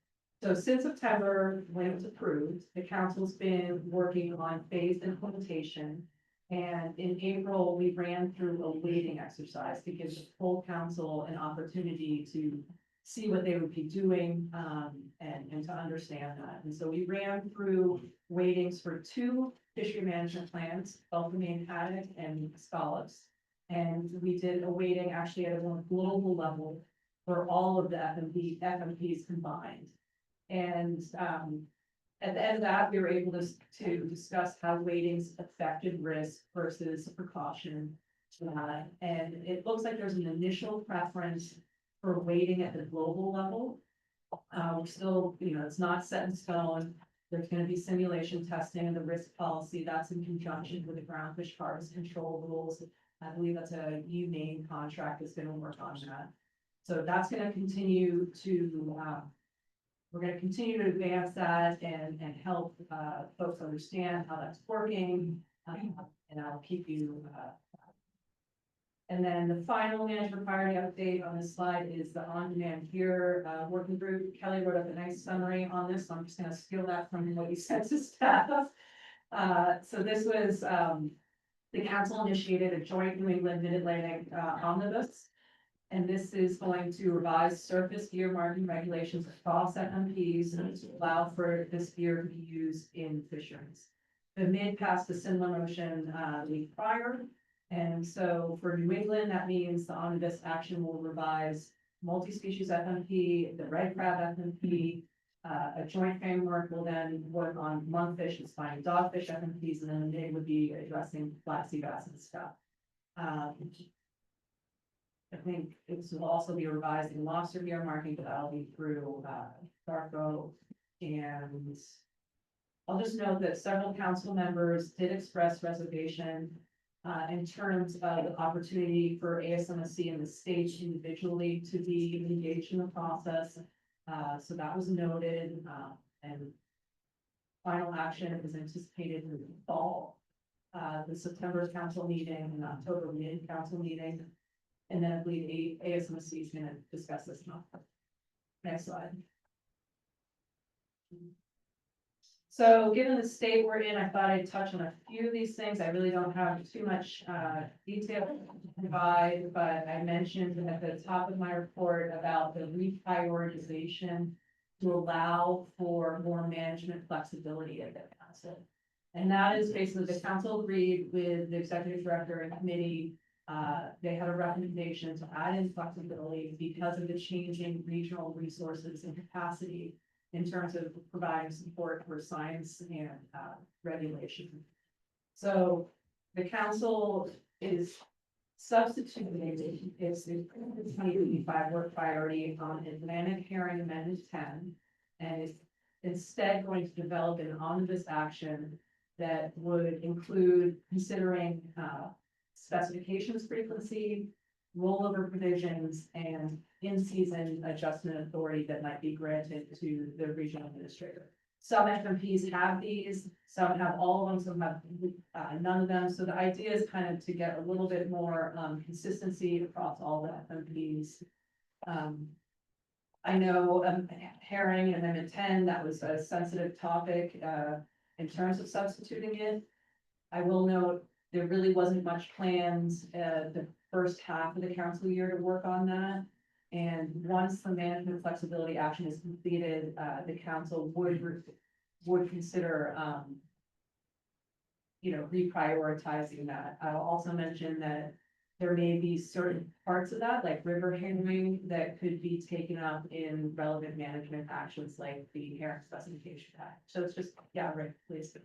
So since September, when it was approved, the council's been working on phased implementation. And in April, we ran through a weighting exercise to give the full council an opportunity to see what they would be doing, and to understand that. And so we ran through weightings for 2 fishery management plans, both the main haddock and scallops. And we did a weighting actually at a more global level for all of the FMPs combined. And, at the end of that, we were able to discuss how weightings affected risk versus precaution. And it looks like there's an initial preference for weighting at the global level. We're still, it's not set in stone. There's gonna be simulation testing and the risk policy. That's in conjunction with the groundfish harvest control rules. I believe that's a humane contract that's gonna work on that. So that's gonna continue to, we're gonna continue to advance that and help folks understand how that's working. And I'll keep you. And then the final management priority update on this slide is the on-demand gear working group. Kelly wrote up a nice summary on this, so I'm just gonna steal that from what you said to staff. So this was, the council initiated a joint New England Mid-Atlantic omnibus. And this is going to revise surface gear marking regulations across FMPs to allow for this gear to be used in fisheries. The MID passed a similar motion the week prior. And so for New England, that means the omnibus action will revise multi-species FMP, the red crab FMP. A joint framework will then work on lungfish and spiny dogfish FMPs, and then they would be addressing flat sea bass and stuff. I think this will also be revising lobster gear marking, but that'll be through Garco. And I'll just note that several council members did express reservation in terms of the opportunity for ASMSC and the state individually to be engaged in the process. So that was noted, and final action is anticipated in the fall. The September council meeting and October mid-council meeting. And then I believe ASMSC is gonna discuss this now. Next slide. So given the state we're in, I thought I'd touch on a few of these things. I really don't have too much detail to provide, but I mentioned at the top of my report about the reprioritization to allow for more management flexibility at the council. And that is basically the council agreed with the executive director and committee. They had a recommendation to add in flexibility because of the changing regional resources and capacity in terms of providing support for science and regulation. So the council is substituting its 2025 work priority on Atlantic herring amendment 10, and is instead going to develop an omnibus action that would include considering, specifications frequency, rollover provisions, and in-season adjustment authority that might be granted to the regional administrator. Some FMPs have these, some have all of them, some have none of them. So the idea is kind of to get a little bit more consistency across all the FMPs. I know herring and Amendment 10, that was a sensitive topic in terms of substituting it. I will note, there really wasn't much plans the first half of the council year to work on that. And once the management flexibility action is completed, the council would consider, reprioritizing that. I'll also mention that there may be certain parts of that, like river handling, that could be taken up in relevant management actions like the herring specification act. So it's just, yeah, right, please.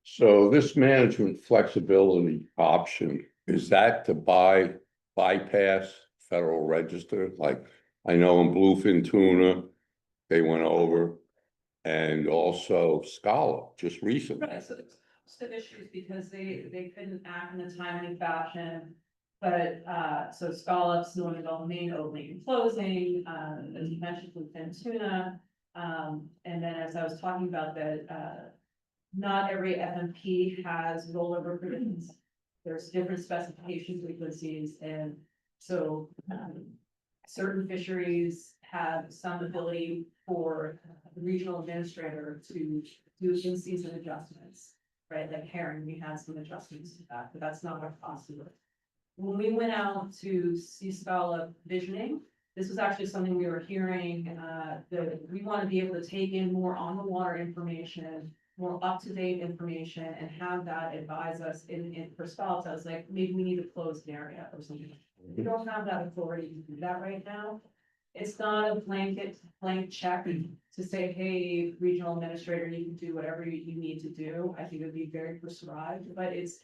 So this management flexibility option, is that to bypass Federal Register? Like, I know in bluefin tuna, they went over, and also scallop just recently. Right, so it's some issues because they couldn't act in a timely fashion. But, so scallops, Northern Gulf, Maine, opening and closing, as you mentioned, bluefin tuna. And then as I was talking about that, not every FMP has rollover provisions. There's different specification frequencies, and so, certain fisheries have some ability for the regional administrator to do in-season adjustments, right? Like herring, we had some adjustments to that, but that's not our cost of it. When we went out to sea scallop visioning, this was actually something we were hearing, that we want to be able to take in more on the water information, more up-to-date information, and have that advise us in for scallops. I was like, maybe we need to close an area or something. We don't have that authority to do that right now. It's not a blank check to say, hey, regional administrator, you can do whatever you need to do. I think it would be very prescribed, but it's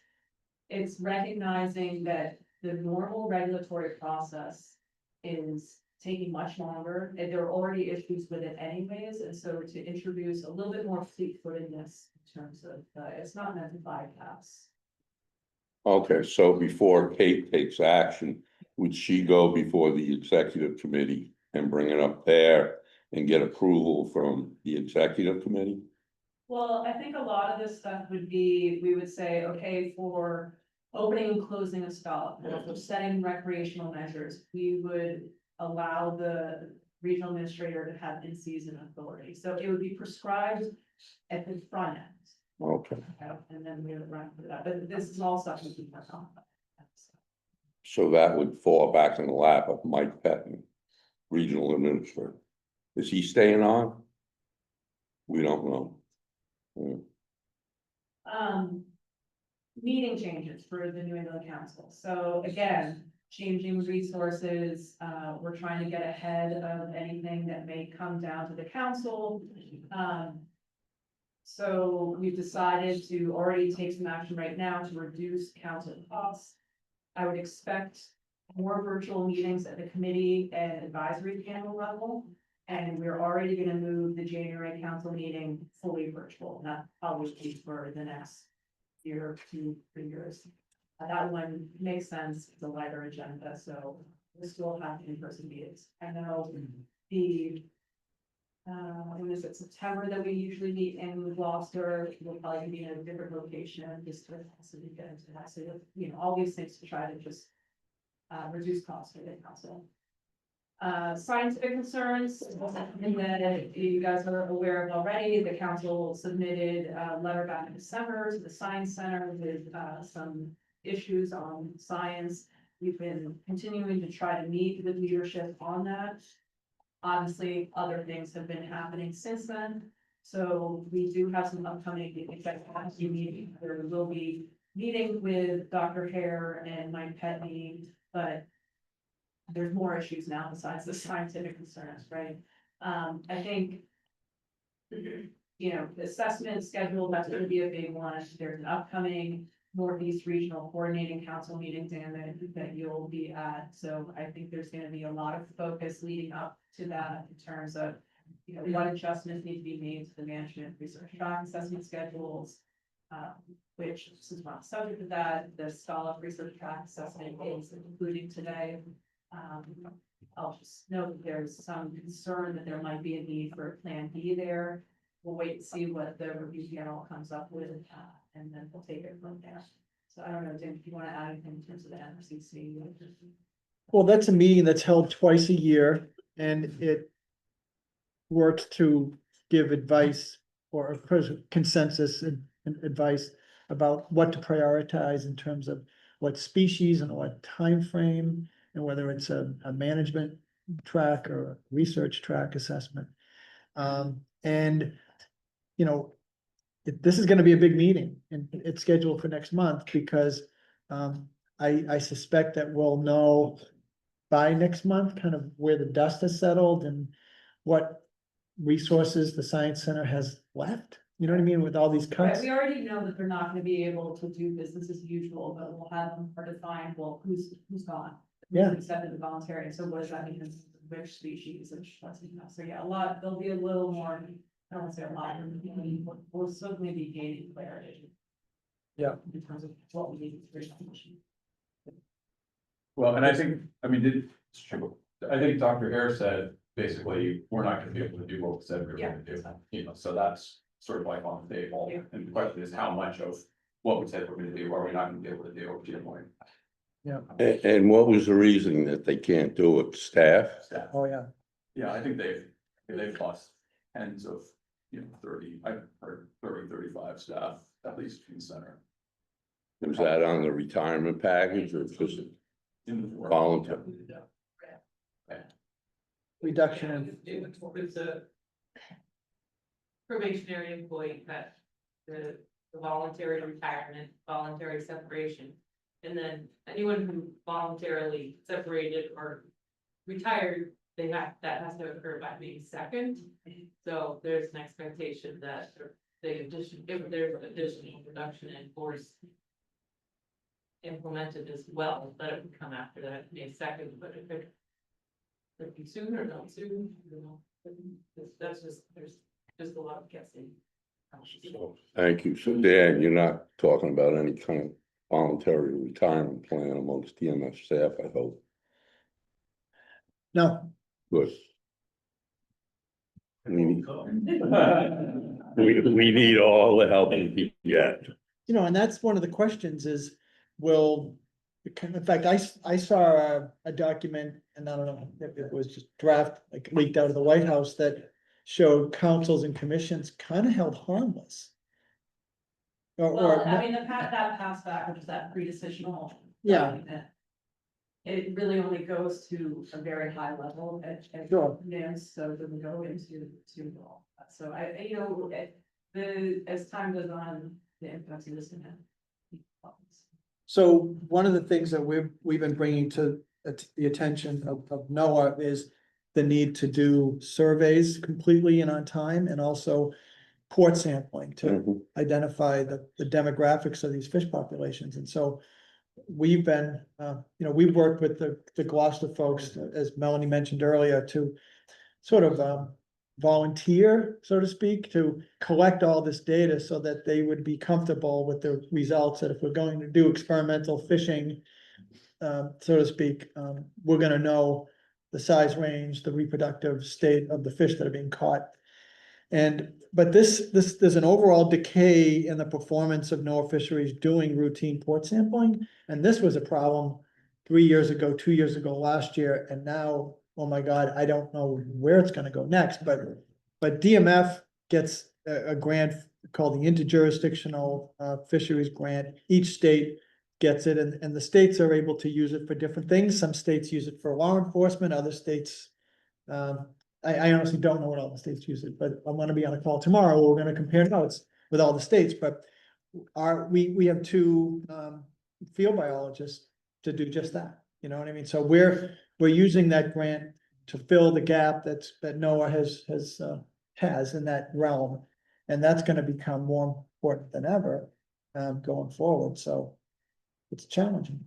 recognizing that the normal regulatory process is taking much longer, and there are already issues with it anyways, and so to introduce a little bit more fleet-footedness in terms of, it's not meant to bypass. Okay, so before Kate takes action, would she go before the executive committee and bring it up there and get approval from the executive committee? Well, I think a lot of this stuff would be, we would say, okay, for opening and closing a scallop, or for setting recreational measures, we would allow the regional administrator to have in-season authority. So it would be prescribed at the front end. Okay, And then we would run for that, but this is all stuff we can work on. so that would fall back in the lap of Mike Pettin, regional administrator. Is he staying on? We don't know. Meeting changes for the New England Council. So again, changing resources, we're trying to get ahead of anything that may come down to the council. So we've decided to already take some action right now to reduce council costs. I would expect more virtual meetings at the committee and advisory panel level. And we're already gonna move the January council meeting fully virtual, and that probably be for the next year, 2, 3 years. That one makes sense, it's a lighter agenda, so we still have in-person meetings. I know the when is it, September, that we usually meet in Gloucester, we'll probably be in a different location, just to also get into that, so, all these things to try to just reduce costs for the council. Scientific concerns, something that you guys are aware of already. The council submitted a letter back in December to the Science Center with some issues on science. We've been continuing to try to meet with leadership on that. Obviously, other things have been happening since then. So we do have some upcoming executive meetings. There will be meeting with Dr. Hare and Mike Petney, but there's more issues now besides the scientific concerns, right? I think, the assessment schedule, that's gonna be a big one. There's an upcoming Northeast Regional Coordinating Council meeting, Dan, that you'll be at. So I think there's gonna be a lot of focus leading up to that in terms of you know, what adjustments need to be made to the management research track assessment schedules. Which, since we're on the subject of that, the Scala research track assessment is including today. I'll just note that there's some concern that there might be a need for a plan B there. We'll wait and see what the review panel comes up with, and then we'll take it from there. So I don't know, Jim, if you want to add anything in terms of the NRCC. Well, that's a meeting that's held twice a year and it works to give advice or consensus and advice about what to prioritize in terms of what species and what time frame, and whether it's a management track or a research track assessment. And, you know, this is gonna be a big meeting and it's scheduled for next month because I suspect that we'll know by next month, kind of where the dust has settled and what resources the Science Center has left. You know what I mean, with all these Right, cuts? we already know that they're not gonna be able to do business as usual, but we'll have them hard to find, well, who's gone? Yeah. Who's accepted the voluntary, and so what does that mean, which species, and so yeah, there'll be a little more, I don't wanna say a lot, we'll certainly be gaining clarity. Yeah. In terms of what we need to do. Well, and I think, I mean, I think Dr. Hare said, basically, we're not gonna be able to do what we said we were gonna do, you know, so that's sort of like on the table. Yeah. And the question is, how much of what we said we're gonna do, are we not gonna be able to do, to your point? And what was the reason that they can't do it? Staff? Staff. Oh, yeah. Yeah, I think they've lost tens of, you know, 30, I've heard 35 staff, at least in the center. Was that on the retirement package or just In the voluntary? Reduction in, It's a probationary employee that the voluntary retirement, voluntary separation. And then anyone who voluntarily separated or retired, that has to occur by May 2nd. So there's an expectation that if there's an additional reduction in force implemented as well, that it would come after that May 2nd, but if it could be soon or not soon, you know, that's just, there's just a lot of guessing. So, thank you. So Dan, you're not talking about any kind of voluntary retirement plan amongst DMS staff, I hope. no, Good. We need all the help we can get. you know, and that's one of the questions is, will, in fact, I saw a document, and I don't know if it was just draft, like leaked out of the White House, that showed councils and commissions kind of held harmless. Well, I mean, that pass back, which is that pre-decisional. Yeah. document, it really only goes to a very high level at Sure. NIMS, so it doesn't go into all. So you know, as time goes on, the impacts of this can have. So one of the things that we've been bringing to the attention of NOAA is the need to do surveys completely and on time, and also port sampling to identify the demographics of these fish populations. And so we've been, you know, we've worked with the Gloucester folks, as Melanie mentioned earlier, to sort of volunteer, so to speak, to collect all this data so that they would be comfortable with the results, that if we're going to do experimental fishing, so to speak, we're gonna know the size range, the reproductive state of the fish that are being caught. But there's an overall decay in the performance of NOAA Fisheries doing routine port sampling. And this was a problem 3 years ago, 2 years ago, last year, and now, oh my God, I don't know where it's gonna go next, but DMF gets a grant called the Interjurisdictional Fisheries Grant. Each state gets it, and the states are able to use it for different things. Some states use it for law enforcement, other states, I honestly don't know what all the states use it, but I'm gonna be on a call tomorrow, we're gonna compare notes with all the states, but we have two field biologists to do just that, you know what I mean? So we're using that grant to fill the gap that NOAA has in that realm. And that's gonna become more important than ever going forward, so it's challenging.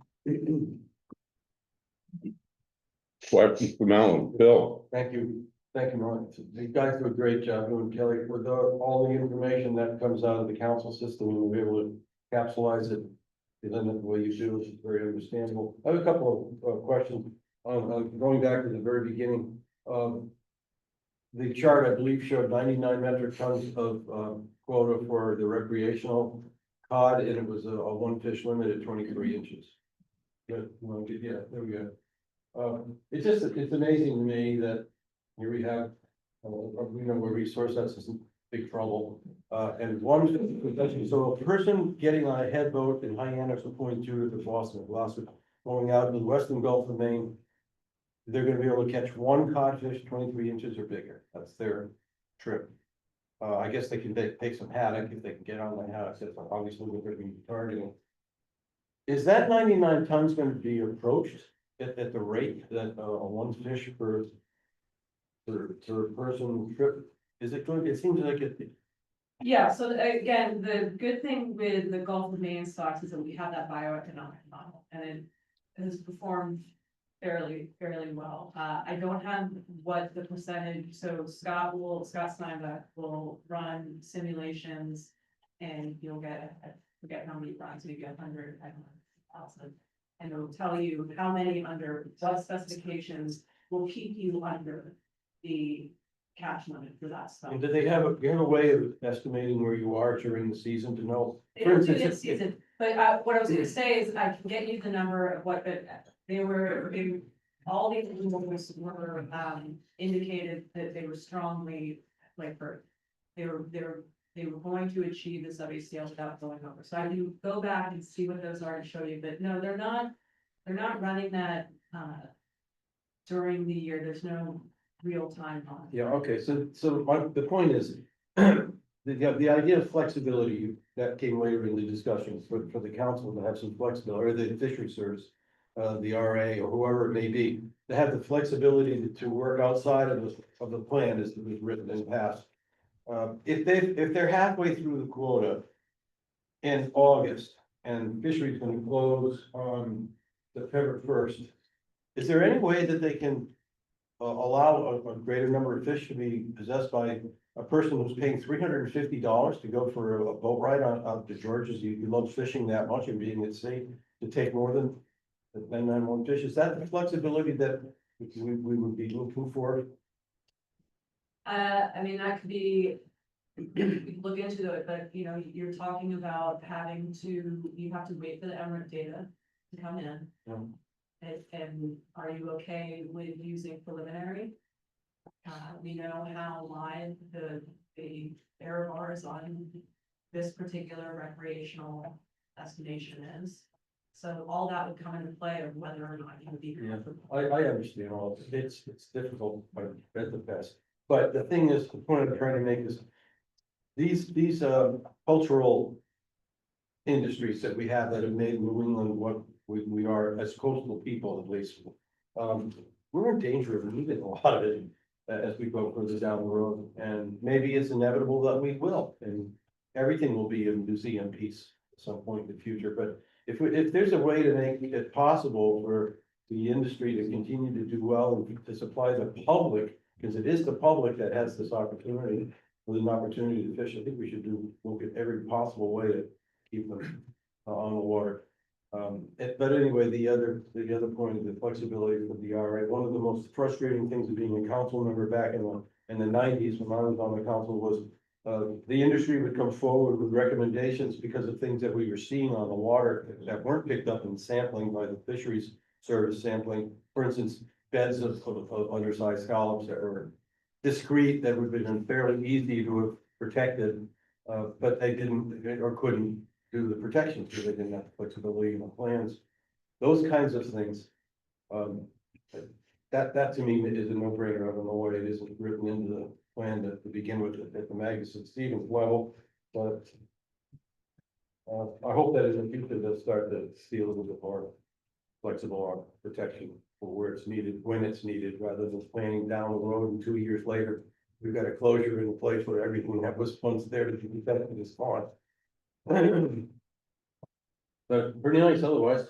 Question for Melon, Bill, Thank you. Thank you, Mark. You guys do a great job doing, Kelly, with all the information that comes out of the council system, and we're able to capsulize it. In the way you do is very understandable. I have a couple of questions on going back to the very beginning. The chart, I believe, showed 99 metric tons of quota for the recreational cod, and it was a one fish limit at 23 inches. Good, well, good, yeah, there we go. It's amazing to me that here we have, we know where resource that's in big trouble. And one, so a person getting on a headboat in Hyannis or Point Judith or Boston, Gloucester, going out to the western Gulf of Maine, they're gonna be able to catch one codfish 23 inches or bigger. That's their trip. I guess they can take some haddock if they can get on the haddock. That's obviously what they're gonna be targeting. Is that 99 tons gonna be approached at the rate that one fish per person trip? Is it going, it seems like it, Yeah, so again, the good thing with the Gulf of Maine stocks is that we have that bioeconomic model, and it has performed fairly well. I don't have what the percentage, so Scott Steinbeck will run simulations, and you'll get, I forget how many runs, maybe 100, 1,000. And it'll tell you how many under what specifications will keep you under the catch limit for that stuff. and do they have a way of estimating where you are during the season to know? They For don't do instance, this season, but what I was gonna say is I can get you the number of what, all these rules were, indicated that they were strongly, like, they were going to achieve this WCL without going over. So I do go back and see what those are and show you, but no, they're not running that, during the year. There's no real time on it. Yeah, okay, so the point is, the idea of flexibility that came later in the discussion for the council to have some flexibility, or the fishery service, the RA or whoever it may be, to have the flexibility to work outside of the plan as it was written and passed. If they're halfway through the quota in August and fisheries going to close on September 1st, is there any way that they can allow a greater number of fish to be possessed by a person who's paying $350 to go for a boat ride out to George's? You love fishing that much and being at sea, to take more than 991 fish? Is that the flexibility that we would be looking for? I mean, that could be, we could look into it, but you know, you're talking about you have to wait for the emirate data to come in. Yeah. And are you okay with using preliminary? We know how wide the error bars on this particular recreational destination is. So all that would come into play of whether or not you would be comfortable. I understand all of it. It's difficult, but at the best. But the thing is, the point I'm trying to make is these cultural industries that we have that have made New England what we are as coastal people, at least. We're in danger of losing a lot of it as we go further down the road, and maybe it's inevitable that we will, and everything will be a museum piece at some point in the future. But if there's a way to make it possible for the industry to continue to do well and to supply the public, because it is the public that has this opportunity, with an opportunity to fish, I think we should look at every possible way to keep them on the water. But anyway, the other point is the flexibility for the RA. One of the most frustrating things of being a council member back in the 90s when I was on the council was the industry would come forward with recommendations because of things that we were seeing on the water that weren't picked up in sampling by the fisheries service sampling. For instance, beds of undersized scallops that were discrete, that would have been fairly easy to have protected, but they didn't or couldn't do the protection because they didn't have the flexibility in the plans. Those kinds of things. That to me is a no-brainer. I don't know why it isn't written into the plan to begin with at the Magnuson Stevens level, but I hope that in the future they'll start to see a little bit more flexible on protection for where it's needed, when it's needed, rather than planning down the road and 2 years later, we've got a closure in a place where everything that was once there to be protected is gone. But pretty nice otherwise.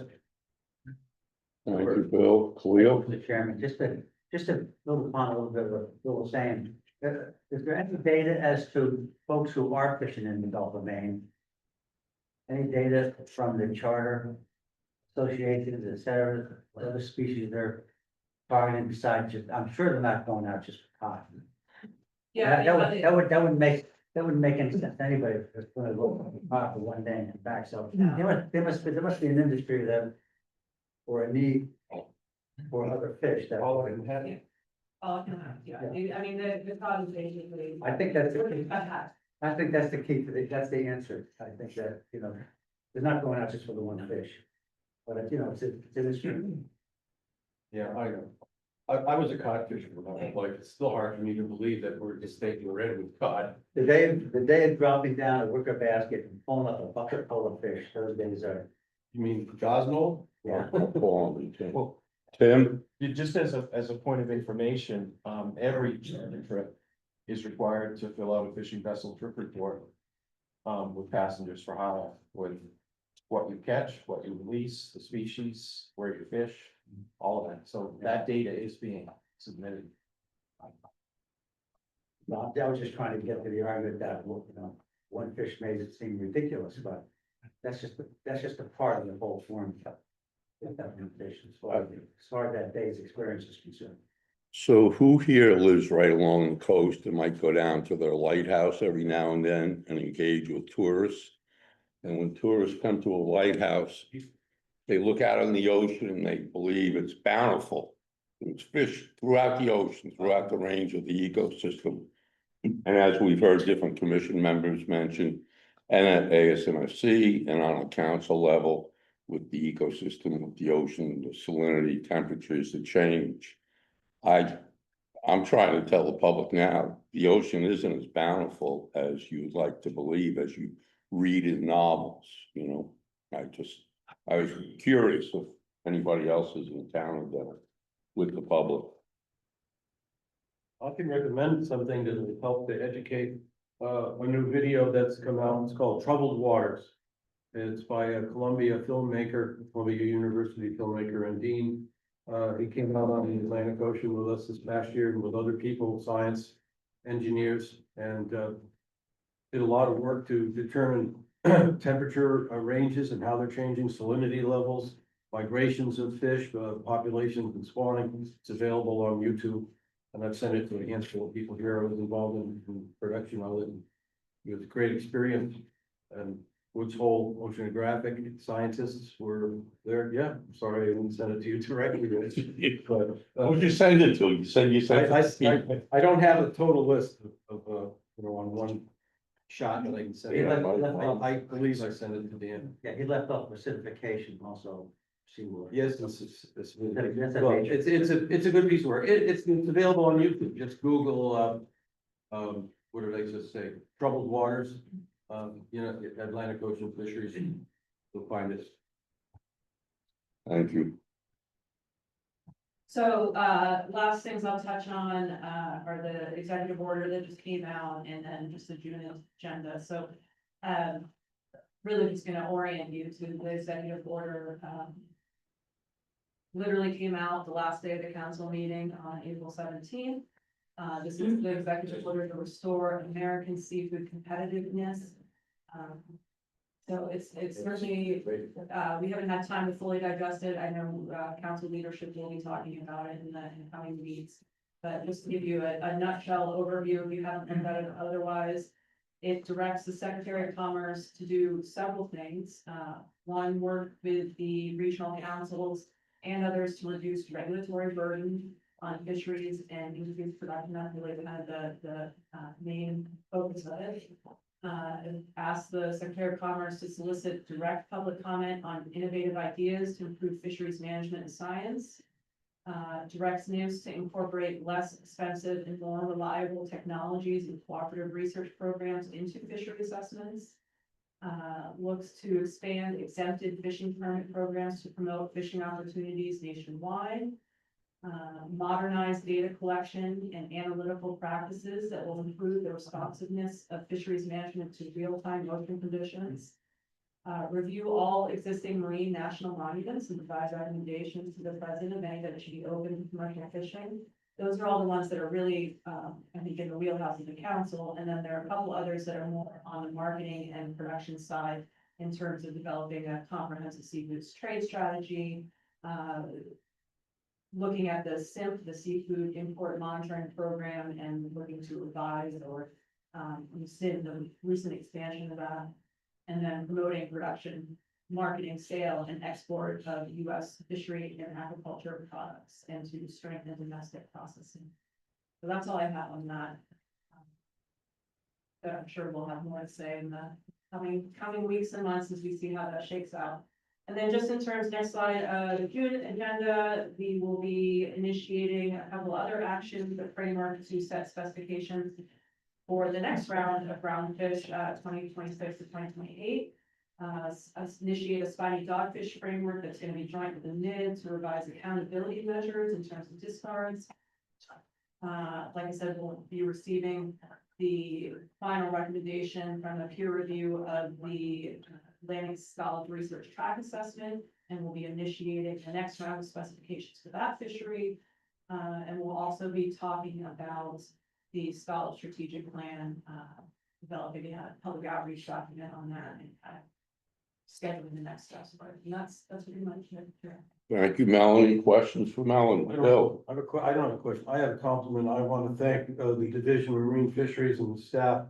Thank you, Bill. Khalil? Mr. Chairman, just to just to build upon a little bit of what Bill was saying, is there any data as to folks who are fishing in the Gulf of Maine? Any data from the charter associations, et cetera, what other species they're targeting besides just, I'm sure they're not going out just for cod. Yeah. That wouldn't make any sense to anybody if they're gonna go for cod for one day and come back, so there must be an industry that, or a need for other fish that. All can have, yeah, I mean, the cod is basically. I think that's the key. I think that's the key that's the answer. I think that, they're not going out just for the one fish. But, it's an industry. Yeah, I know. I was a cod fisherman, my whole life. It's still hard for me to believe that we're just taking red with cod. The day of dropping down a wicker basket and pulling up a bucket full of fish, those days are, You mean Gosno? I'll call on you, Tim. Tim, Just as a point of information, every charter trip is required to fill out a fishing vessel trip report. With passengers for hire, with what you catch, what you release, the species, where you fish, all of that. So that data is being submitted. no, I was just trying to get to the argument that, one fish made it seem ridiculous, but that's just a part of the whole form. Implementation, as far as that day's experience is concerned. so who here lives right along the coast and might go down to their lighthouse every now and then and engage with tourists? And when tourists come to a lighthouse, they look out on the ocean and they believe it's bountiful. There's fish throughout the ocean, throughout the range of the ecosystem. And as we've heard different commission members mention, and at ASMSC and on a council level, with the ecosystem of the ocean, the salinity, temperatures that change. I'm trying to tell the public now, the ocean isn't as bountiful as you'd like to believe, as you read in novels, I was curious if anybody else has encountered that with the public. I can recommend something to help to educate, a new video that's come out. It's called Troubled Waters. It's by a Columbia University filmmaker and dean. He came out on the Atlantic Ocean with us this past year and with other people, science, engineers, and did a lot of work to determine temperature ranges and how they're changing, salinity levels, migrations of fish, populations and spawning. It's available on YouTube, and I've sent it to a handful of people here. I was involved in production of it. It was a great experience, and Woods Hole oceanographic scientists were there. Yeah, sorry, I didn't send it to you directly, but. Who'd you send it to? You said you sent it to Steve. I don't have a total list of, on one shot that I can send. I believe I sent it to Dan. Yeah, he left off acidification also. Seawater. Yes, this is, That's a well, major- it's a good piece of work. It's available on YouTube. Just Google, what did I just say? Troubled Waters, Atlantic Ocean Fisheries, you'll find it. Thank you. So, last things I'll touch on, are the executive order that just came out and then just the June agenda. So, really just gonna orient you to the executive order, literally came out the last day of the council meeting on April 17th. This is the executive order to restore American seafood competitiveness. So it's certainly, we haven't had time to fully digest it. I know, council leadership will be talking about it in the coming weeks. But just to give you a nutshell overview, if you haven't looked at it otherwise, it directs the Secretary of Commerce to do several things. One, work with the regional councils and others to reduce regulatory burden on fisheries and increase production. That's really kind of the main focus of it. Ask the Secretary of Commerce to solicit direct public comment on innovative ideas to improve fisheries management and science. Directs NIST to incorporate less expensive and more reliable technologies and cooperative research programs into fishery assessments. Looks to expand exempted fishing permit programs to promote fishing opportunities nationwide. Modernize data collection and analytical practices that will improve the responsiveness of fisheries management to real-time ocean conditions. review all existing marine national monuments and provide recommendations to the president of any that should be open to commercial fishing. Those are all the ones that are really, I think, in the wheelhouse of the council, and then there are a couple others that are more on the marketing and production side in terms of developing a comprehensive seafood trade strategy, looking at the SIMP, the Seafood Import Monitoring Program, and looking to revise or rescind the recent expansion of that, and then promoting production, marketing, sale, and export of U.S. fishery and agriculture products, and to strengthen domestic processing. So that's all I have on that. But I'm sure we'll have more to say in the coming weeks and months as we see how that shakes out. And then just in terms, next slide, the June agenda, we will be initiating a couple other actions, the framework to set specifications for the next round of groundfish, 2026 to 2028. Initiate a spiny dogfish framework that's going to be joint with the NID to revise accountability measures in terms of discards. Like I said, we'll be receiving the final recommendation from a peer review of the Atlantic Scallop Research Track Assessment, and we'll be initiating the next round of specifications for that fishery. And we'll also be talking about the scallop strategic plan, developing a public outreach document on that, and scheduling the next steps. And that's pretty much it. Thank you, Melanie. Questions for Melanie? Bill? I don't have a question. I have a compliment. I want to thank the Division of Marine Fisheries and the staff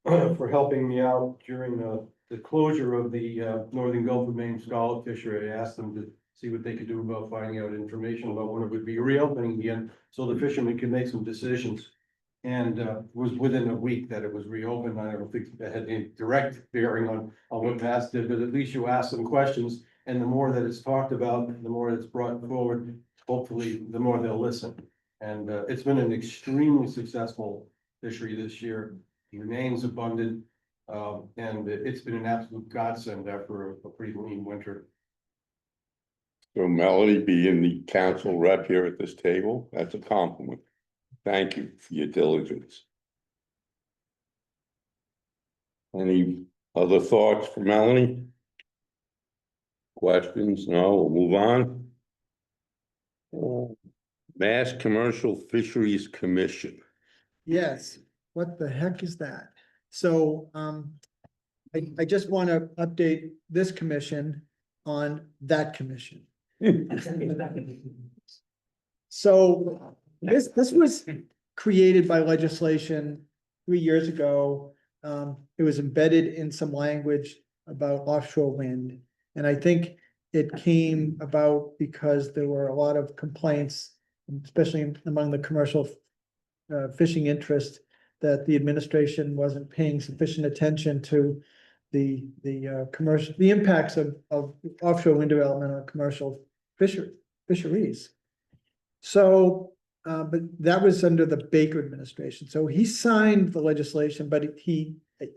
for helping me out during the closure of the Northern Gulf of Maine scallop fishery. I asked them to see what they could do about finding out information about when it would be reopening again, so the fishermen could make some decisions. And was within a week that it was reopened. I don't think that had any direct bearing on what Mass did, but at least you ask some questions. And the more that it's talked about, the more it's brought forward, hopefully, the more they'll listen. And it's been an extremely successful fishery this year. It remains abundant. And it's been an absolute godsend after a pretty lean winter. So Melanie being the council rep here at this table, that's a compliment. Thank you for your diligence. Any other thoughts for Melanie? Questions? No, we'll move on. Mass Commercial Fisheries Commission. Yes, what the heck is that? So, I just want to update this commission on that commission. So this was created by legislation 3 years ago. It was embedded in some language about offshore wind. And I think it came about because there were a lot of complaints, especially among the commercial fishing interest, that the administration wasn't paying sufficient attention to the impacts of offshore wind development on commercial fisheries. So, but that was under the Baker administration. So he signed the legislation, but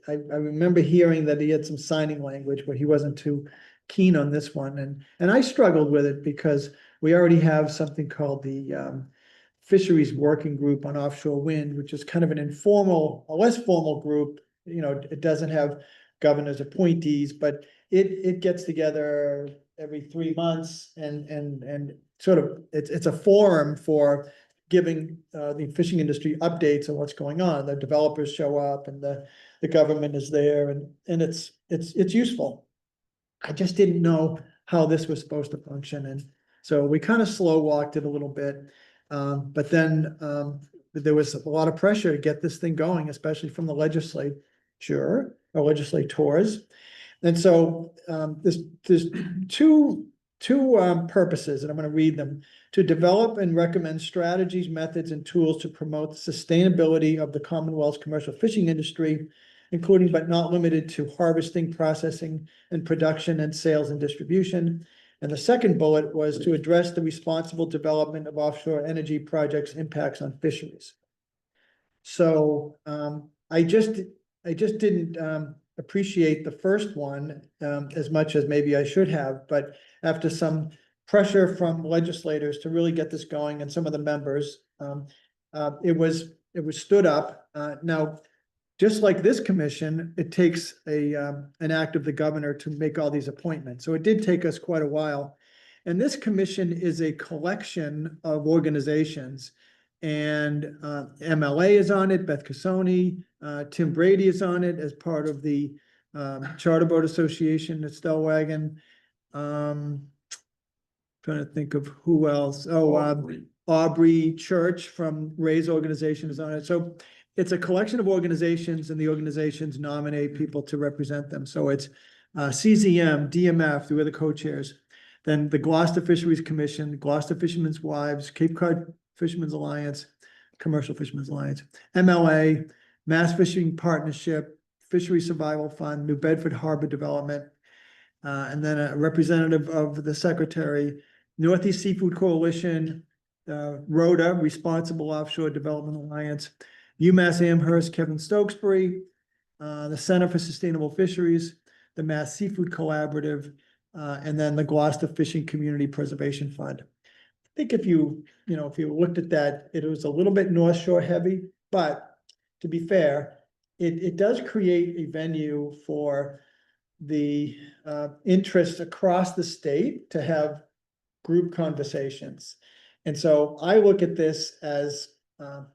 I remember hearing that he had some signing language where he wasn't too keen on this one. And I struggled with it because we already have something called the Fisheries Working Group on Offshore Wind, which is kind of an informal, a less formal group. You know, it doesn't have governors appointees, but it gets together every 3 months and sort of, it's a forum for giving the fishing industry updates on what's going on. The developers show up and the government is there, and it's useful. I just didn't know how this was supposed to function, and so we kind of slow walked it a little bit. But then there was a lot of pressure to get this thing going, especially from the legislature or legislators. And so there's two purposes, and I'm going to read them: to develop and recommend strategies, methods, and tools to promote the sustainability of the Commonwealth's commercial fishing industry, including but not limited to harvesting, processing, and production and sales and distribution. And the second bullet was to address the responsible development of offshore energy projects' impacts on fisheries. So I just didn't appreciate the first one as much as maybe I should have, but after some pressure from legislators to really get this going and some of the members, it was stood up. Now, just like this commission, it takes an act of the governor to make all these appointments. So it did take us quite a while. And this commission is a collection of organizations. And MLA is on it, Beth Cassoni, Tim Brady is on it as part of the Charter Boat Association at Stellwagen. Trying to think of who else. Aubrey Church from Ray's organization is on it. So it's a collection of organizations, and the organizations nominate people to represent them. So it's CZM, DMF, who are the co-chairs. Then the Gloucester Fisheries Commission, Gloucester Fishermen's Wives, Cape Cod Fishermen's Alliance, Commercial Fishermen's Alliance, MLA, Mass Fishing Partnership, Fishery Survival Fund, New Bedford Harbor Development, and then a representative of the secretary, Northeast Seafood Coalition, RODA, Responsible Offshore Development Alliance, UMass Amherst, Kevin Stokesbury, the Center for Sustainable Fisheries, the Mass Seafood Collaborative, and then the Gloucester Fishing Community Preservation Fund. I think if you looked at that, it was a little bit North Shore heavy, but to be fair, it does create a venue for the interests across the state to have group conversations. And so I look at this as a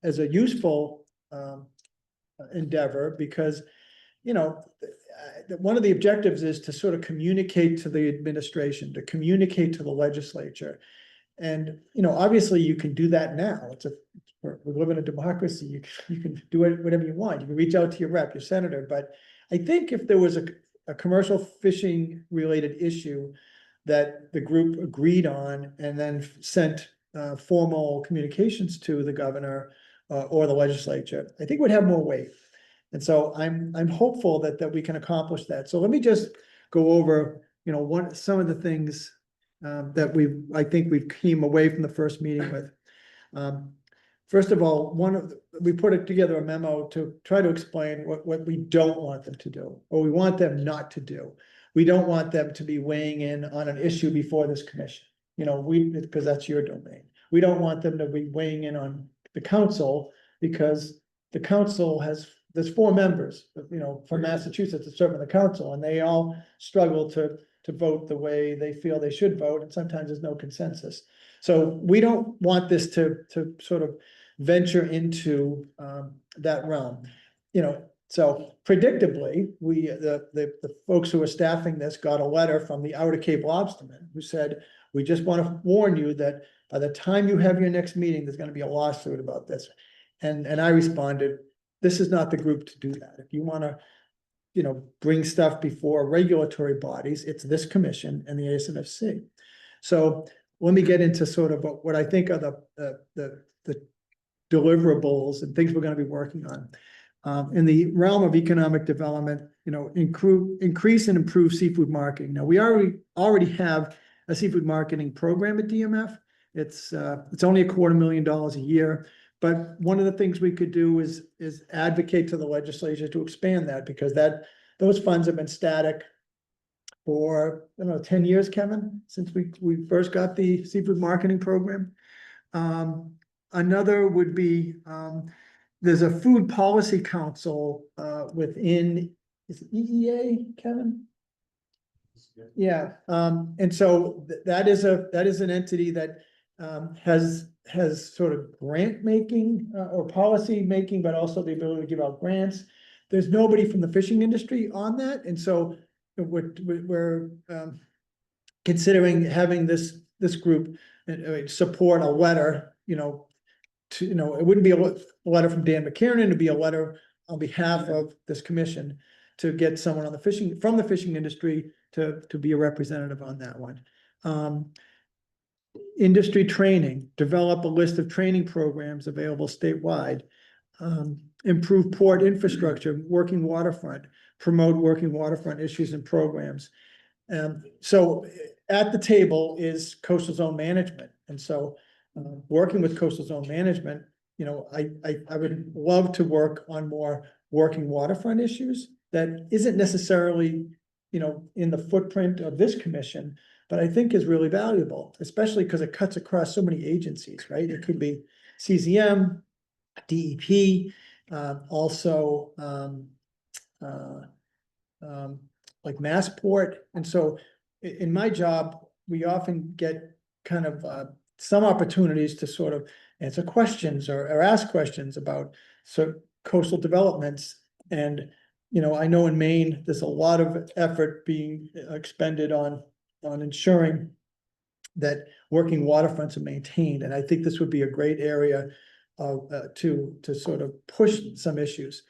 useful endeavor, because, one of the objectives is to sort of communicate to the administration, to communicate to the legislature. And, obviously you can do that now. We live in a democracy. You can do it whatever you want. You can reach out to your rep, your senator. But I think if there was a commercial fishing related issue that the group agreed on and then sent formal communications to the governor or the legislature, I think would have more weight. And so I'm hopeful that we can accomplish that. So let me just go over, some of the things that I think we've came away from the first meeting with. First of all, we put together a memo to try to explain what we don't want them to do, or we want them not to do. We don't want them to be weighing in on an issue before this commission, because that's your domain. We don't want them to be weighing in on the council, because the council there's 4 members, from Massachusetts that serve on the council, and they all struggle to vote the way they feel they should vote, and sometimes there's no consensus. So we don't want this to sort of venture into that realm, So predictably, the folks who are staffing this got a letter from the Outer Cape Lobstermen, who said, "We just want to warn you that by the time you have your next meeting, there's going to be a lawsuit about this." And I responded, "This is not the group to do that. If you want to, bring stuff before regulatory bodies, it's this commission and the ASNFC." So let me get into sort of what I think are the deliverables and things we're going to be working on. In the realm of economic development, increase and improve seafood marketing. Now, we already have a seafood marketing program at DMF. It's only $250,000 a year. But one of the things we could do is advocate to the legislature to expand that, because those funds have been static for, 10 years, Kevin, since we first got the seafood marketing program. Another would be, there's a food policy council within, is it EEA, Kevin? Yeah, and so that is an entity that has sort of grant making or policy making, but also the ability to give out grants. There's nobody from the fishing industry on that, and so we're considering having this group support a letter, it wouldn't be a letter from Dan McKiernan, it'd be a letter on behalf of this commission to get someone from the fishing industry to be a representative on that one. Industry training, develop a list of training programs available statewide. Improve port infrastructure, working waterfront, promote working waterfront issues and programs. So at the table is coastal zone management. And so working with coastal zone management, I would love to work on more working waterfront issues that isn't necessarily, in the footprint of this commission, but I think is really valuable, especially because it cuts across so many agencies, right? It could be CZM, DEP, also, like Massport. And so in my job, we often get kind of, some opportunities to sort of answer questions or ask questions about coastal developments. And, you know, I know in Maine, there's a lot of effort being expended on ensuring that working waterfronts are maintained. And I think this would be a great area to sort of push some issues.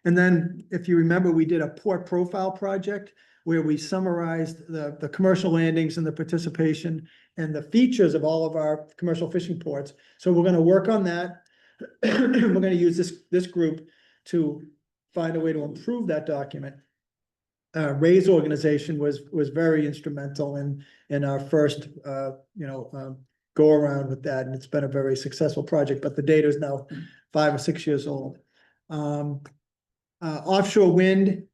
And then, if you remember, we did a port profile project where we summarized the commercial landings and the participation and the features of all of our commercial fishing ports. So we're gonna work on that. We're gonna use this group to find a way to improve that document. Ray's organization was very instrumental in our first, go around with that, and it's been a very successful project, but the data is now 5 or 6 years old. Offshore wind,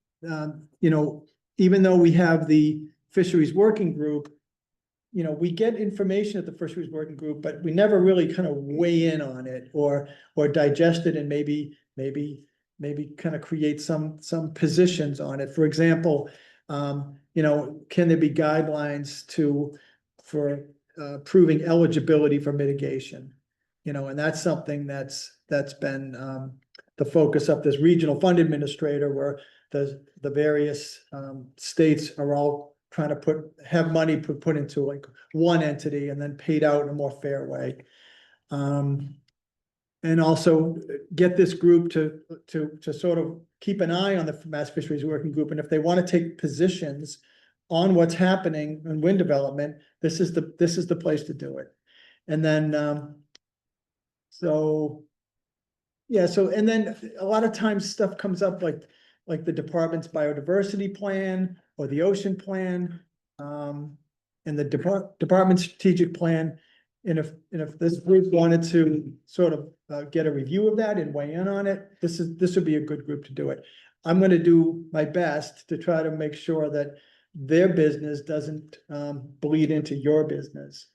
even though we have the fisheries working group, we get information at the fisheries working group, but we never really kind of weigh in on it or digest it and maybe kind of create some positions on it. For example, can there be guidelines for proving eligibility for mitigation? And that's something that's been the focus of this regional fund administrator, where the various states are all trying to have money put into like one entity and then paid out in a more fair way. And also get this group to sort of keep an eye on the Mass Fisheries Working Group, and if they want to take positions on what's happening in wind development, this is the place to do it. And then, and then a lot of times stuff comes up like the department's biodiversity plan or the ocean plan, and the department's strategic plan. And if this group wanted to sort of get a review of that and weigh in on it, this would be a good group to do it. I'm gonna do my best to try to make sure that their business doesn't bleed into your business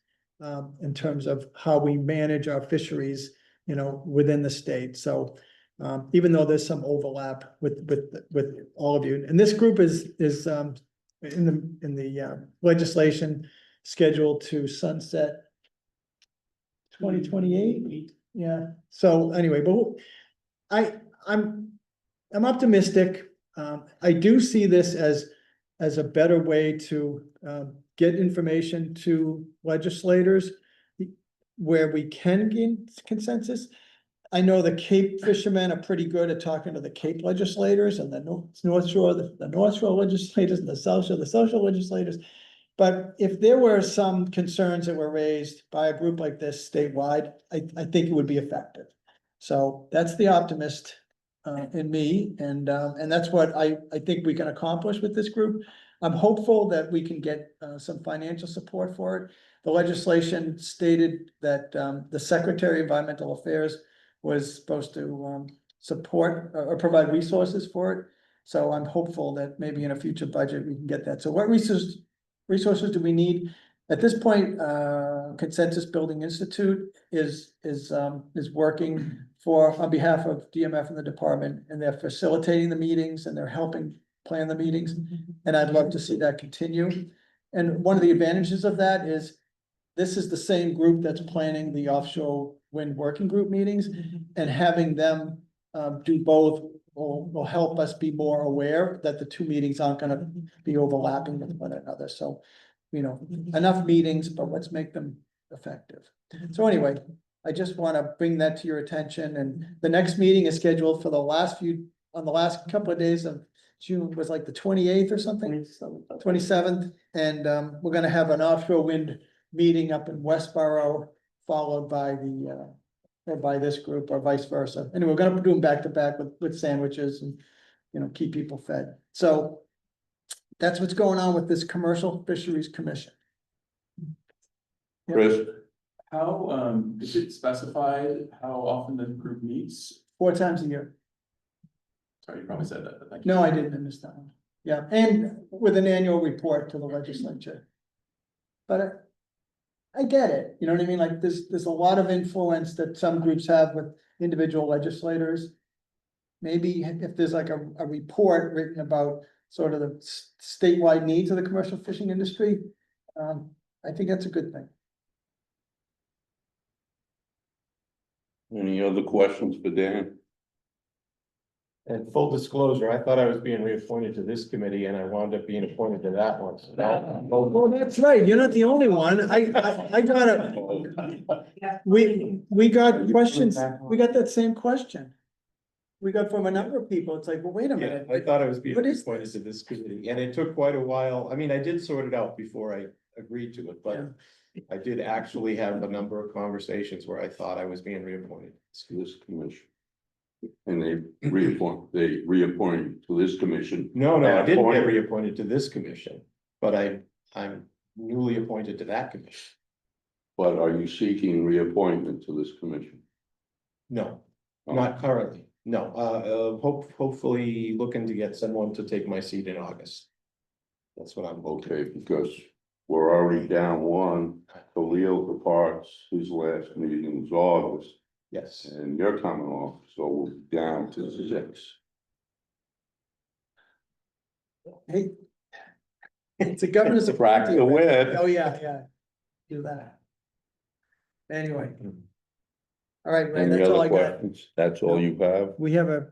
in terms of how we manage our fisheries, within the state. So even though there's some overlap with all of you, and this group is in the legislation scheduled to sunset 2028. Yeah. So anyway, but I'm optimistic. I do see this as a better way to get information to legislators where we can gain consensus. I know the Cape fishermen are pretty good at talking to the Cape legislators and the North Shore legislators and the South Shore legislators. But if there were some concerns that were raised by a group like this statewide, I think it would be effective. So that's the optimist in me, and that's what I think we can accomplish with this group. I'm hopeful that we can get some financial support for it. The legislation stated that the Secretary of Environmental Affairs was supposed to support or provide resources for it. So I'm hopeful that maybe in a future budget we can get that. So what resources do we need? At this point, Consensus Building Institute is working on behalf of DMF and the department, and they're facilitating the meetings and they're helping plan the meetings. And I'd love to see that continue. And one of the advantages of that is this is the same group that's planning the offshore wind working group meetings, and having them do both will help us be more aware that the two meetings aren't gonna be overlapping with one another. So, enough meetings, but let's make them effective. So anyway, I just want to bring that to your attention, and the next meeting is scheduled for the last couple of days of June, was like the 28th or something, 27th, and we're gonna have an offshore wind meeting up in Westboro, followed by by this group or vice versa. Anyway, we're gonna do them back to back with sandwiches and keep people fed. So that's what's going on with this Commercial Fisheries Commission. Chris, How, is it specified how often the group meets? 4 times a year. Sorry, you probably said that, but thank you. No, I didn't understand. Yeah, and with an annual report to the legislature. But I get it, you know what I mean? Like there's a lot of influence that some groups have with individual legislators. maybe if there's like a report written about sort of the statewide needs of the commercial fishing industry, I think that's a good thing. Any other questions for Dan? And full disclosure, I thought I was being reappointed to this committee and I wound up being appointed to that one. So Well, that's right, you're not the only one, I got it, we got questions, we got that same question. We got from a number of people, it's like, well, wait a yeah, minute. I thought I was being What is appointed this? to this committee and it took quite a while. I mean, I did sort it out before I agreed to it, but I did actually have a number of conversations where I thought I was being reappointed. To this commission. And they reappointed to this commission. No, I didn't get Appointed. reappointed to this commission, but I'm newly appointed to that commission. But are you seeking reappointment to this commission? No, not currently. No, hopefully looking to get someone to take my seat in August. That's what I'm hoping. Okay, because we're already down one. Khalil departs, his last meeting was August, Yes. and you're coming off, so we'll be down to 6. Hey. It's a governor's. Crack the whip. Oh, yeah, do that. Anyway. All right, Ray, Any that's all other I got. questions? That's all you have? We have a,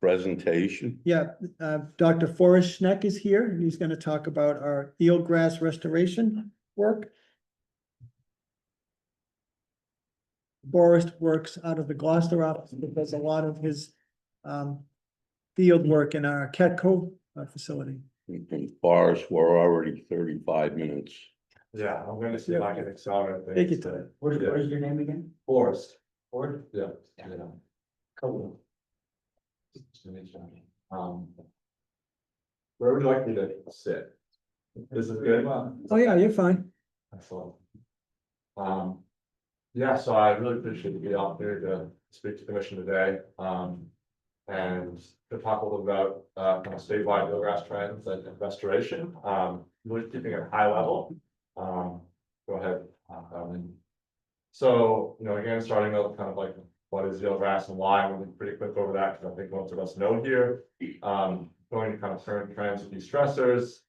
Presentation? Dr. Forrest Schneck is here, and he's gonna talk about our eelgrass restoration work. Forrest works out of the Gloucester office, but does a lot of his, field work in our Cat Cove facility. And Forrest, we're already 35 minutes. Yeah, I'm gonna see if I can accelerate things. Take it to it. What is your name again? Forest. Ford? Yeah. Cool. Where would you like me to sit? This is good? Oh, yeah, you're fine. Excellent. Yeah, so I really appreciate the opportunity to speak to the commission today, and to talk a little about, kind of statewide eelgrass trends and restoration, really keeping it high level. Go ahead. So, again, starting out kind of like, what is eelgrass and why? We'll be pretty quick over that, because I think most of us know here. Going to kind of current trends with these stressors,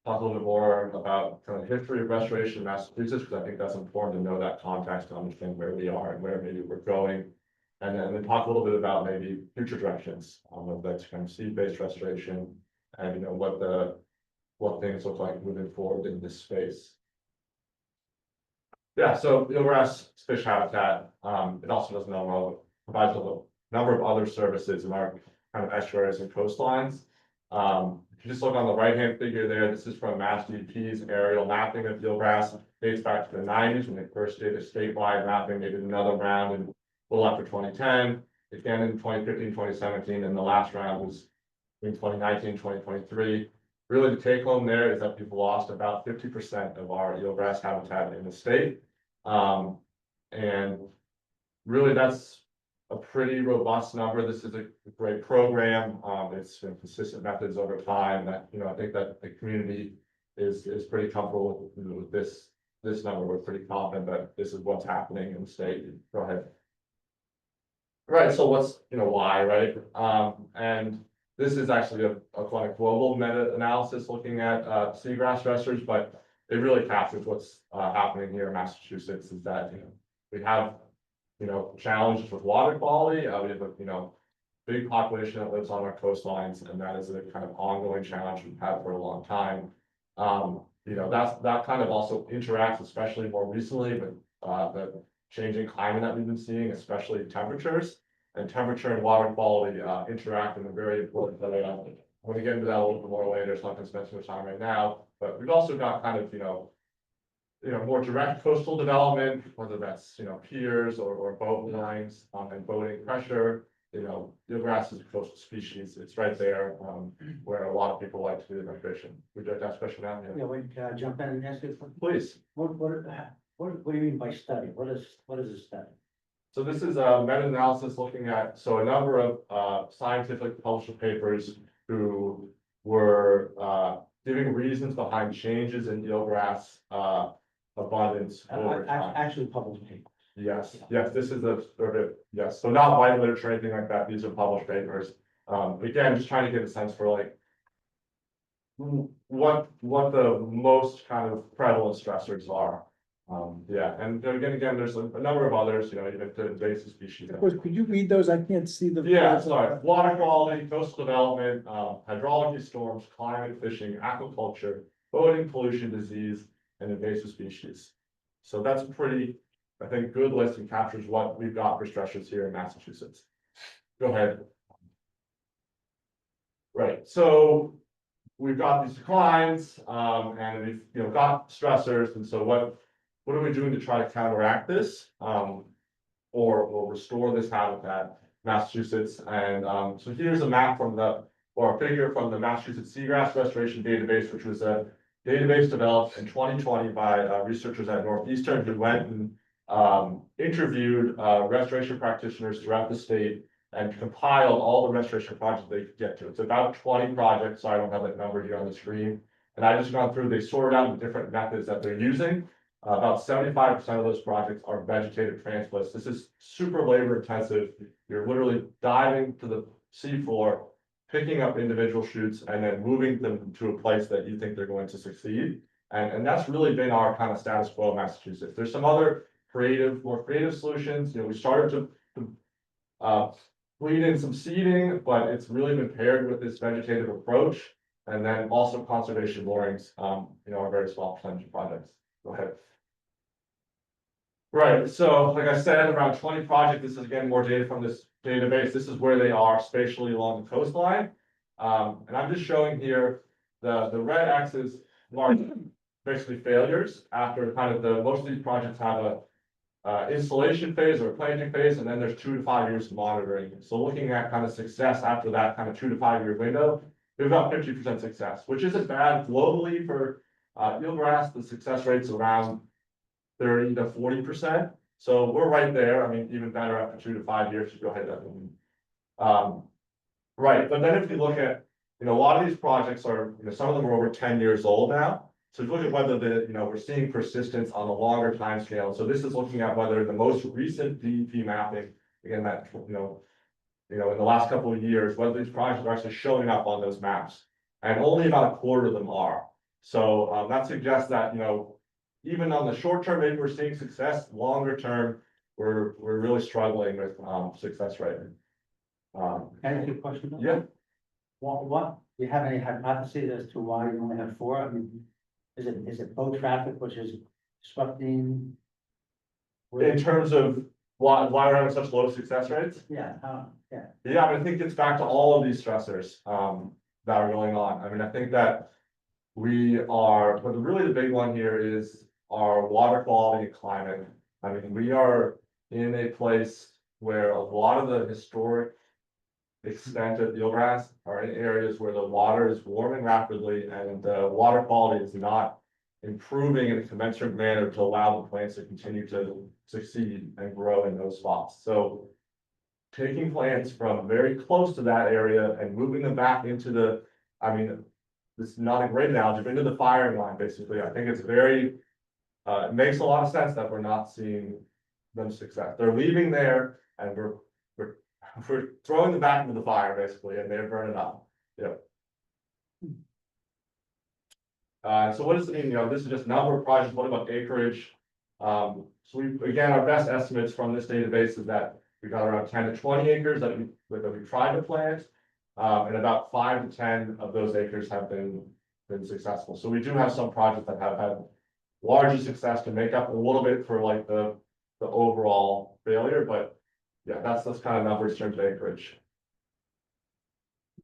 talk a little bit more about kind of the history of restoration in Massachusetts, because I think that's important to know that context to understand where we are and where maybe we're going. And then talk a little bit about maybe future directions, of that kind of seed-based restoration, and what things look like moving forward in this space. Yeah, so eelgrass fish habitat, it also provides a number of other services in our kind of estuaries and coastlines. If you just look on the right-hand figure there, this is from Mass DEP's aerial mapping of eelgrass, dates back to the 90s when they first did a statewide mapping. They did another round in a little after 2010, again in 2015, 2017, and the last round was in 2019, 2023. Really, the take home there is that we've lost about 50% of our eelgrass habitat in the state. And really, that's a pretty robust number. This is a great program. It's been consistent methods over time that, I think that the community is pretty comfortable with this number. We're pretty confident that this is what's happening in the state. Go ahead. Right, so what's, why, right? And this is actually a kind of global meta-analysis looking at seagrass stressors, but it really captures what's happening here in Massachusetts is that, we have, challenges with water quality. We have a, big population that lives on our coastlines, and that is a kind of ongoing challenge we've had for a long time. That kind of also interacts, especially more recently, with the changing climate that we've been seeing, especially temperatures. And temperature and water quality interact in a very important way. I'm going to get into that a little bit more later, so I'm not going to spend too much time right now. But we've also got kind of, more direct coastal development, whether that's, piers or boat lines, and boating pressure. Eelgrass is a coastal species. It's right there, where a lot of people like to do their fishing. Would you like to ask a question now? Yeah, wait, can I jump in and ask you? Please. What do you mean by study? What is a study? So this is a meta-analysis looking at, a number of scientific published papers who were giving reasons behind changes in eelgrass abundance over time. Actually published papers. Yes, yes, this is a sort of, yes, so not white literature or anything like that, these are published papers. Again, just trying to get a sense for like. What the most kind of prevalent stressors are. Yeah, and again, there's a number of others, you know, even to invasive species. Of course, could you read those? I can't see the. Yeah, sorry, water quality, coastal development, hydrology, storms, climate, fishing, aquaculture, boating, pollution, disease, and invasive species. So that's a pretty, I think, good list and captures what we've got for stressors here in Massachusetts. Go ahead. Right, so we've got these declines, and we've, you know, got stressors, and so what are we doing to try to counteract this? Or restore this habitat, Massachusetts, and, so here's a map from or a figure from the Massachusetts Seagrass Restoration Database, which was a database developed in 2020 by, researchers at Northeastern, who went and, interviewed, restoration practitioners throughout the state and compiled all the restoration projects they could get to. It's about 20 projects, so I don't have that number here on the screen. And I just gone through, they sorted out the different methods that they're using. About 75% of those projects are vegetative transplants. This is super labor intensive. You're literally diving to the seafloor, picking up individual shoots and then moving them to a place that you think they're going to succeed. And that's really been our kind of status quo in Massachusetts. There's some other more creative solutions. You know, we started to bleed in some seeding, but it's really been paired with this vegetative approach. And then also conservation moorings, you know, are a very small percentage of projects. Go ahead. Right, so like I said, around 20 projects, this is again more data from this database. This is where they are spatially along the coastline. And I'm just showing here the red axis mark basically failures after kind of most of these projects have a installation phase or a planting phase, and then there's 2 to 5 years of monitoring. So looking at kind of success after that kind of 2 to 5 year window, we've got 50% success, which isn't bad globally for eelgrass. The success rate's around 30 to 40%. So we're right there. I mean, even better after 2 to 5 years to go ahead. Right, but then if you look at, you know, a lot of these projects are, you know, some of them are over 10 years old now. So if you look at whether we're seeing persistence on a longer time scale. So this is looking at whether the most recent DEP mapping, again, that, you know, in the last couple of years, whether these projects are actually showing up on those maps. And only about a quarter of them are. So that suggests that, you know, even on the short term, maybe we're seeing success. Longer term, we're really struggling with success rate. Can I ask you a question? about Yeah. that? What, do you have any hypotheses as to why you only have 4? I mean, is it boat traffic, which is disrupting? In terms of why we're having such low success rates? Yeah, yeah. Yeah, I think it's back to all of these stressors that are going on. I mean, I think that but really the big one here is our water quality and climate. I mean, we are in a place where a lot of the historic extent of eelgrass are in areas where the water is warming rapidly and the water quality is not improving in a commensurate manner to allow the plants to continue to succeed and grow in those spots. So taking plants from very close to that area and moving them back into this is not a great analogy, but into the firing line, basically. I think it's it makes a lot of sense that we're not seeing them success. They're leaving there and we're throwing them back into the fire, basically, and they're burning up. Yeah. So what does it mean? You know, this is just number of projects. What about acreage? So again, our best estimates from this database is that we got around 10 to 20 acres that we tried to plant. And about 5 to 10 of those acres have been successful. So we do have some projects that have had larger success to make up a little bit for like the overall failure, but yeah, that's kind of numbers in terms of acreage.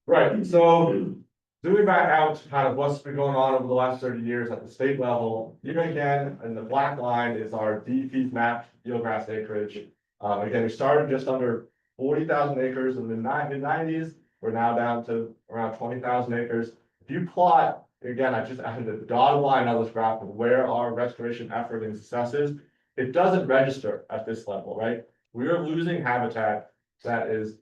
Right, so zooming back out to kind of what's been going on over the last 30 years at the state level, here again, in the black line is our DEP's mapped eelgrass acreage. Again, we started just under 40,000 acres in the mid-90s. We're now down to around 20,000 acres. If you plot, again, I just added a dotted line on this graph of where our restoration effort and success is. It doesn't register at this level, right? We are losing habitat that is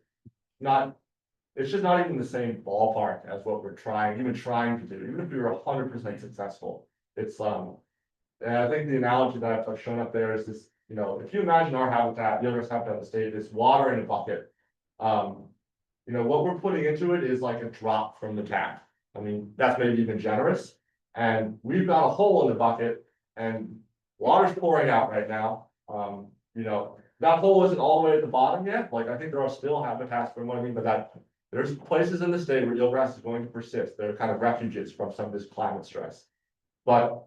it's just not even the same ballpark as what we're even trying to do, even if we were 100% successful. It's, and I think the analogy that I've shown up there is this you know, if you imagine our habitat, the other habitat in the state is water in a bucket. You know, what we're putting into it is like a drop from the tap. I mean, that's maybe even generous. And we've got a hole in the bucket and water's pouring out right now. You know, that hole isn't all the way at the bottom yet. Like, I think there are still habitats for what I mean, but that there's places in the state where eelgrass is going to persist. They're kind of refuges from some of this climate stress. But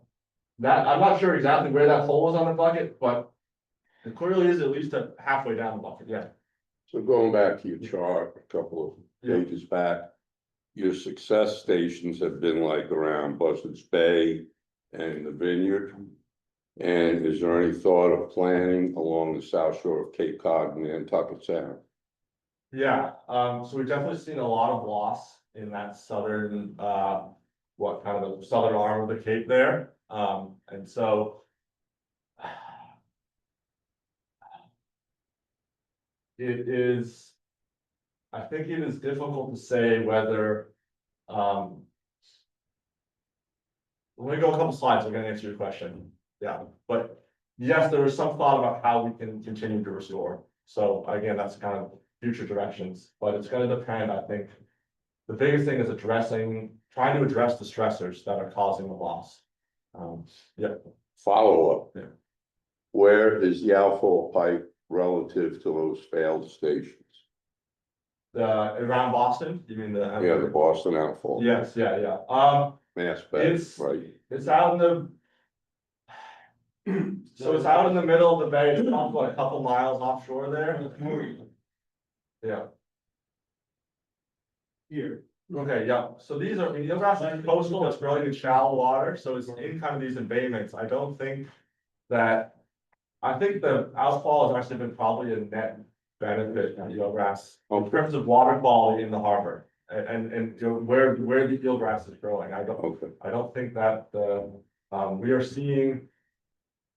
that, I'm not sure exactly where that hole is on the bucket, but it clearly is at least halfway down the bucket, yeah. So going back to your chart, a couple of pages back, your success stations have been like around Buzzards Bay and the Vineyard. And is there any thought of planning along the south shore of Cape Cod and Nantucket Sound? Yeah, so we've definitely seen a lot of loss in that southern, what kind of the southern arm of the Cape there. And so it is, I think it is difficult to say whether, let me go a couple slides, I'm gonna answer your question. Yeah, but yes, there is some thought about how we can continue to restore. So again, that's kind of future directions, but it's gonna depend, I think. The biggest thing is trying to address the stressors that are causing the loss. Yeah. Follow-up. Yeah. Where is the outfall pipe relative to those failed stations? Around Boston, you mean the? Yeah, the Boston outfall. Yes, yeah. Mass Bay, It's- right? It's out in the. So it's out in the middle of the bay, it's not like a couple miles offshore there. Yeah. Here. Okay, yeah, so these are, eelgrass is coastal, it's growing in shallow water, so it's in kind of these embayments, I don't think that. I think the outfall has actually been probably a net benefit to eelgrass in terms of water quality in the harbor. And you know, where the eelgrass is growing, I don't think that we are seeing.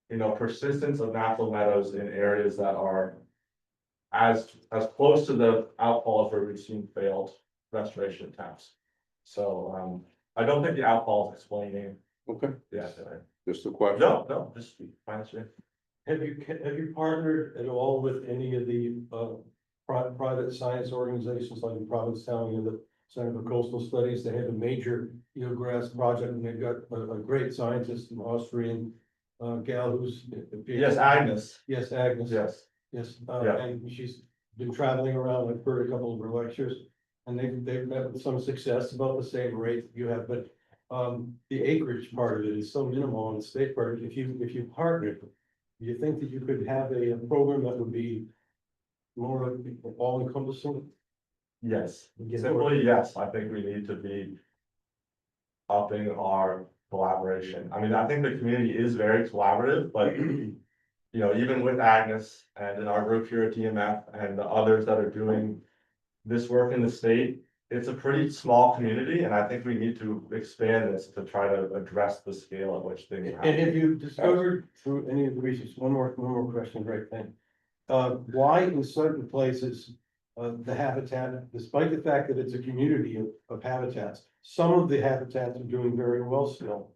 You know, persistence of natural meadows in areas that are. As close to the outfall as where we've seen failed restoration attempts. So, I don't think the outfall is explaining. Okay, Yeah. just a question. No, just fine, sure. Have you partnered at all with any of the private science organizations like the Provincetown and the Center for Coastal Studies? They have a major eelgrass project and they've got a great scientist, an Austrian gal who's. Yes, Agnes. Yes, Agnes. Yes. Yes, Yeah. and she's been traveling around. I've heard a couple of her lectures. And they've met with some success, about the same rate you have, but the acreage part of it is so minimal on the state part. If you partner, do you think that you could have a program that would be more all encompassing? Yes, Yeah. simply, yes, I think we need to be. Upping our collaboration. I mean, I think the community is very collaborative, but. You know, even with Agnes and in our group here at DMF and the others that are doing this work in the state, it's a pretty small community, and I think we need to expand this to try to address the scale at which things happen. And have you discovered through any of the research, one more question, great thing. Why in certain places, the habitat, despite the fact that it's a community of habitats, some of the habitats are doing very well still.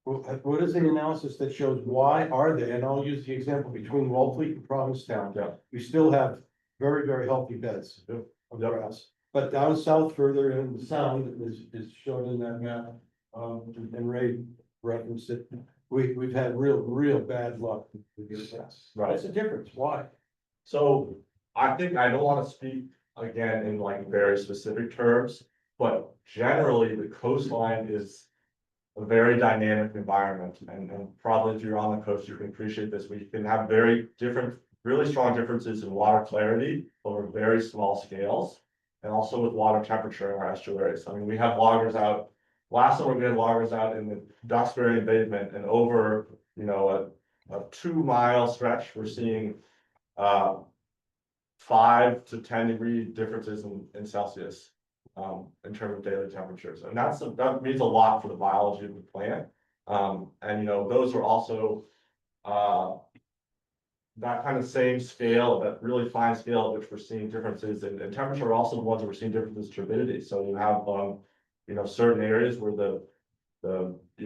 What is the analysis that shows why are they? And I'll use the example between Wellfleet and Provincetown. Yeah. We still have very, very healthy beds of grass. But down south further in the sound is shown in that map, and Ray referenced it. We've had real bad luck with the grass. Right. What's the difference? Why? So I think I don't want to speak again in like very specific terms, but generally the coastline is a very dynamic environment, and probably if you're on the coast, you can appreciate this. We can have very different, really strong differences in water clarity over very small scales, and also with water temperature in our estuaries. I mean, we have loggers out. Last summer we had loggers out in the Duxbury embankment, and over a 2-mile stretch, we're seeing 5 to 10 degree differences in Celsius. In terms of daily temperatures, and that means a lot for the biology of the plant. And those are also that kind of same scale, that really fine scale at which we're seeing differences in temperature are also the ones that we're seeing differences in turbidity. So you have certain areas where you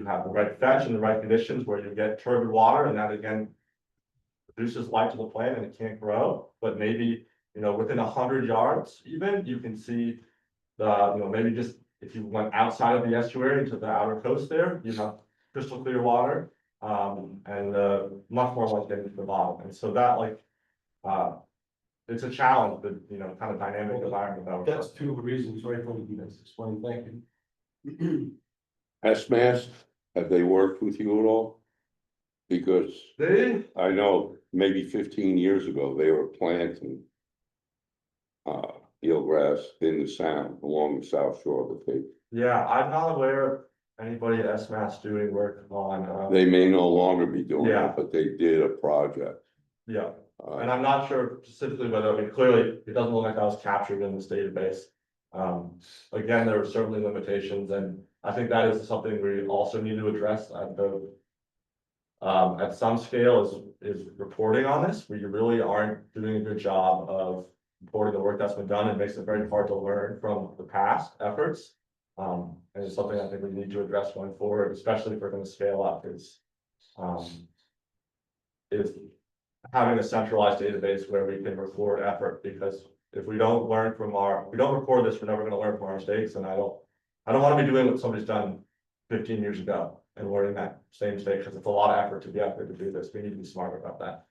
have the right fetch and the right conditions where you get turbid water, and that again produces light to the plant and it can't grow, but maybe, within 100 yards even, you can see the, maybe just if you went outside of the estuary to the outer coast there, you have crystal clear water. And much more like getting to the bottom, and so that it's a challenge, but kind of dynamic environment that we're. That's two reasons right from the explain, thank you. SMAS, have they worked with you at all? Because They, I know maybe 15 years ago, they were planting eelgrass in the sound along the south shore of the Cape. yeah, I'm not aware of anybody at SMAS doing work on, They may no longer be doing Yeah. it, but they did a project. yeah. And I'm not sure specifically whether, clearly, it doesn't look like that was captured in this database. Again, there are certainly limitations, and I think that is something we also need to address at some scale is reporting on this. We really aren't doing a good job of reporting the work that's been done. It makes it very hard to learn from the past efforts. And it's something I think we need to address going forward, especially if we're gonna scale up, is having a centralized database where we can record effort, because if we don't learn from we don't record this, we're never gonna learn from our mistakes, and I don't wanna be doing what somebody's done 15 years ago and learning that same mistake, because it's a lot of effort to be out there to do this. We need to be smarter about that.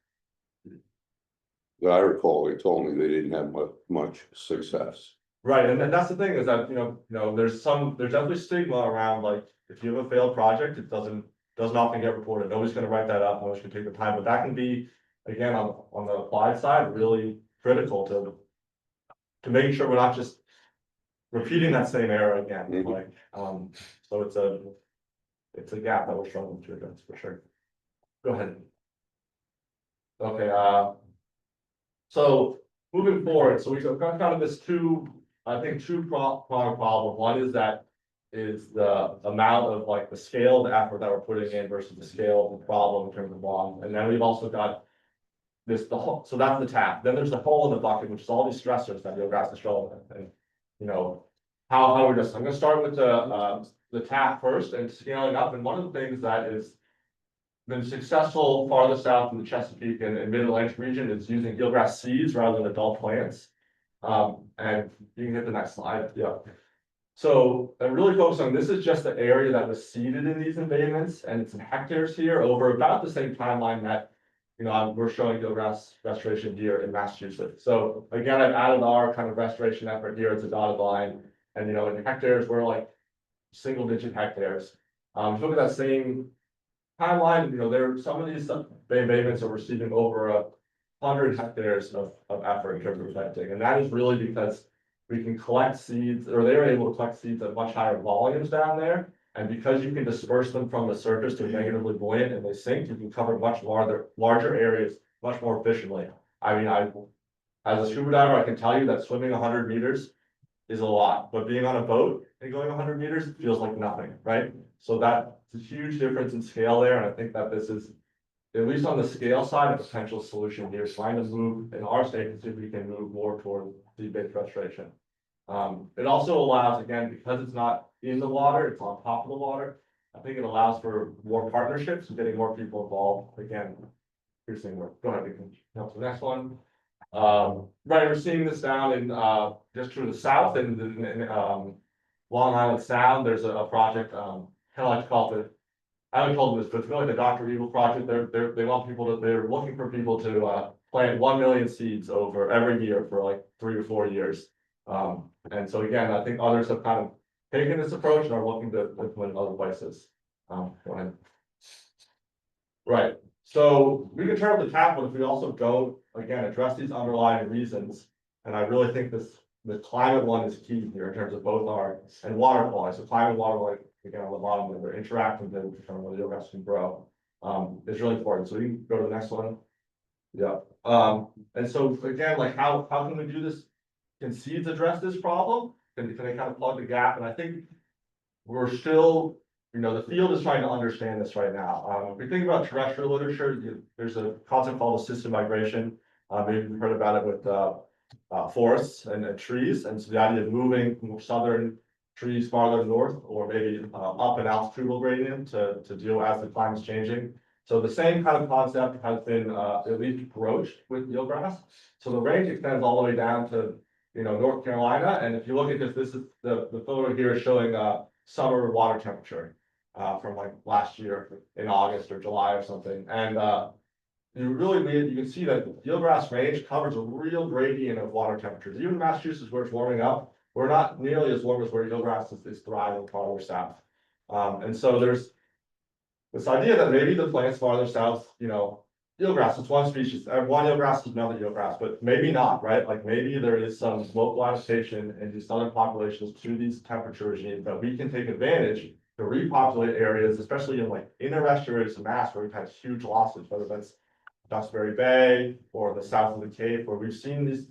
I recall they told me they didn't have much success. Right, and then that's the thing, is that, there's definitely stigma around, like, if you have a failed project, it doesn't often get reported. Nobody's gonna write that up, nobody's gonna take the time, but that can be, again, on the applied side, really critical to making sure we're not just repeating that same error again, Mhm. like, so it's a gap that we're struggling to address, for sure. Go ahead. Okay, so moving forward, so we've got kind of this two pronged problem. One is the amount of, like, the scale of the effort that we're putting in versus the scale of the problem in terms of volume. And then we've also got so that's the tap. Then there's the hole in the bucket, which is all these stressors that eelgrass is struggling with. And, how we're I'm gonna start with the tap first and scaling up. And one of the things that is been successful farther south in the Chesapeake and Mid-Atlantic region is using eelgrass seeds rather than adult plants. And you can hit the next slide, yeah. So I'm really focused on, this is just the area that was seeded in these embayments, and it's in hectares here over about the same timeline that, we're showing eelgrass restoration here in Massachusetts. So again, I've added our kind of restoration effort here. It's a dotted line, and in hectares, we're like single digit hectares. If you look at that same timeline, some of these embayments are receiving over 100 hectares of effort in terms of protecting, and that is really because we can collect seeds, or they're able to collect seeds at much higher volumes down there. And because you can disperse them from the surface to negatively buoyant and they sink, you can cover much larger areas much more efficiently. I mean, as a scuba diver, I can tell you that swimming 100 meters is a lot, but being on a boat and going 100 meters feels like nothing, right? So that's a huge difference in scale there, and I think that this is, at least on the scale side, a potential solution here, trying to move in our state to see if we can move more toward seed-based restoration. It also allows, again, because it's not in the water, it's on top of the water. I think it allows for more partnerships and getting more people involved. Again, increasing work. Go ahead, we can jump to the next one. Right, we're seeing this down in just to the south in Long Island Sound. There's a project, kind of like to call it, I haven't told them this, but it's really the Dr. Evil project. They want people they're looking for people to plant 1 million seeds over every year for like 3 or 4 years. And so again, I think others have kind of taken this approach and are looking to implement other places. Go ahead. Right, so we can turn up the tap, but if we also don't, again, address these underlying reasons, and I really think the climate one is key here in terms of both and water quality. So climate and water quality, again, on the bottom, they're interacting to determine whether eelgrass can grow. It's really important. So we can go to the next one. Yeah, and so again, like how can we do this? Can seeds address this problem? Can they kind of plug the gap? And I think we're still, the field is trying to understand this right now. If we think about terrestrial literature, there's a concept called assisted migration. Maybe you've heard about it with forests and trees. And so the idea of moving more southern trees farther north, or maybe up an altitudinal gradient to deal as the climate's changing. So the same kind of concept has been, at least broached with eelgrass. So the range extends all the way down to, North Carolina, and if you look at this, this is the photo here is showing, summer water temperature. From like last year in August or July or something, and, you can see that the eelgrass range covers a real gradient of water temperatures. Even Massachusetts, where it's warming up, we're not nearly as warm as where eelgrass is thriving farther south. And so there's this idea that maybe the plants farther south, eelgrass is one species, one eelgrass is another eelgrass, but maybe not, right? Like maybe there is some local adaptation in these southern populations to these temperature regimes that we can take advantage to repopulate areas, especially in like inner estuaries of Mass where we've had huge losses, whether that's Duxbury Bay or the south of the Cape, where we've seen these,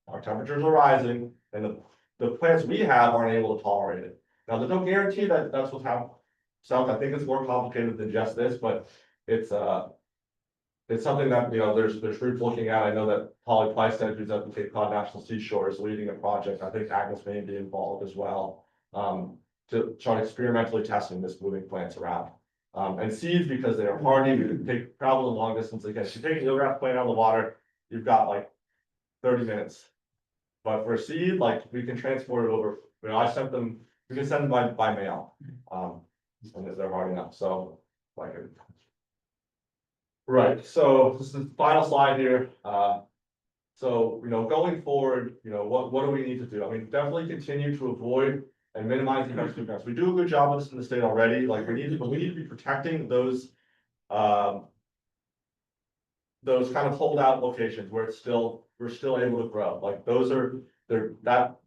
our temperatures are rising and the plants we have aren't able to tolerate it. Now, there's no guarantee that that's what's happening south. I think it's more complicated than just this, but it's something that, there's groups looking at. I know that Polly Plystead, who's at the Cape Cod National Seashore, is leading a project. I think Agnes may be involved as well, to try experimentally testing this, moving plants around. And seeds, because they are hardy, you can travel a long distance. Again, if you take an eelgrass plant out of the water, you've got like 30 minutes. But for a seed, like we can transport it over, we can send them by mail. And they're hardy enough, so like. Right, so this is the final slide here. So, going forward, what do we need to do? I mean, definitely continue to avoid and minimize invasive pests. We do a good job of this in the state already. Like we need to be protecting those kind of holdout locations where we're still able to grow. Like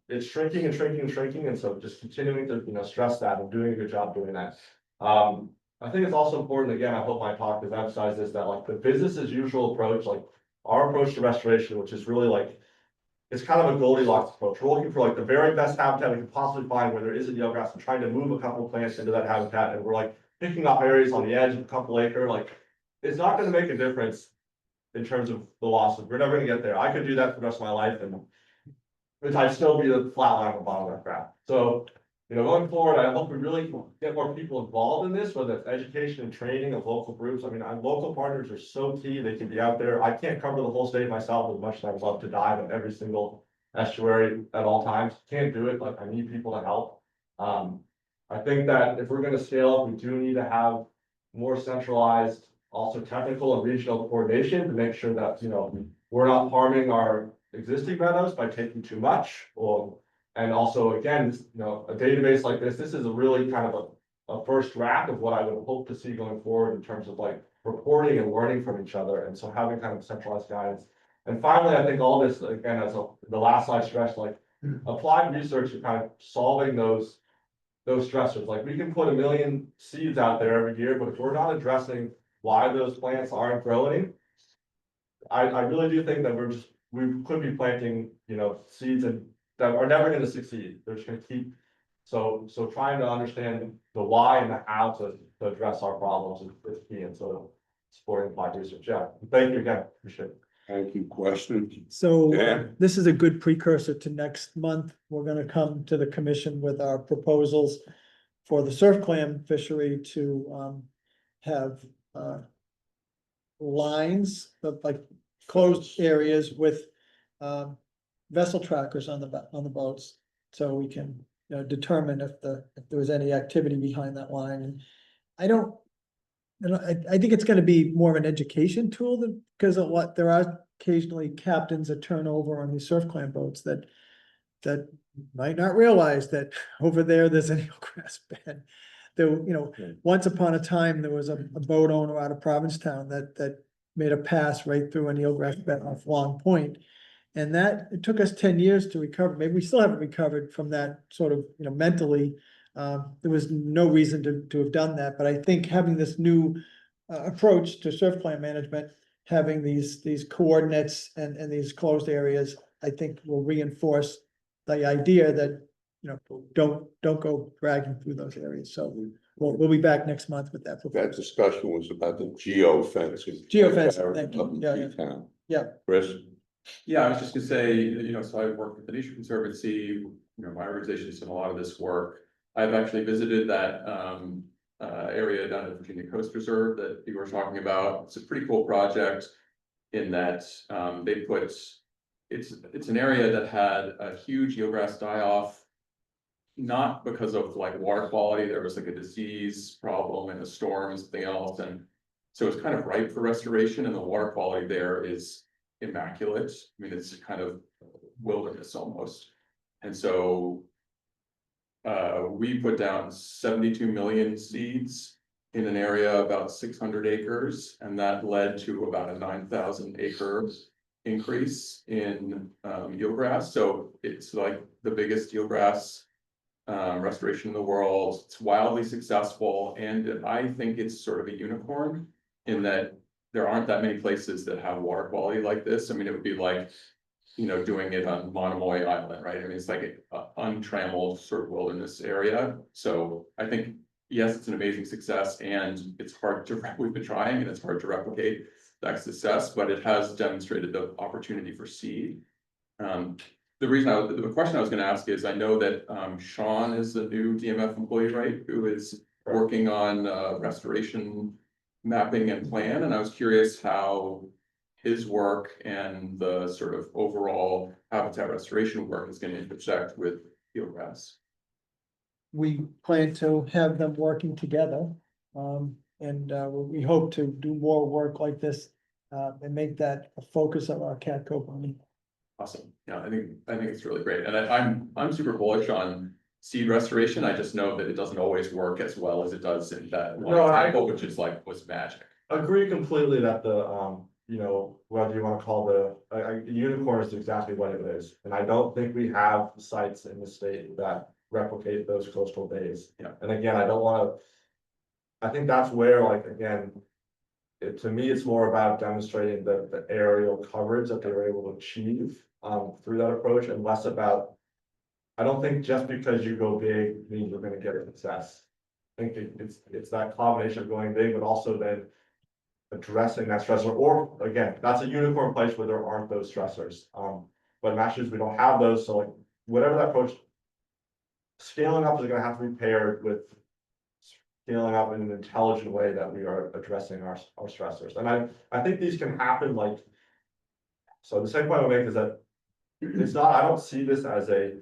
it's shrinking and shrinking and shrinking, and so just continuing to stress that and doing a good job doing that. I think it's also important, again, I hope my talk has emphasized this, that like the business as usual approach, like our approach to restoration, which is really like, it's kind of a Goldilocks approach. We're looking for like the very best habitat we can possibly find where there isn't eelgrass and trying to move a couple of plants into that habitat. And we're like picking up areas on the edge of a couple acre, like it's not going to make a difference in terms of the losses. We're never going to get there. I could do that for the rest of my life and I'd still be the flat line on the bottom of that graph. So, going forward, I hope we really get more people involved in this, whether it's education and training of local groups. I mean, local partners are so key. They can be out there. I can't cover the whole state myself as much as I would love to dive in every single estuary at all times. Can't do it. Like I need people to help. I think that if we're going to scale up, we do need to have more centralized, also technical and regional coordination to make sure that, we're not harming our existing meadows by taking too much and also, again, a database like this is a really kind of a first draft of what I would hope to see going forward in terms of like reporting and learning from each other. And so having kind of centralized guidance. And finally, I think all this, again, as the last slide stressed, like applied research to kind of solving those stressors. Like we can put 1 million seeds out there every year, but if we're not addressing why those plants aren't growing, I really do think that we could be planting, seeds that are never going to succeed. They're just going to keep. So trying to understand the why and the how to address our problems is key. And so supporting applied research. Yeah. Thank you again. Appreciate it. Thank you. Questions? So Yeah. this is a good precursor to next month. We're gonna come to the commission with our proposals for the surf clam fishery to have lines of like closed areas with vessel trackers on the boats. So we can determine if there was any activity behind that line. And I think it's gonna be more of an education tool because of what there are occasionally captains that turn over on these surf clam boats that might not realize that over there's an eelgrass bed. Once upon a time, there was a boat owner out of Provincetown that made a pass right through an eelgrass bed off Long Point. And it took us 10 years to recover. Maybe we still haven't recovered from that sort of, mentally. There was no reason to have done that, but I think having this new approach to surf clam management, having these coordinates and these closed areas, I think will reinforce the idea that, don't go dragging through those areas. So we'll be back next month with that. That discussion was about the geofencing. Geofencing, thank you. Yeah. Chris? Yeah, I was just gonna say, so I work with the Nature Conservancy, my organization's done a lot of this work. I've actually visited that area down at Virginia Coast Reserve that you were talking about. It's a pretty cool project in that, they put, it's an area that had a huge eelgrass die-off. Not because of like water quality, there was like a disease problem and a storm and something else, and so it's kind of ripe for restoration, and the water quality there is immaculate. I mean, it's kind of wilderness almost. And so we put down 72 million seeds in an area about 600 acres, and that led to about a 9,000 acre increase in eelgrass. So it's like the biggest eelgrass restoration in the world. It's wildly successful, and I think it's sort of a unicorn in that there aren't that many places that have water quality like this. I mean, it would be like, you know, doing it on Monomoy Island, right? I mean, it's like an untrammeled sort of wilderness area. So I think, yes, it's an amazing success, and it's hard to, we've been trying, and it's hard to replicate that success, but it has demonstrated the opportunity for seed. The question I was gonna ask is, I know that Sean is the new DMF employee, right? Who is working on restoration mapping and plan, and I was curious how his work and the sort of overall habitat restoration work is gonna intersect with eelgrass. We plan to have them working together. And we hope to do more work like this and make that a focus of our cat company. Awesome. Yeah, I think it's really great. And I'm super bullish on seed restoration. I just know that it doesn't always work as well as it does in that one No, example, which is like, was magic. Agree completely that the, you know, whether you wanna call the unicorn is exactly what it is. And I don't think we have sites in the state that replicate those coastal bays. Yeah. And again, I don't wanna, I think that's where, like, again, to me, it's more about demonstrating the aerial coverage that they were able to achieve, through that approach, and less about. I don't think just because you go big means you're gonna get a success. I think it's that combination of going big, but also then addressing that stressor, or again, that's a unicorn place where there aren't those stressors. But in Massachusetts, we don't have those, so like, whatever that approach. Scaling up is gonna have to be paired with scaling up in an intelligent way that we are addressing our stressors. And I think these can happen like. So the second point I'll make is that it's not, I don't see this as a.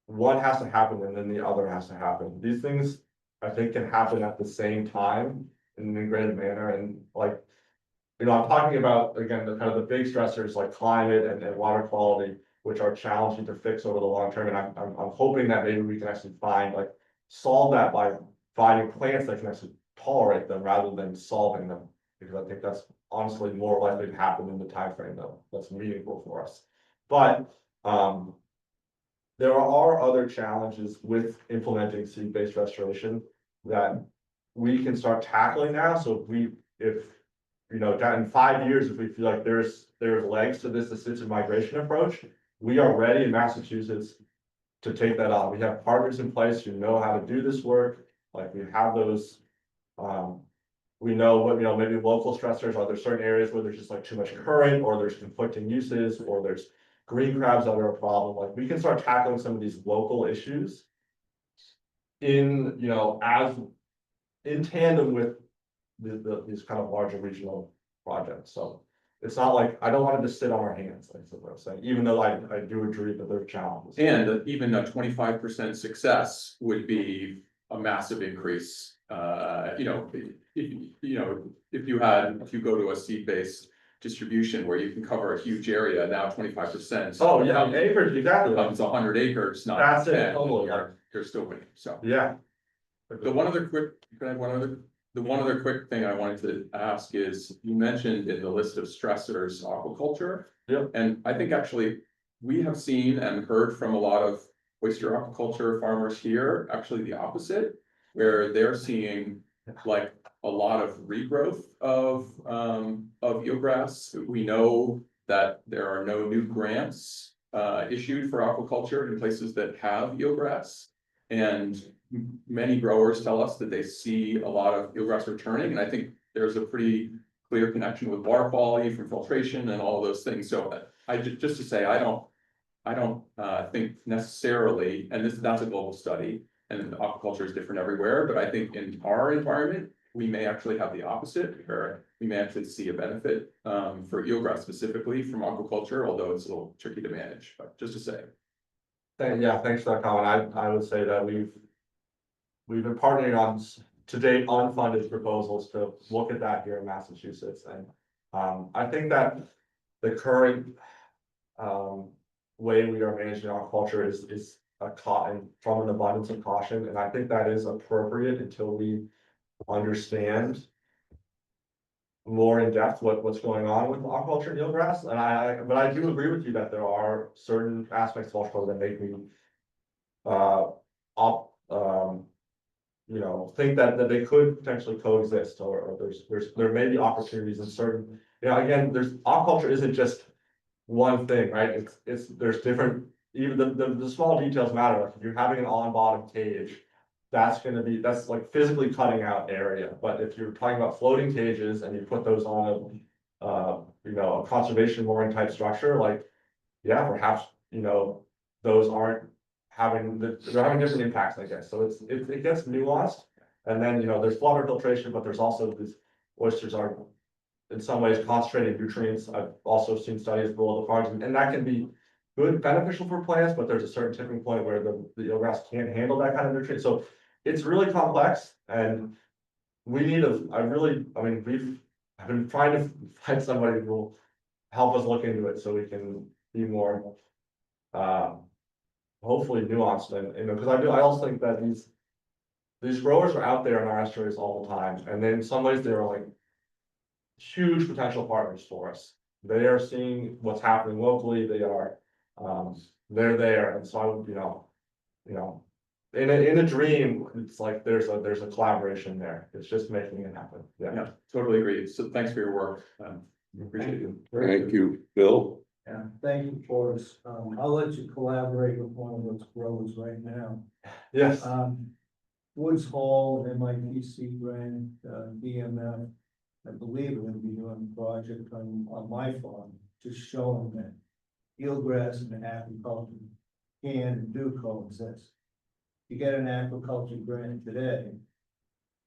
One has to happen and then the other has to happen. These things, I think, can happen at the same time in an integrated manner, and like. You know, I'm talking about, again, the kind of the big stressors like climate and water quality, which are challenging to fix over the long term. And I'm hoping that maybe we can actually find, like, solve that by finding plants that can actually tolerate them rather than solving them. Because I think that's honestly more likely to happen in the time frame that's meaningful for us. But there are other challenges with implementing seed-based restoration that we can start tackling now. So if you know, down in 5 years, if we feel like there's legs to this assisted migration approach, we are ready in Massachusetts to take that on. We have partners in place who know how to do this work. Like, we have those, we know what, you know, maybe local stressors. Are there certain areas where there's just like too much current, or there's conflicting uses, or there's green crabs that are a problem? Like, we can start tackling some of these local issues in, you know, as in tandem with these kind of larger regional projects. So it's not like, I don't want to just sit on our hands, like what I'm saying, even though I do agree that there are challenges. And even a 25% success would be a massive increase. You know, if you go to a seed-based distribution where you can cover a huge area, now 25%. Oh, yeah, acres, exactly. Becomes 100 acres, not That's it, 10, totally. you're still winning, so. Yeah. The one other quick thing I wanted to ask is, you mentioned in the list of stressors, aquaculture. Yeah. And I think actually, we have seen and heard from a lot of oyster aquaculture farmers here, actually the opposite, where they're seeing like a lot of regrowth of eelgrass. We know that there are no new grants issued for aquaculture in places that have eelgrass. And many growers tell us that they see a lot of eelgrass returning, and I think there's a pretty clear connection with water quality from filtration and all of those things. So I just to say, I don't think necessarily, and that's a global study, and aquaculture is different everywhere, but I think in our environment, we may actually have the opposite, where we may actually see a benefit for eelgrass specifically from aquaculture, although it's a little tricky to manage, but just to say. Yeah, thanks for that comment. I would say that we've been partnering on, to date, unfunded proposals to look at that here in Massachusetts, and I think that the current way we are managing our culture is a caution, from an abundance of caution, and I think that is appropriate until we understand more in depth what's going on with aquaculture and eelgrass, and but I do agree with you that there are certain aspects of aquaculture that make me you know, think that they could potentially coexist, or there may be opportunities in certain, you know, again, aquaculture isn't just one thing, right? There's different, even the small details matter. Like if you're having an on-bottom cage, that's like physically cutting out area. But if you're talking about floating cages and you put those on you know, a conservation mooring type structure, like, yeah, perhaps, you know, those aren't having, they're having different impacts, I guess. So it gets nuanced. And then, you know, there's water filtration, but there's also these oysters are in some ways concentrated nutrients. I've also seen studies below the farms, and that can be good, beneficial for plants, but there's a certain tipping point where the eelgrass can't handle that kind of nutrient. So it's really complex, and we need I've been trying to find somebody who will help us look into it so we can be more hopefully nuanced, and you know, because I also think that these growers are out there in our estuaries all the time, and then in some ways they are like huge potential partners for us. They are seeing what's happening locally. They're there, and so I would, you know, in a dream, it's like there's a collaboration there. It's just making it happen. Yeah, totally agree. So thanks for your work. Appreciate you. Thank you, Bill. Yeah, thank you, Forrest. I'll let you collaborate with one of those growers right now. Yes. Woods Hall, MITC grant, DMF. I believe we're gonna be doing a project on my farm, just showing that eelgrass and aquaculture can and do coexist. You get an aquaculture grant today,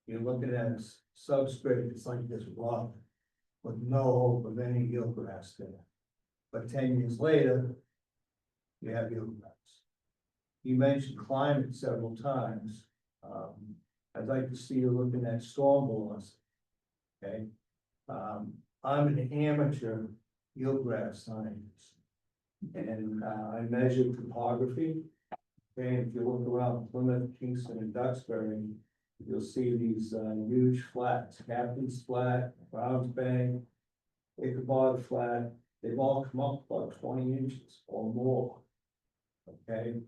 you're looking at a substrate that's like this rock with no hope of any eelgrass there. But 10 years later, you have eelgrass. You mentioned climate several times. I'd like to see you looking at storm velocity. Okay, I'm an amateur eelgrass scientist, and I measure topography. Okay, if you look around Plymouth, Kingston, and Duxbury, you'll see these huge flats, Captain's Flat, Browns Bank, Ichabod Flat. They've all come up about 20 inches or more. Okay,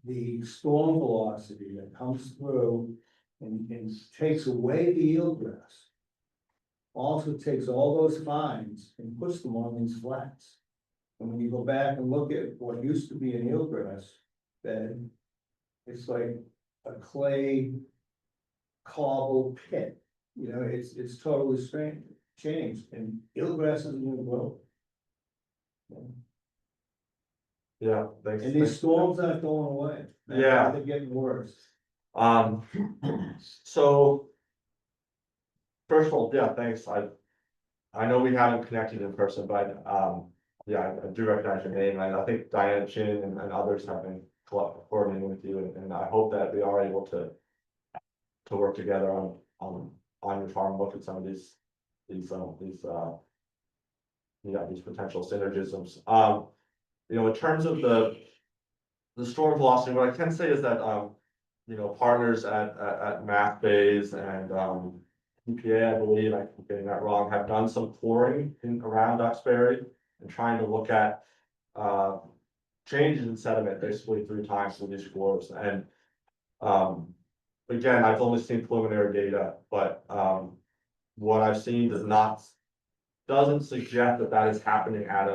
the storm velocity that comes through and takes away the eelgrass also takes all those fines and puts them on these flats. And when you go back and look at what used to be an eelgrass bed, it's like a clay cobble pit. You know, it's totally strange, changed, and eelgrass isn't gonna grow. Yeah, thanks. And these storms aren't going away. Yeah. They're getting worse. So first of all, yeah, thanks. I know we haven't connected in person, but yeah, I do recognize your name, and I think Diana Chin and others have been coordinating with you, and I hope that we are able to work together on your farm, look at some of these potential synergisms. You know, in terms of the storm velocity, what I can say is that you know, partners at Math Bays and EPA, I believe, I'm getting that wrong, have done some coring around Duxbury and trying to look at changes in sediment basically 3 times with these cores. And again, I've only seen preliminary data, but what I've seen doesn't suggest that is happening at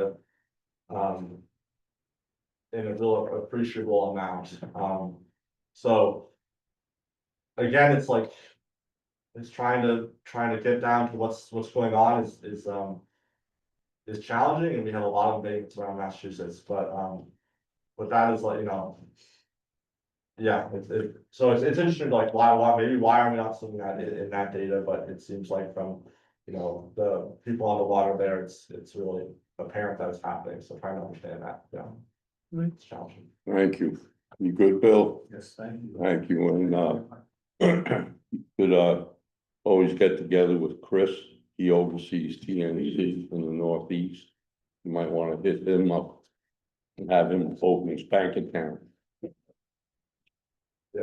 in a real appreciable amount. So again, it's like it's trying to get down to what's going on is challenging, and we have a lot of debates around Massachusetts, but that is, like, you know, Yeah, so it's interesting, like, maybe why are we not seeing that in that data, but it seems like from, the people on the water there, it's really apparent that it's happening, so trying to understand that, it's challenging. Thank you. You good, Bill? Yes, thank you. Thank you, and, could, always get together with Chris. He oversees TNC in the Northeast. You might wanna hit him up and have him open his bank account.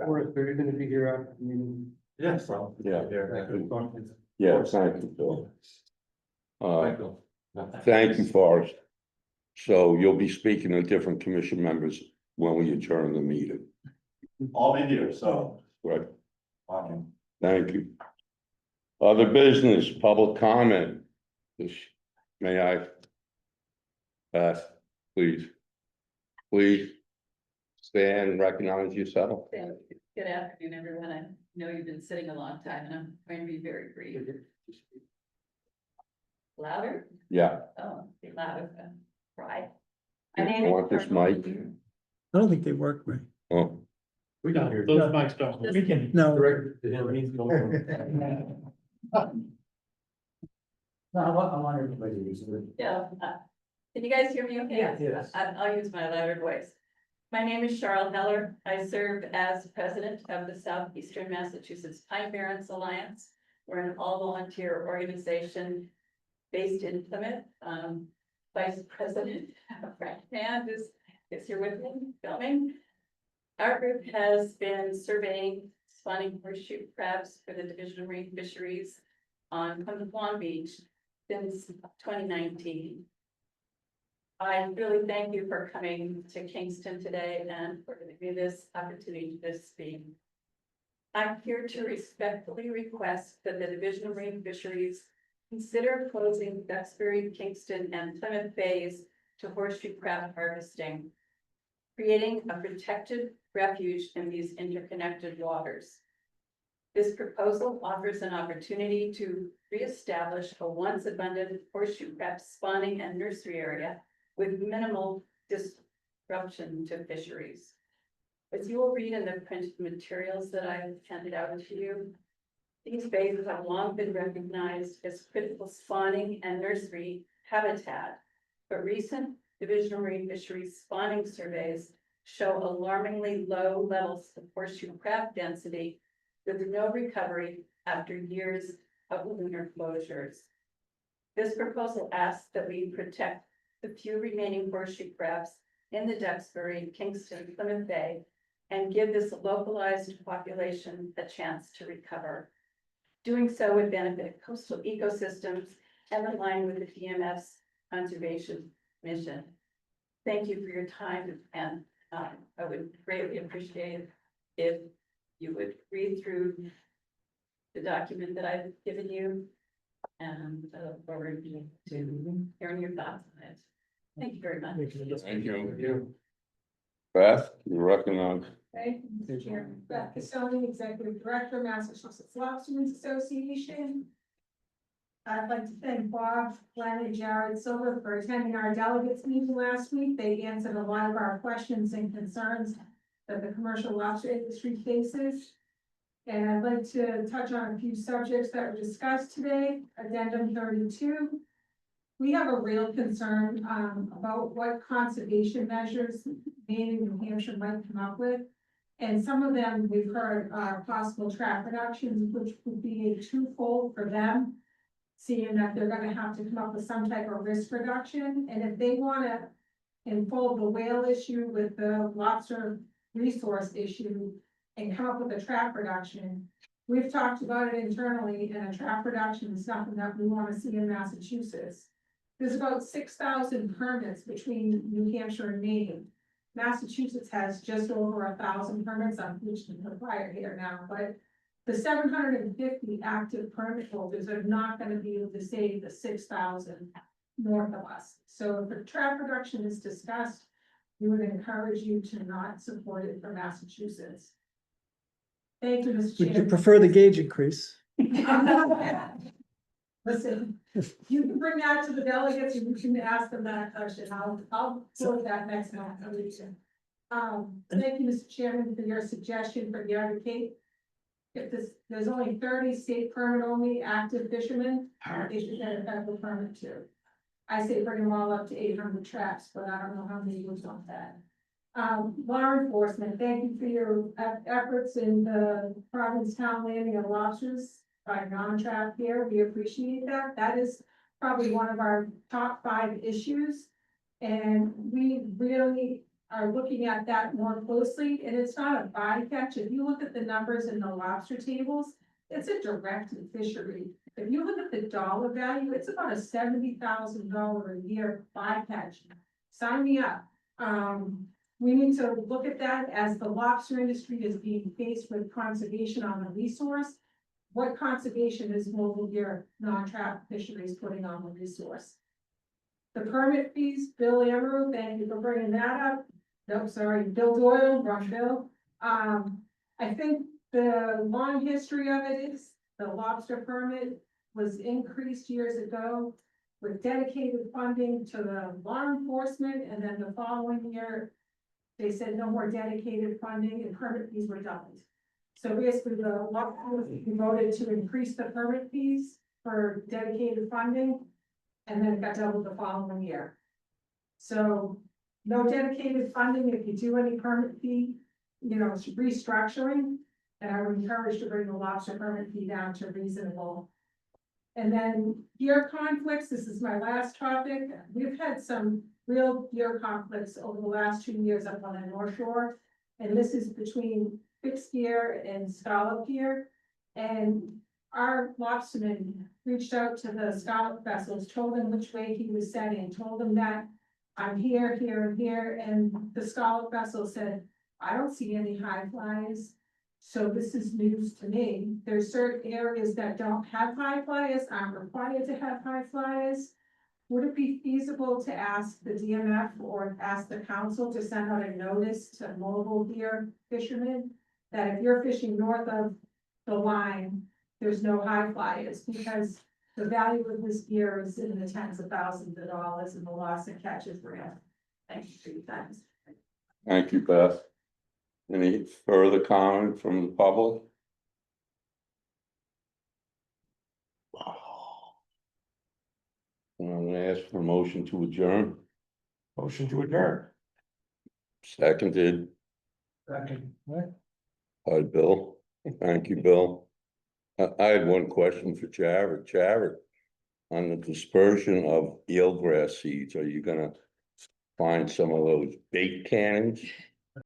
Or if they're gonna be here after the meeting. Yeah, so. Yeah. Yeah. Yeah, thank you, Bill. Thank you. Thank you, Forrest. So you'll be speaking to different commission members when we adjourn the meeting. I'll be here, so. Right, Okay. thank you. Other business, public comment. May I? Please. Please. Stand and recognize yourself. Good afternoon, everyone. I know you've been sitting a long time and I'm trying to be very brief. Louder? Yeah. Oh, be louder. Right. You want this mic? I don't think they work right. Oh, We don't, those mics don't, we can. No, Direct to him, he's going. No, I want everybody to use it. Yeah. Can you guys hear me okay? Yes. I'll use my louder voice. My name is Cheryl Heller. I serve as president of the Southeastern Massachusetts Pine Barrens Alliance. We're an all-volunteer organization based in Plymouth. Vice President Frank Hand is here with me filming. Our group has been surveying spawning horseshoe crabs for the Division of Marine Fisheries on Plymouth Long Beach since 2019. I really thank you for coming to Kingston today and for giving me this opportunity to speak. I'm here to respectfully request that the Division of Marine Fisheries consider closing Duxbury, Kingston, and Plymouth Bays to horseshoe crab harvesting, creating a protected refuge in these interconnected waters. This proposal offers an opportunity to reestablish a once abundant horseshoe crab spawning and nursery area with minimal disruption to fisheries. As you will read in the printed materials that I've handed out to you, these bays have long been recognized as critical spawning and nursery habitat, but recent Division of Marine Fisheries spawning surveys show alarmingly low levels of horseshoe crab density with no recovery after years of lunar closures. This proposal asks that we protect the few remaining horseshoe crabs in the Duxbury, Kingston, Plymouth Bay, and give this localized population a chance to recover. Doing so would benefit coastal ecosystems and align with the DMF's conservation mission. Thank you for your time, and I would greatly appreciate if you would read through the document that I've given you, and I look forward to hearing your thoughts on it. Thank you very much. thank you. Beth, you recognize? Thank you, Mr. Chairman. Beth Cassoni, Executive Director, Massachusetts Lobstermen's Association. I'd like to thank Bob, Glenn, and Jared Silver for attending our delegates meeting last week. They answered a lot of our questions and concerns that the commercial lobster industry faces. And I'd like to touch on a few subjects that were discussed today. Addendum 32. We have a real concern about what conservation measures Maine and New Hampshire might come up with. And some of them we've heard are possible trap reductions, which would be a twofold for them, seeing that they're gonna have to come up with some type of risk reduction. And if they wanna enfold the whale issue with the lobster resource issue and come up with a trap reduction, we've talked about it internally, and a trap reduction is something that we wanna see in Massachusetts. There's about 6,000 permits between New Hampshire and Maine. Massachusetts has just over 1,000 permits. I'm reaching the fire here now, but the 750 active permit holders are not gonna be able to save the 6,000 north of us. So if a trap reduction is discussed, we would encourage you to not support it for Massachusetts. Thank you, Mr. would you Chairman. prefer the gauge increase? Listen, you can bring that to the delegates and you can ask them that question. I'll sort that next month. Thank you, Mr. Chairman, for your suggestion for the Ardent Cape. If there's only 30 state permit only active fishermen, they should get a federal permit too. I say bring them all up to 800 traps, but I don't know how many was on that. Law enforcement, thank you for your efforts in the Provincetown landing of lobsters by non-trap here. We appreciate that. That is probably one of our top 5 issues. And we really are looking at that more closely, and it's not a bycatch. If you look at the numbers in the lobster tables, it's a direct fishery. If you look at the dollar value, it's about a $70,000 a year bycatch. Sign me up. We need to look at that as the lobster industry is being faced with conservation on the resource. What conservation is mobile year non-trap fisheries putting on the resource? The permit fees, Bill Amaru, thank you for bringing that up. No, sorry, Bill Doyle, wrong Bill. I think the long history of it is the lobster permit was increased years ago with dedicated funding to the law enforcement, and then the following year, they said no more dedicated funding and permit fees were doubled. So basically, the law voted to increase the permit fees for dedicated funding, and then it got doubled the following year. So no dedicated funding if you do any permit fee, restructuring. And I would encourage to bring the lobster permit fee down to reasonable. And then gear conflicts, this is my last topic. We've had some real gear conflicts over the last 2 years up on the North Shore. And this is between fixed gear and scallop gear. And our lobsterman reached out to the scallop vessels, told them which way he was setting, told them that I'm here, here, and here, and the scallop vessel said, I don't see any high flies. So this is news to me. There's certain areas that don't have high flyers, aren't required to have high flyers. Would it be feasible to ask the DMF or ask the council to send out a notice to mobile gear fishermen that if you're fishing north of the line, there's no high flyers, because the value of this gear is in the tens of thousands of dollars and the loss of catch is real. Thank you for your time. Thank you, Beth. Any further comment from the public? I'm gonna ask for a motion to adjourn. Motion to adjourn. Seconded Second. by Bill. Thank you, Bill. I had one question for Jared. Jared, on the dispersion of eelgrass seeds, are you gonna find some of those bait cannons